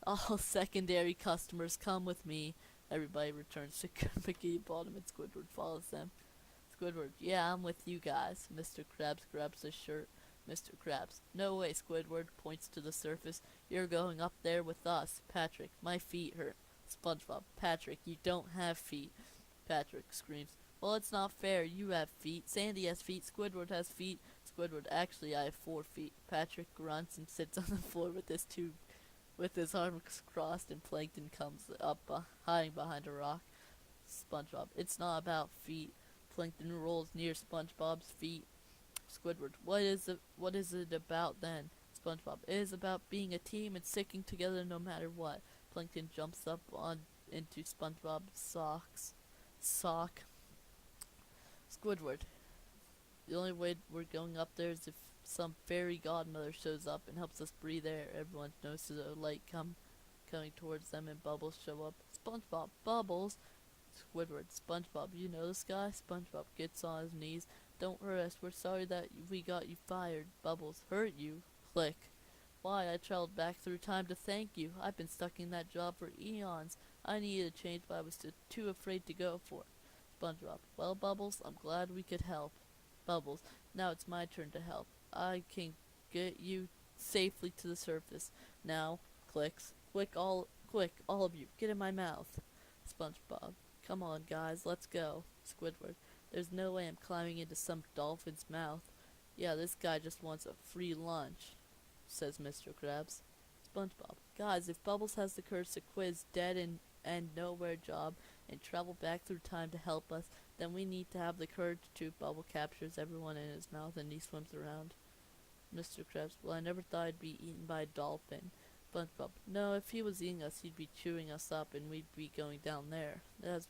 All secondary customers come with me. Everybody returns to Bikini Bottom and Squidward follows them. Squidward, yeah, I'm with you guys. Mr. Krabs grabs his shirt. Mr. Krabs, no way, Squidward, points to the surface. You're going up there with us. Patrick, my feet hurt. SpongeBob, Patrick, you don't have feet. Patrick screams, well, it's not fair. You have feet. Sandy has feet. Squidward has feet. Squidward, actually, I have 4 feet. Patrick grunts and sits on the floor with his arms crossed, and Plankton comes up, hiding behind a rock. SpongeBob, it's not about feet. Plankton rolls near SpongeBob's feet. Squidward, what is it about then? SpongeBob, it is about being a team and sticking together no matter what. Plankton jumps up into SpongeBob's sock. Squidward, the only way we're going up there is if some fairy godmother shows up and helps us breathe air. Everyone notices a light coming towards them, and bubbles show up. SpongeBob, Bubbles! Squidward, SpongeBob, you know this guy? SpongeBob gets on his knees. Don't hurt us. We're sorry that we got you fired. Bubbles, hurt you? Click. Why, I traveled back through time to thank you. I've been stuck in that job for eons. I needed a change, but I was too afraid to go for it. SpongeBob, well, Bubbles, I'm glad we could help. Bubbles, now it's my turn to help. I can get you safely to the surface. Now, clicks. Quick, all of you, get in my mouth. SpongeBob, come on, guys, let's go. Squidward, there's no way I'm climbing into some dolphin's mouth. Yeah, this guy just wants a free lunch, says Mr. Krabs. SpongeBob, guys, if Bubbles has the courage to quit his dead and nowhere job and travel back through time to help us, then we need to have the courage to. Bubble captures everyone in his mouth and he swims around. Mr. Krabs, well, I never thought I'd be eaten by a dolphin. SpongeBob, no, if he was eating us, he'd be chewing us up and we'd be going down there. This is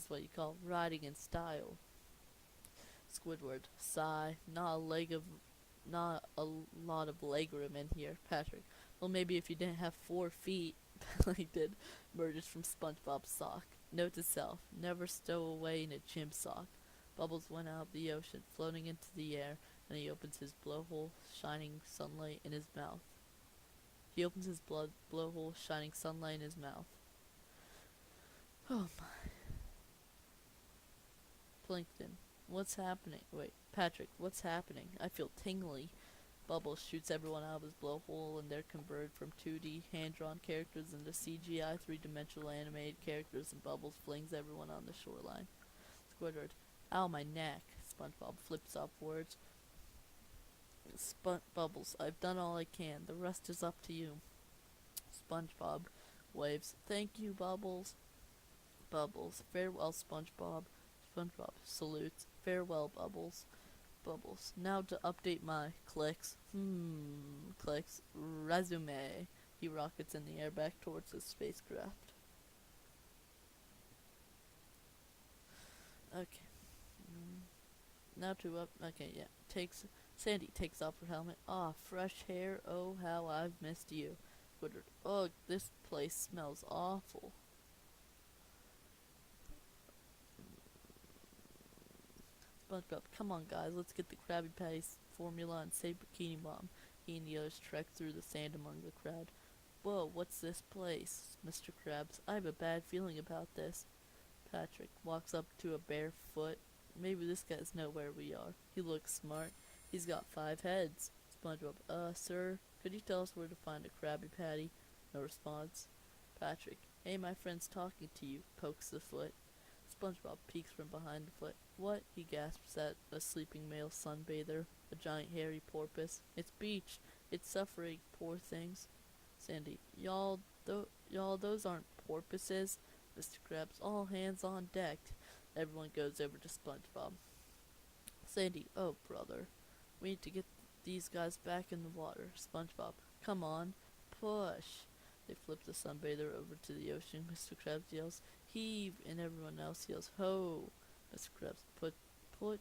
what you call riding in style. Squidward, sigh, not a lot of legroom in here. Patrick, well, maybe if you didn't have 4 feet. Plankton emerges from SpongeBob's sock. Note to self, never stow away in a chimp sock. Bubbles went out of the ocean, floating into the air, and he opens his blowhole, shining sunlight in his mouth. Oh my. Plankton, what's happening? Wait, Patrick, what's happening? I feel tingly. Bubbles shoots everyone out of his blowhole, and they're converted from 2D hand-drawn characters into CGI 3-dimensional animated characters, and Bubbles flings everyone on the shoreline. Squidward, ow, my neck. SpongeBob flips upwards. Bubbles, I've done all I can. The rest is up to you. SpongeBob waves. Thank you, Bubbles. Bubbles, farewell, SpongeBob. SpongeBob salutes. Farewell, Bubbles. Bubbles, now to update my clicks. Clicks. Resume. He rockets in the air back towards his spacecraft. Okay. Now to Sandy takes off her helmet. Ah, fresh hair. Oh, how I've missed you. Squidward. Ugh, this place smells awful. SpongeBob, come on, guys, let's get the Krabby Patties formula and say Bikini Mom. He and the others trek through the sand among the crowd. Whoa, what's this place? Mr. Krabs. I have a bad feeling about this. Patrick walks up to a bare foot. Maybe this guy's know where we are. He looks smart. He's got 5 heads. SpongeBob. Sir, could you tell us where to find a Krabby Patty? No response. Patrick. Hey, my friend's talking to you. Pokes the foot. SpongeBob peeks from behind the foot. What? He gasps at a sleeping male sunbather, a giant hairy porpoise. It's Beach. It's suffering, poor things. Sandy. Y'all, those aren't porpoises. Mr. Krabs. All hands on deck. Everyone goes over to SpongeBob. Sandy. Oh, brother. We need to get these guys back in the water. SpongeBob. Come on. Push. They flip the sunbather over to the ocean. Mr. Krabs yells, heave, and everyone else yells, ho. Mr. Krabs, put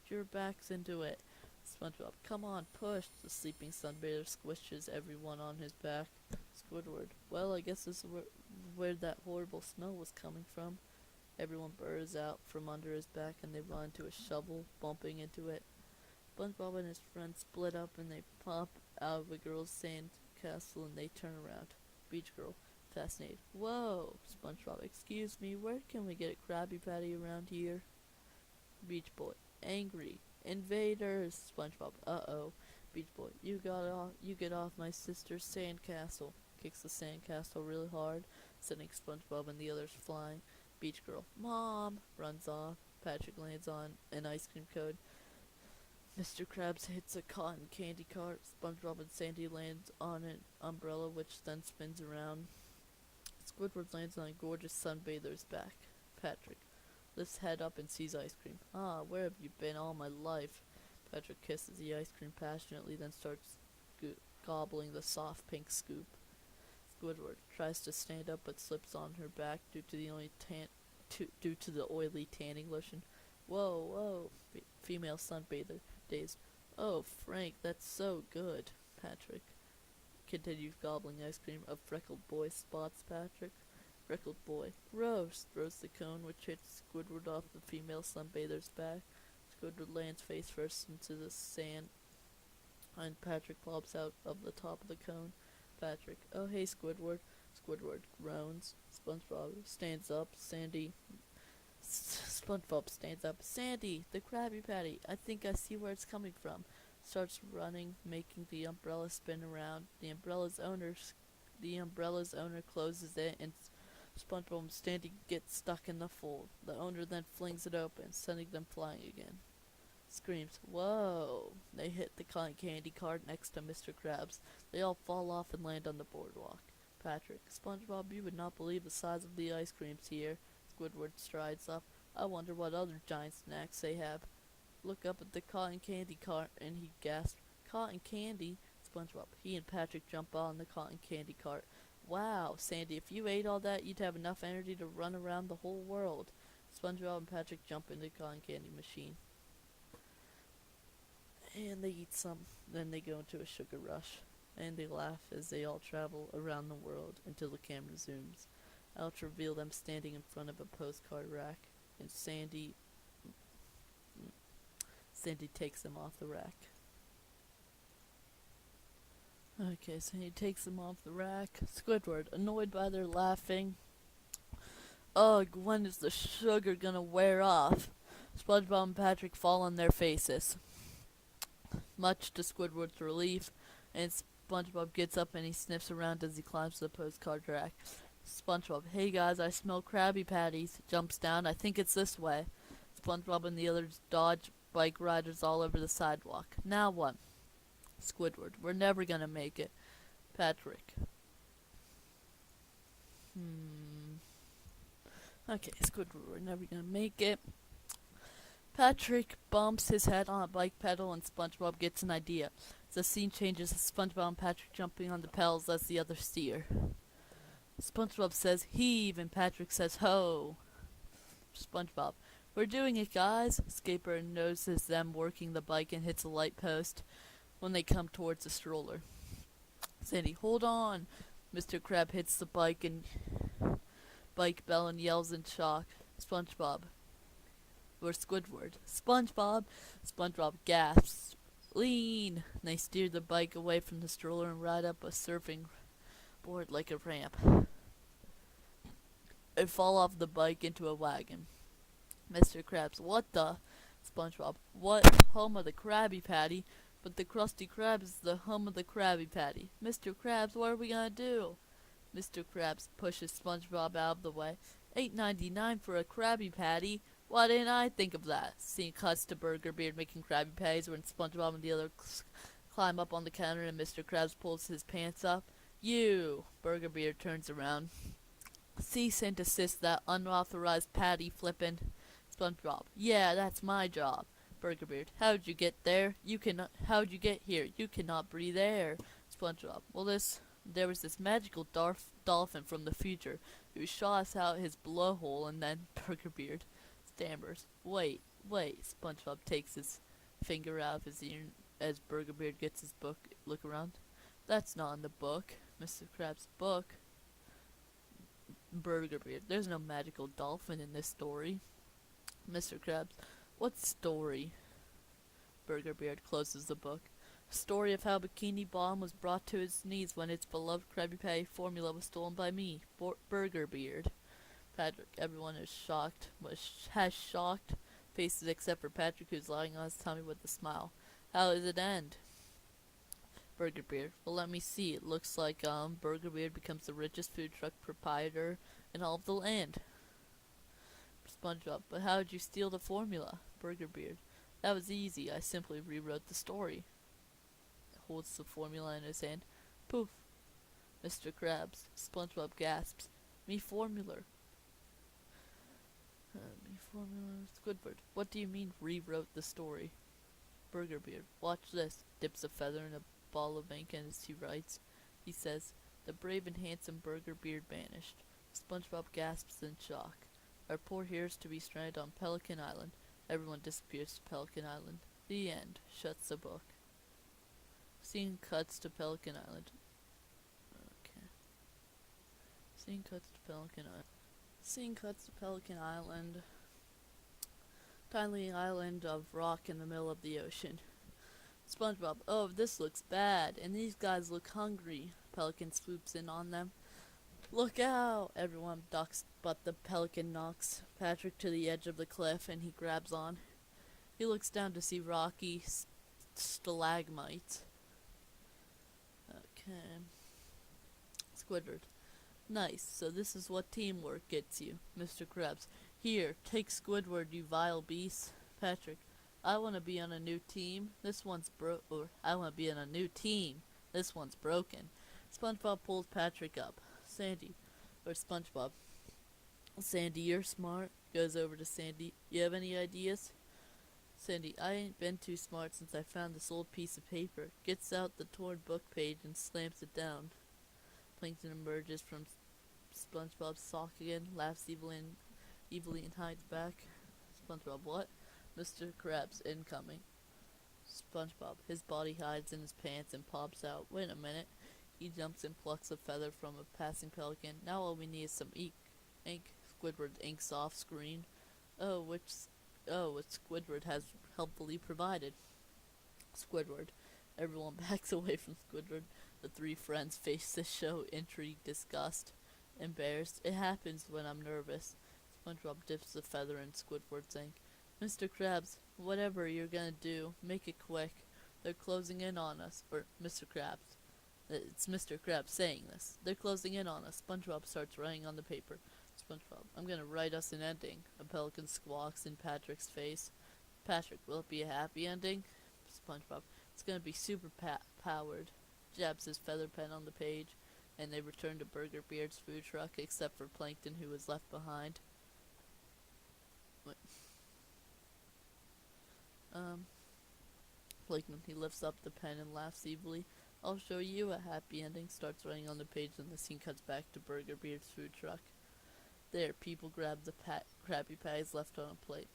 your backs into it. SpongeBob, come on, push. The sleeping sunbather squishes everyone on his back. Squidward, well, I guess this is where that horrible smell was coming from. Everyone burrows out from under his back and they run to a shovel, bumping into it. SpongeBob and his friends split up and they pop out of a girl's sand castle and they turn around. Beach Girl, fascinated. Whoa! SpongeBob, excuse me, where can we get a Krabby Patty around here? Beach Boy, angry. Invaders! SpongeBob, uh-oh. Beach Boy, you get off my sister's sand castle. Kicks the sand castle really hard, sending SpongeBob and the others flying. Beach Girl, Mom! Runs off. Patrick lands on an ice cream cone. Mr. Krabs hits a cotton candy cart. SpongeBob and Sandy land on an umbrella, which then spins around. Squidward lands on a gorgeous sunbather's back. Patrick lifts head up and sees ice cream. Ah, where have you been all my life? Patrick kisses the ice cream passionately, then starts gobbling the soft pink scoop. Squidward tries to stand up but slips on her back due to the oily tanning lotion. Whoa, whoa! Female sunbather, dazed. Oh, Frank, that's so good. Patrick continues gobbling ice cream. A freckled boy spots Patrick. Freckled boy, gross! Throws the cone, which hits Squidward off the female sunbather's back. Squidward lands face first into the sand, and Patrick pops out of the top of the cone. Patrick, oh hey Squidward. Squidward groans. SpongeBob stands up. SpongeBob stands up. Sandy, the Krabby Patty. I think I see where it's coming from. Starts running, making the umbrella spin around. The umbrella's owner closes it, and SpongeBob and Sandy get stuck in the fold. The owner then flings it open, sending them flying again. Screams, whoa! They hit the cotton candy cart next to Mr. Krabs. They all fall off and land on the boardwalk. Patrick, SpongeBob, you would not believe the size of the ice creams here. Squidward strides up. I wonder what other giant snacks they have. Look up at the cotton candy cart, and he gasps, cotton candy? SpongeBob, he and Patrick jump on the cotton candy cart. Wow, Sandy, if you ate all that, you'd have enough energy to run around the whole world. SpongeBob and Patrick jump into the cotton candy machine. And they eat some. Then they go into a sugar rush. And they laugh as they all travel around the world until the camera zooms. Out to reveal them standing in front of a postcard rack. And Sandy takes them off the rack. Okay, Sandy takes them off the rack. Squidward, annoyed by their laughing. Ugh, when is the sugar gonna wear off? SpongeBob and Patrick fall on their faces. Much to Squidward's relief, and SpongeBob gets up and he sniffs around as he climbs the postcard rack. SpongeBob, hey guys, I smell Krabby Patties. Jumps down, I think it's this way. SpongeBob and the others dodge bike riders all over the sidewalk. Now what? Squidward, we're never gonna make it. Patrick. Okay, Squidward, we're never gonna make it. Patrick bumps his head on a bike pedal and SpongeBob gets an idea. The scene changes to SpongeBob and Patrick jumping on the pedals as the others steer. SpongeBob says heave and Patrick says ho. SpongeBob, we're doing it, guys. Skater notices them working the bike and hits a light post when they come towards the stroller. Sandy, hold on. Mr. Krab hits the bike bell and yells in shock. SpongeBob. Or Squidward. SpongeBob! SpongeBob gasps. Lean! And they steer the bike away from the stroller and ride up a surfing board like a ramp. They fall off the bike into a wagon. Mr. Krabs, what the? SpongeBob, what? Home of the Krabby Patty? But the Krusty Krab is the home of the Krabby Patty. Mr. Krabs, what are we gonna do? Mr. Krabs pushes SpongeBob out of the way. $8.99 for a Krabby Patty? Why didn't I think of that? Scene cuts to Burger Beard making Krabby Patties when SpongeBob and the others climb up on the counter and Mr. Krabs pulls his pants up. You! Burger Beard turns around. Cease and desist that unauthorized patty flippin'. SpongeBob, yeah, that's my job. Burger Beard, how'd you get there? How'd you get here? You cannot breathe air. SpongeBob, well, there was this magical dolphin from the future who shot us out his blowhole, and then Burger Beard stammers, wait. SpongeBob takes his finger out of his ear as Burger Beard gets his book. Look around. That's not in the book. Mr. Krabs' book. Burger Beard, there's no magical dolphin in this story. Mr. Krabs, what story? Burger Beard closes the book. Story of how Bikini Bottom was brought to his knees when its beloved Krabby Patty formula was stolen by me, Burger Beard. Patrick, everyone is shocked, has shocked faces except for Patrick, who's lying on his tummy with a smile. How does it end? Burger Beard, well, let me see. It looks like Burger Beard becomes the richest food truck proprietor in all of the land. SpongeBob, but how did you steal the formula? Burger Beard, that was easy. I simply rewrote the story. Holds the formula in his hand. Poof. Mr. Krabs. SpongeBob gasps. Me formula. Me formula. Squidward. What do you mean rewrote the story? Burger Beard. Watch this. Dips a feather in a ball of ink and as he writes, he says, the brave and handsome Burger Beard vanished. SpongeBob gasps in shock. Our poor heroes to be stranded on Pelican Island. Everyone disappears to Pelican Island. The end. Shuts the book. Scene cuts to Pelican Island. Okay. Scene cuts to Pelican Island. Scene cuts to Pelican Island. Tiny island of rock in the middle of the ocean. SpongeBob, oh, this looks bad, and these guys look hungry. Pelican swoops in on them. Look out! Everyone ducks, but the pelican knocks Patrick to the edge of the cliff, and he grabs on. He looks down to see rocky stalagmites. Okay. Squidward. Nice, so this is what teamwork gets you. Mr. Krabs. Here, take Squidward, you vile beast. Patrick. I want to be on a new team. This one's I want to be on a new team. This one's broken. SpongeBob pulls Patrick up. Sandy. Or SpongeBob. Sandy, you're smart. Goes over to Sandy. You have any ideas? Sandy, I ain't been too smart since I found this old piece of paper. Gets out the torn book page and slams it down. Plankton emerges from SpongeBob's sock again, laughs evilly and hides back. SpongeBob, what? Mr. Krabs, incoming. SpongeBob, his body hides in his pants and pops out. Wait a minute. He jumps and plucks a feather from a passing pelican. Now all we need is some ink. Squidward inks off screen. Which Squidward has helpfully provided. Squidward. Everyone backs away from Squidward. The three friends face the show, intrigue, disgust, embarrassed. It happens when I'm nervous. SpongeBob dips the feather in Squidward's ink. Mr. Krabs, whatever you're gonna do, make it quick. They're closing in on us. Or Mr. Krabs. It's Mr. Krabs saying this. They're closing in on us. SpongeBob starts writing on the paper. SpongeBob, I'm gonna write us an ending. A pelican squawks in Patrick's face. Patrick, will it be a happy ending? SpongeBob, it's gonna be super powered. Jabs his feather pen on the page, and they return to Burger Beard's food truck, except for Plankton, who was left behind. Plankton, he lifts up the pen and laughs evilly. I'll show you a happy ending. Starts writing on the page, and the scene cuts back to Burger Beard's food truck. There, people grab the Krabby Patties left on a plate.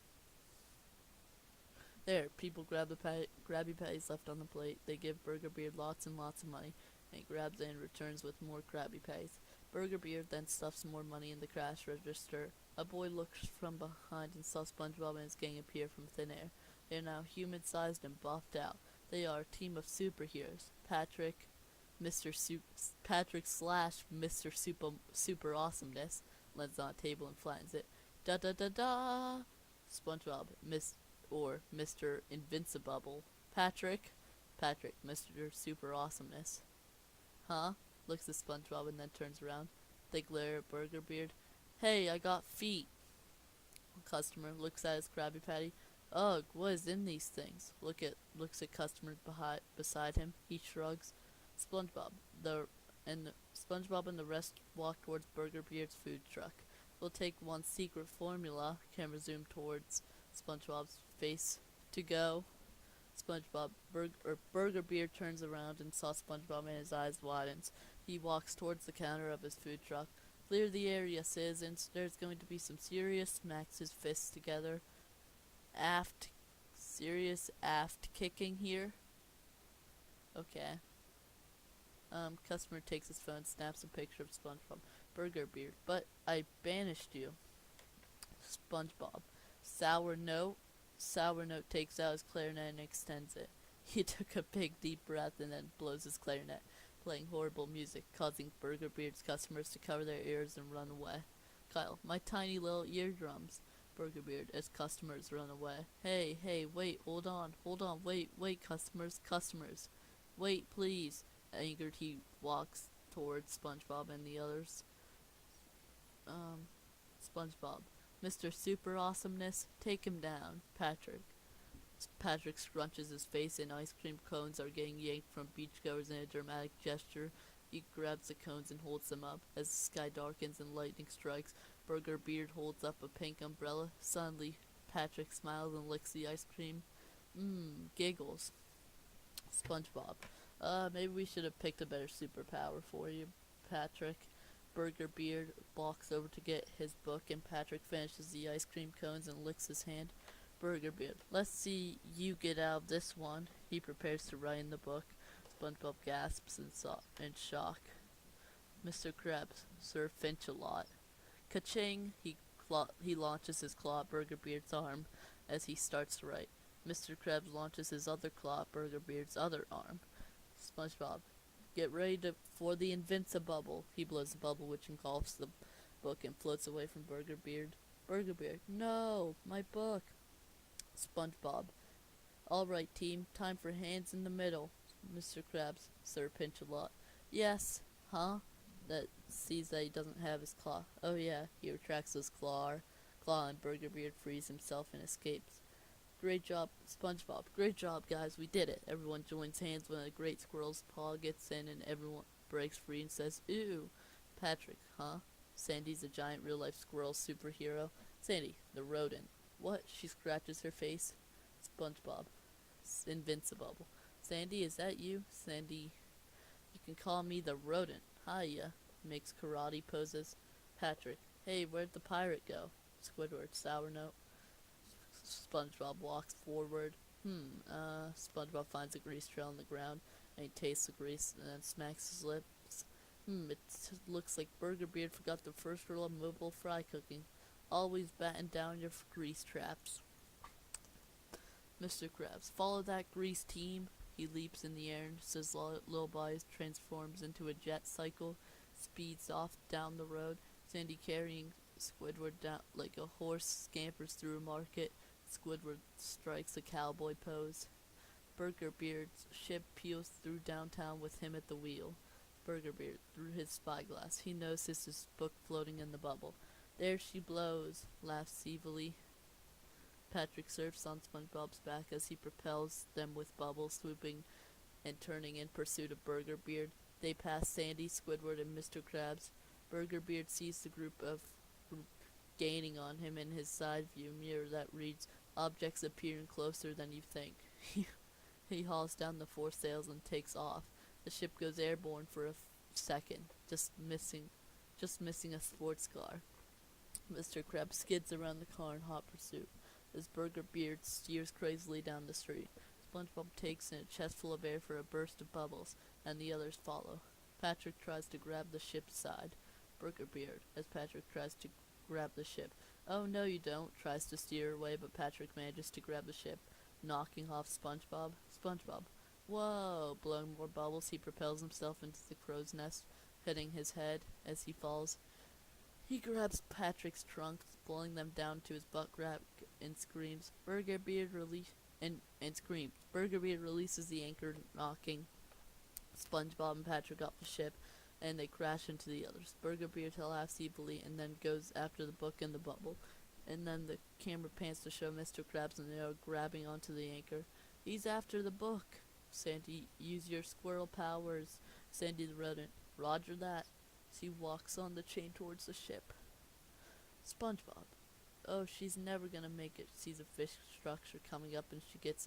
People grab the Krabby Patties left on the plate. They give Burger Beard lots and lots of money, and he grabs it and returns with more Krabby Patties. Burger Beard then stuffs more money in the cash register. A boy looks from behind and saw SpongeBob and his gang appear from thin air. They are now human-sized and buffed out. They are a team of superheroes. Mr. Sup- Patrick slash Mr. Super Awesomeness lands on a table and flattens it. Da da da da. SpongeBob, Mr. Invincibubble. Patrick, Mr. Super Awesomeness. Huh? Looks at SpongeBob and then turns around. They glare at Burger Beard. Hey, I got feet. Customer looks at his Krabby Patty. Ugh, what is in these things? Looks at customer beside him. He shrugs. SpongeBob, SpongeBob and the rest walk towards Burger Beard's food truck. We'll take one secret formula. Camera zoom towards SpongeBob's face. To go. Burger Beard turns around and saw SpongeBob and his eyes widens. He walks towards the counter of his food truck. Clear the area, citizens. There's going to be some smacks his fists together. Serious aft kicking here. Okay. Customer takes his phone, snaps a picture of SpongeBob. Burger Beard, but I banished you. SpongeBob. Sour Note takes out his clarinet and extends it. He took a big deep breath and then blows his clarinet, playing horrible music, causing Burger Beard's customers to cover their ears and run away. Kyle, my tiny little eardrums. Burger Beard, as customers run away. Hey, wait, hold on, wait, customers. Wait, please. Angered, he walks towards SpongeBob and the others. SpongeBob. Mr. Super Awesomeness, take him down. Patrick scrunches his face and ice cream cones are getting yanked from beachgoers in a dramatic gesture. He grabs the cones and holds them up. As the sky darkens and lightning strikes, Burger Beard holds up a pink umbrella. Suddenly, Patrick smiles and licks the ice cream. Giggles. SpongeBob. Maybe we should have picked a better superpower for you, Patrick. Burger Beard walks over to get his book and Patrick finishes the ice cream cones and licks his hand. Burger Beard, let's see you get out of this one. He prepares to write in the book. SpongeBob gasps in shock. Mr. Krabs, Sir Finch-a-Lot. Ka-ching! He launches his claw at Burger Beard's arm as he starts to write. Mr. Krabs launches his other claw at Burger Beard's other arm. SpongeBob, get ready for the Invincibubble. He blows the bubble which engulfs the book and floats away from Burger Beard. Burger Beard, no, my book. SpongeBob, alright team, time for hands in the middle. Mr. Krabs, Sir Pinch-a-Lot. Yes, huh? That sees that he doesn't have his claw. Oh yeah, he retracts his claw and Burger Beard frees himself and escapes. Great job, SpongeBob. Great job, guys. We did it. Everyone joins hands when a great squirrel's paw gets in and everyone breaks free and says, ew. Patrick, huh? Sandy's a giant real-life squirrel superhero. Sandy, the rodent. What? She scratches her face. SpongeBob. Invincibubble. Sandy, is that you? Sandy, you can call me the rodent. Hiya. Makes karate poses. Patrick. Hey, where'd the pirate go? Squidward. Sour note. SpongeBob walks forward. SpongeBob finds a grease trail on the ground and he tastes the grease and then smacks his lips. It looks like Burger Beard forgot the first rule of mobile fry cooking. Always batten down your grease traps. Mr. Krabs, follow that grease team. He leaps in the air and his little body transforms into a jet cycle, speeds off down the road. Sandy carrying Squidward down like a horse scampers through a market. Squidward strikes a cowboy pose. Burger Beard's ship peels through downtown with him at the wheel. Burger Beard, through his spyglass, he notices his book floating in the bubble. There she blows, laughs evilly. Patrick surfs on SpongeBob's back as he propels them with bubbles, swooping and turning in pursuit of Burger Beard. They pass Sandy, Squidward, and Mr. Krabs. Burger Beard sees the group gaining on him in his side view mirror that reads, objects appearing closer than you think. He hauls down the foresails and takes off. The ship goes airborne for a second, just missing a sports car. Mr. Krabs skids around the car in hot pursuit as Burger Beard steers crazily down the street. SpongeBob takes in a chestful of air for a burst of bubbles, and the others follow. Patrick tries to grab the ship's side. Burger Beard, as Patrick tries to grab the ship. Oh, no you don't, tries to steer away, but Patrick manages to grab the ship, knocking off SpongeBob. SpongeBob, Whoa! Blowing more bubbles, he propels himself into the crow's nest, hitting his head as he falls. He grabs Patrick's trunks, pulling them down to his butt crack, and screams. And screams. Burger Beard releases the anchor, knocking Spongebob and Patrick off the ship, and they crash into the others. Burger Beard laughs evilly and then goes after the book and the bubble. And then the camera pans to show Mr. Krabs and Nero grabbing onto the anchor. He's after the book. Sandy, use your squirrel powers. Sandy the rodent. Roger that. She walks on the chain towards the ship. SpongeBob. Oh, she's never gonna make it. Sees a fish structure coming up and she gets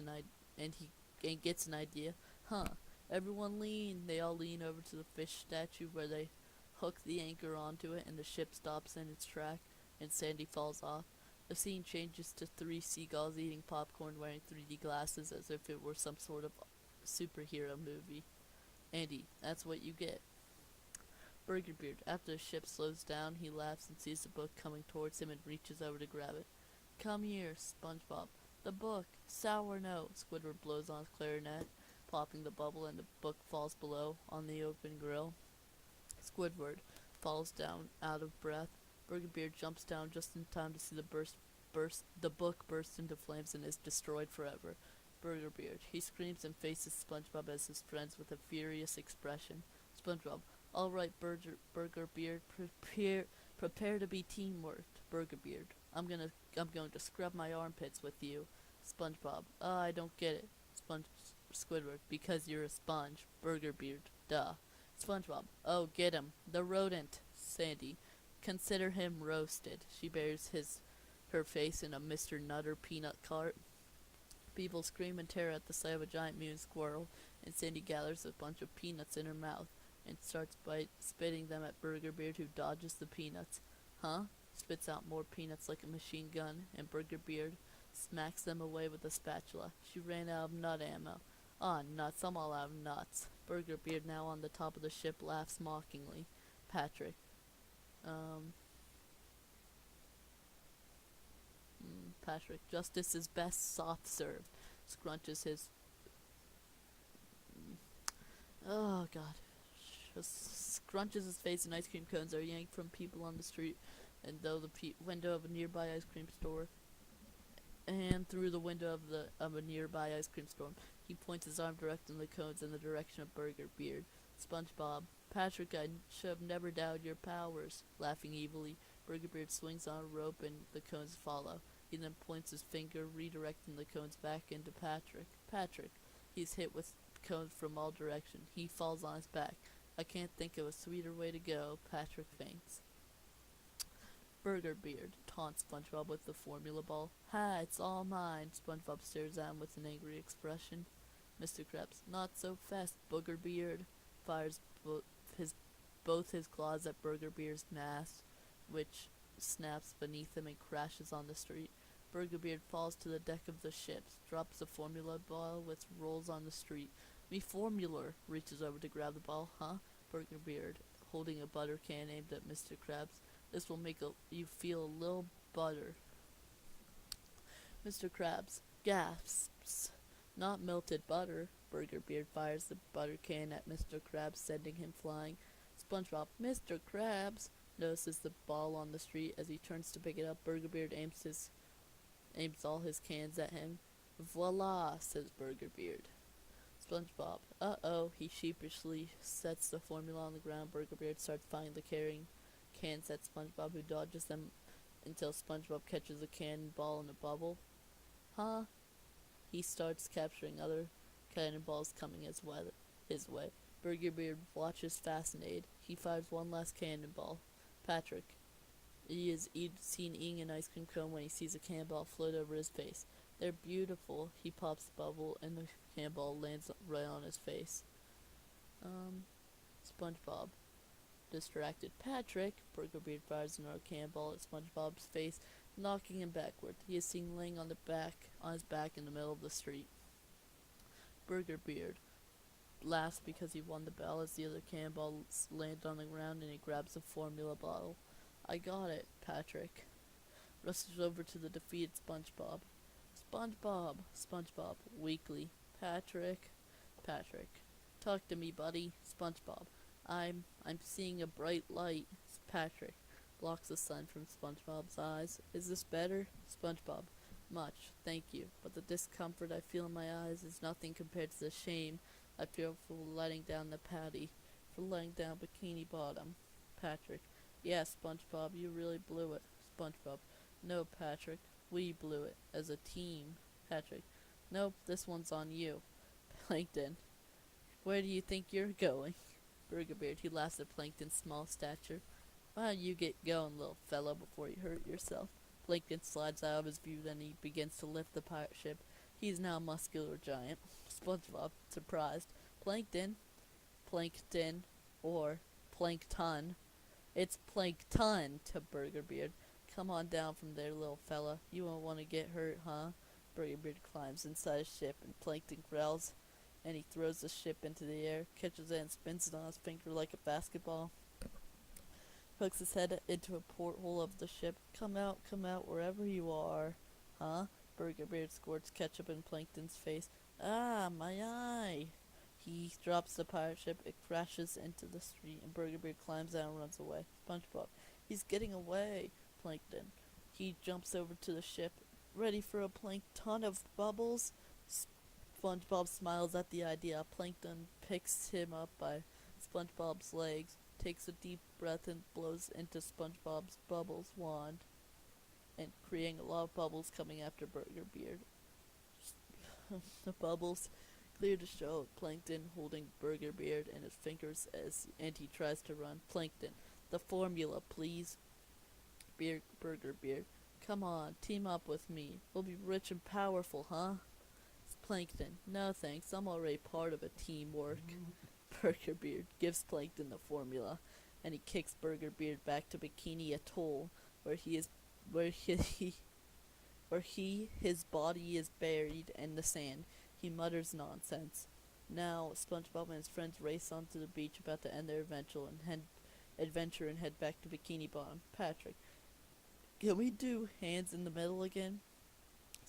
he gets an idea. Huh. Everyone lean. They all lean over to the fish statue where they hook the anchor onto it and the ship stops in its track and Sandy falls off. The scene changes to 3 seagulls eating popcorn wearing 3D glasses as if it were some sort of superhero movie. Andy, that's what you get. Burger Beard. After the ship slows down, he laughs and sees the book coming towards him and reaches over to grab it. Come here, SpongeBob. The book. Sour note. Squidward blows on his clarinet, popping the bubble, and the book falls below on the open grill. Squidward falls down out of breath. Burger Beard jumps down just in time to see the book burst into flames and is destroyed forever. Burger Beard. He screams and faces SpongeBob as his friends with a furious expression. SpongeBob. All right, Burger Beard, prepare to be teamwork. Burger Beard. I'm going to scrub my armpits with you. SpongeBob. I don't get it. Squidward. Because you're a sponge. Burger Beard. Duh. SpongeBob. Oh, get him. The rodent. Sandy. Consider him roasted. She buries her face in a Mr. Nutter peanut cart. People scream in terror at the sight of a giant mutant squirrel, and Sandy gathers a bunch of peanuts in her mouth and starts spitting them at Burger Beard, who dodges the peanuts. Huh? Spits out more peanuts like a machine gun, and Burger Beard smacks them away with a spatula. She ran out of nut ammo. Ah, nuts, I'm all out of nuts. Burger Beard, now on the top of the ship, laughs mockingly. Patrick. Patrick. Justice is best soft serve. Scrunches his... Oh, God. Just scrunches his face and ice cream cones are yanked from people on the street and through the window of a nearby ice cream store. And through the window of a nearby ice cream store, he points his arm directing the cones in the direction of Burger Beard. SpongeBob. Patrick, I should have never doubted your powers. Laughing evilly, Burger Beard swings on a rope and the cones follow. He then points his finger, redirecting the cones back into Patrick. Patrick. He's hit with cones from all directions. He falls on his back. I can't think of a sweeter way to go. Patrick faints. Burger Beard taunts SpongeBob with the formula ball. Ha, it's all mine. SpongeBob stares at him with an angry expression. Mr. Krabs. Not so fast, Booger Beard. Fires both his claws at Burger Beard's mask, which snaps beneath him and crashes on the street. Burger Beard falls to the deck of the ship, drops the formula ball, which rolls on the street. Me formula! Reaches over to grab the ball. Huh? Burger Beard, holding a butter can aimed at Mr. Krabs. This will make you feel a little butter. Mr. Krabs gasps. Not melted butter. Burger Beard fires the butter can at Mr. Krabs, sending him flying. SpongeBob, Mr. Krabs, notices the ball on the street. As he turns to pick it up, Burger Beard aims all his cans at him. Voila, says Burger Beard. SpongeBob, uh-oh, he sheepishly sets the formula on the ground. Burger Beard starts firing the carrying cans at SpongeBob, who dodges them until SpongeBob catches a cannonball in a bubble. Huh? He starts capturing other cannonballs coming his way. Burger Beard watches fascinated. He fires one last cannonball. Patrick. He is seen eating an ice cream cone when he sees a cannonball float over his face. They're beautiful. He pops the bubble and the cannonball lands right on his face. SpongeBob. Distracted. Patrick. Burger Beard fires another cannonball at SpongeBob's face, knocking him backward. He is seen laying on his back in the middle of the street. Burger Beard laughs because he won the battle as the other cannonballs land on the ground and he grabs the formula bottle. I got it, Patrick. Rushes over to the defeated SpongeBob. SpongeBob, weakly. Patrick. Patrick. Talk to me, buddy. SpongeBob. I'm seeing a bright light. Patrick blocks the sun from SpongeBob's eyes. Is this better? SpongeBob. Much, thank you. But the discomfort I feel in my eyes is nothing compared to the shame I feel for letting down the patty, for letting down Bikini Bottom. Patrick. Yeah, SpongeBob, you really blew it. SpongeBob. No, Patrick, we blew it as a team. Patrick. Nope, this one's on you. Plankton. Where do you think you're going? Burger Beard, he laughs at Plankton's small stature. Why don't you get going, little fellow, before you hurt yourself? Plankton slides out of his view, then he begins to lift the pirate ship. He is now a muscular giant. SpongeBob, surprised. Plankton? Plankton. Or Plankton. It's Plankton to Burger Beard. Come on down from there, little fella. You won't want to get hurt, huh? Burger Beard climbs inside his ship, and Plankton growls, and he throws the ship into the air, catches it, and spins it on his finger like a basketball. Pokes his head into a porthole of the ship. Come out, wherever you are. Huh? Burger Beard squirts ketchup in Plankton's face. Ah, my eye! He drops the pirate ship. It crashes into the street, and Burger Beard climbs out and runs away. SpongeBob. He's getting away. Plankton. He jumps over to the ship. Ready for a plankton of bubbles? SpongeBob smiles at the idea. Plankton picks him up by SpongeBob's legs, takes a deep breath, and blows into SpongeBob's bubbles wand, and creating a lot of bubbles coming after Burger Beard. The bubbles clear to show Plankton holding Burger Beard in his fingers and he tries to run. Plankton. The formula, please. Burger Beard. Come on, team up with me. We'll be rich and powerful, huh? Plankton. No thanks, I'm already part of a teamwork. Burger Beard gives Plankton the formula, and he kicks Burger Beard back to Bikini Atoll, where his body is buried in the sand. He mutters nonsense. Now, SpongeBob and his friends race onto the beach, about to end their adventure and head back to Bikini Bottom. Patrick. Can we do hands in the middle again?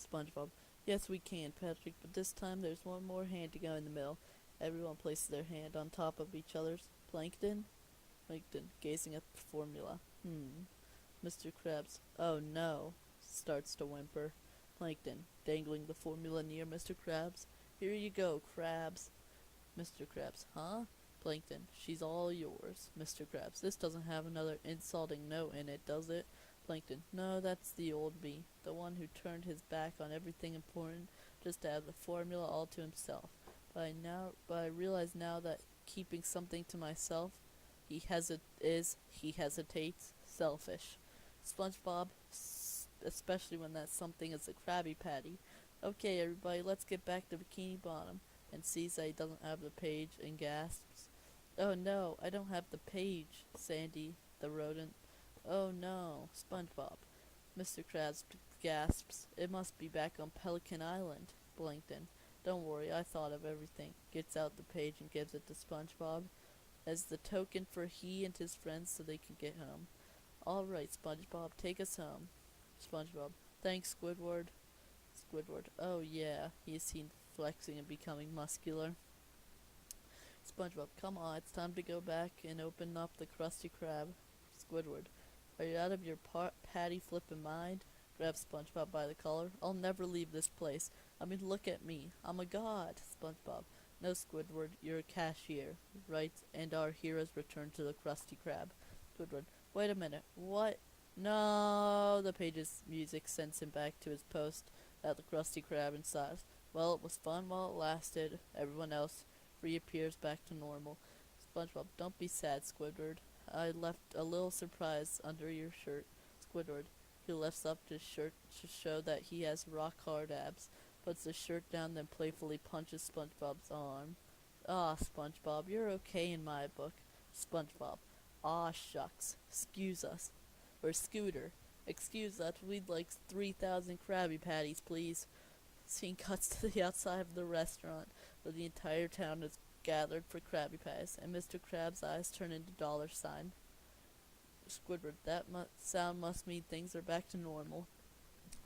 SpongeBob. Yes, we can, Patrick, but this time there's one more hand to go in the middle. Everyone places their hand on top of each other's. Plankton? Plankton, gazing at the formula. Mr. Krabs. Oh no, starts to whimper. Plankton, dangling the formula near Mr. Krabs. Here you go, Krabs. Mr. Krabs. Huh? Plankton, she's all yours. Mr. Krabs. This doesn't have another insulting note in it, does it? Plankton. No, that's the old me, the one who turned his back on everything important just to have the formula all to himself. But I realize now that keeping something to myself, he hesitates, selfish. SpongeBob, especially when that something is a Krabby Patty. Okay, everybody, let's get back to Bikini Bottom. And sees that he doesn't have the page and gasps. Oh no, I don't have the page, Sandy, the rodent. Oh no, SpongeBob. Mr. Krabs gasps. It must be back on Pelican Island. Plankton. Don't worry, I thought of everything. Gets out the page and gives it to SpongeBob as the token for he and his friends so they can get home. Alright, SpongeBob, take us home. SpongeBob. Thanks, Squidward. Squidward. Oh yeah, he is seen flexing and becoming muscular. SpongeBob. Come on, it's time to go back and open up the Krusty Krab. Squidward. Are you out of your patty flippin' mind? Grabs SpongeBob by the collar. I'll never leave this place. I mean, look at me. I'm a god. SpongeBob. No, Squidward, you're a cashier, right? And our heroes return to the Krusty Krab. Squidward. Wait a minute. What? No. The page's music sends him back to his post at the Krusty Krab and sighs. Well, it was fun while it lasted. Everyone else reappears back to normal. SpongeBob. Don't be sad, Squidward. I left a little surprise under your shirt. Squidward. He lifts up his shirt to show that he has rock-hard abs, puts the shirt down, then playfully punches SpongeBob's arm. Ah, SpongeBob, you're okay in my book. SpongeBob. Ah, shucks. Excuse us. Or Scooter. Excuse us, we'd like 3,000 Krabby Patties, please. Scene cuts to the outside of the restaurant, where the entire town is gathered for Krabby Patties, and Mr. Krabs' eyes turn into $sign. Squidward, that sound must mean things are back to normal.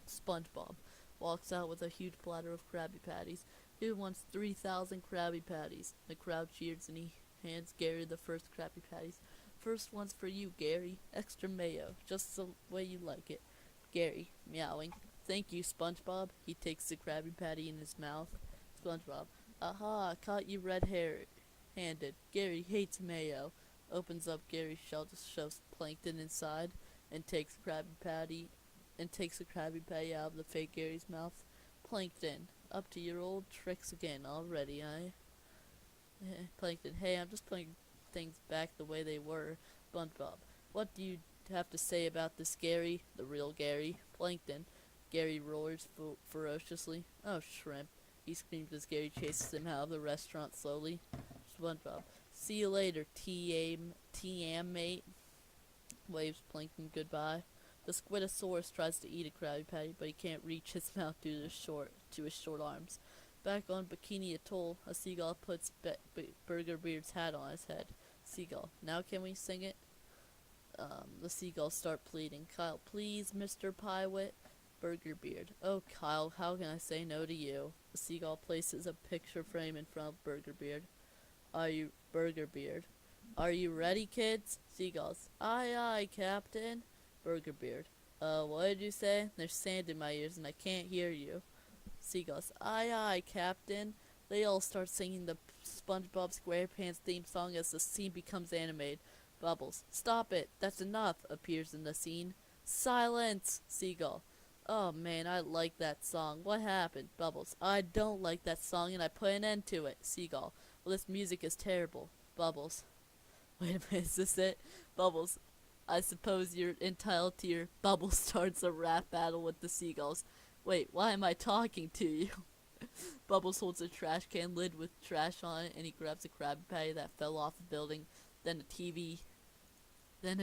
SpongeBob walks out with a huge platter of Krabby Patties. Who wants 3,000 Krabby Patties? The crowd cheers and he hands Gary the first Krabby Patties. First one's for you, Gary. Extra mayo, just the way you like it. Gary, meowing. Thank you, Spongebob. He takes the Krabby Patty in his mouth. Spongebob, aha, caught you red-handed. Gary hates mayo. Opens up Gary's shell, just shoves plankton inside, and takes the Krabby Patty out of the fake Gary's mouth. Plankton, up to your old tricks again already, eh? Plankton, hey, I'm just putting things back the way they were. SpongeBob, what do you have to say about this Gary? The real Gary. Plankton, Gary roars ferociously. Oh, shrimp, he screams as Gary chases him out of the restaurant slowly. SpongeBob, see you later, TM mate. Waves Plankton goodbye. The Squidosaurus tries to eat a Krabby Patty, but he can't reach his mouth due to his short arms. Back on Bikini Atoll, a seagull puts Burger Beard's hat on his head. Seagull, now can we sing it? The seagulls start pleading. Kyle, please, Mr. Pywit. Burger Beard, oh Kyle, how can I say no to you? The seagull places a picture frame in front of Burger Beard. Burger Beard? Are you ready, kids? Seagulls, aye aye, Captain. Burger Beard, what did you say? There's sand in my ears and I can't hear you. Seagulls, aye aye, Captain. They all start singing the SpongeBob SquarePants theme song as the scene becomes animated. Bubbles, stop it, that's enough, appears in the scene. Silence! Seagull, oh man, I like that song. What happened? Bubbles, I don't like that song and I put an end to it. Seagull, well, this music is terrible. Bubbles, wait a minute, is this it? Bubbles, I suppose you're entitled to your. Bubbles starts a rap battle with the seagulls. Wait, why am I talking to you? Bubbles holds a trash can lid with trash on it and he grabs a Krabby Patty that fell off a building. Then a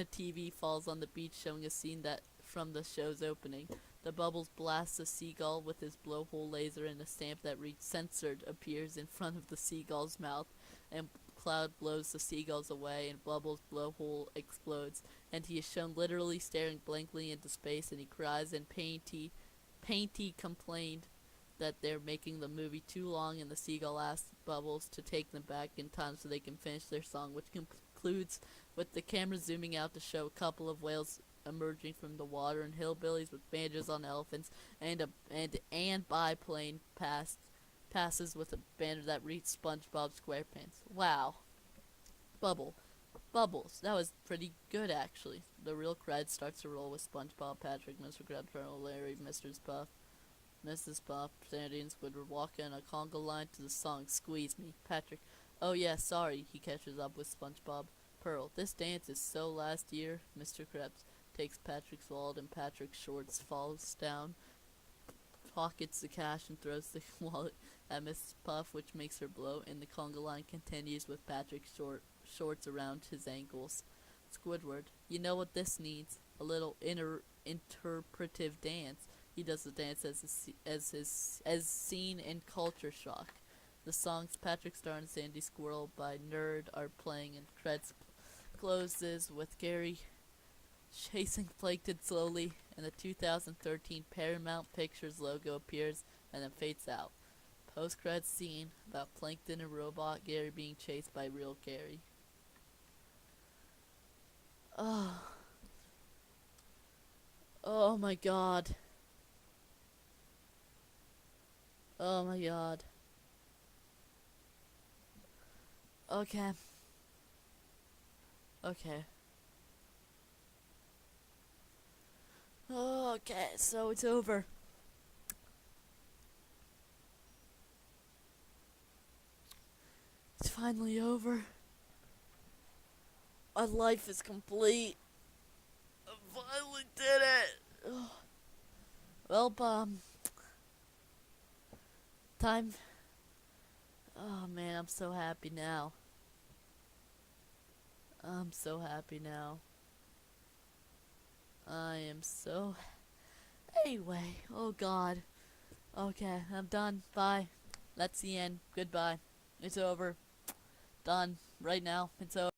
TV falls on the beach showing a scene that from the show's opening. The Bubbles blasts a seagull with his blowhole laser and a stamp that reads censored appears in front of the seagull's mouth and Cloud blows the seagulls away and Bubbles' blowhole explodes and he is shown literally staring blankly into space and he cries and Painty complained that they're making the movie too long and the seagull asks Bubbles to take them back in time so they can finish their song, which concludes with the camera zooming out to show a couple of whales emerging from the water and hillbillies with bandages on elephants and biplane passes with a banner that reads SpongeBob SquarePants. Wow. Bubbles. That was pretty good, actually. The real cred starts to roll with SpongeBob, Patrick, Mr. Krabs, Colonel Larry, Mrs. Puff, Sandy, and Squidward walk in a conga line to the song Squeeze Me. Patrick, oh yeah, sorry, he catches up with SpongeBob. Pearl, this dance is so last year. Mr. Krabs takes Patrick's wallet and Patrick's shorts falls down, pockets the cash and throws the wallet at Mrs. Puff, which makes her blow, and the conga line continues with Patrick's shorts around his ankles. Squidward, you know what this needs? A little interpretive dance. He does the dance as seen in Culture Shock. The songs Patrick Star and Sandy Squirrel by Nerd are playing and credits closes with Gary chasing Plankton slowly and the 2013 Paramount Pictures logo appears and then fades out. Post-credits scene about Plankton and robot Gary being chased by real Gary. Oh my god. Oh my god. Okay. Okay, so it's over. It's finally over. My life is complete. I finally did it. Ugh. Well, time. Oh man, I'm so happy now. I'm so happy now. I am so. Anyway, oh god. Okay, I'm done. Bye. That's the end. Goodbye. It's over. Done. Right now. It's over.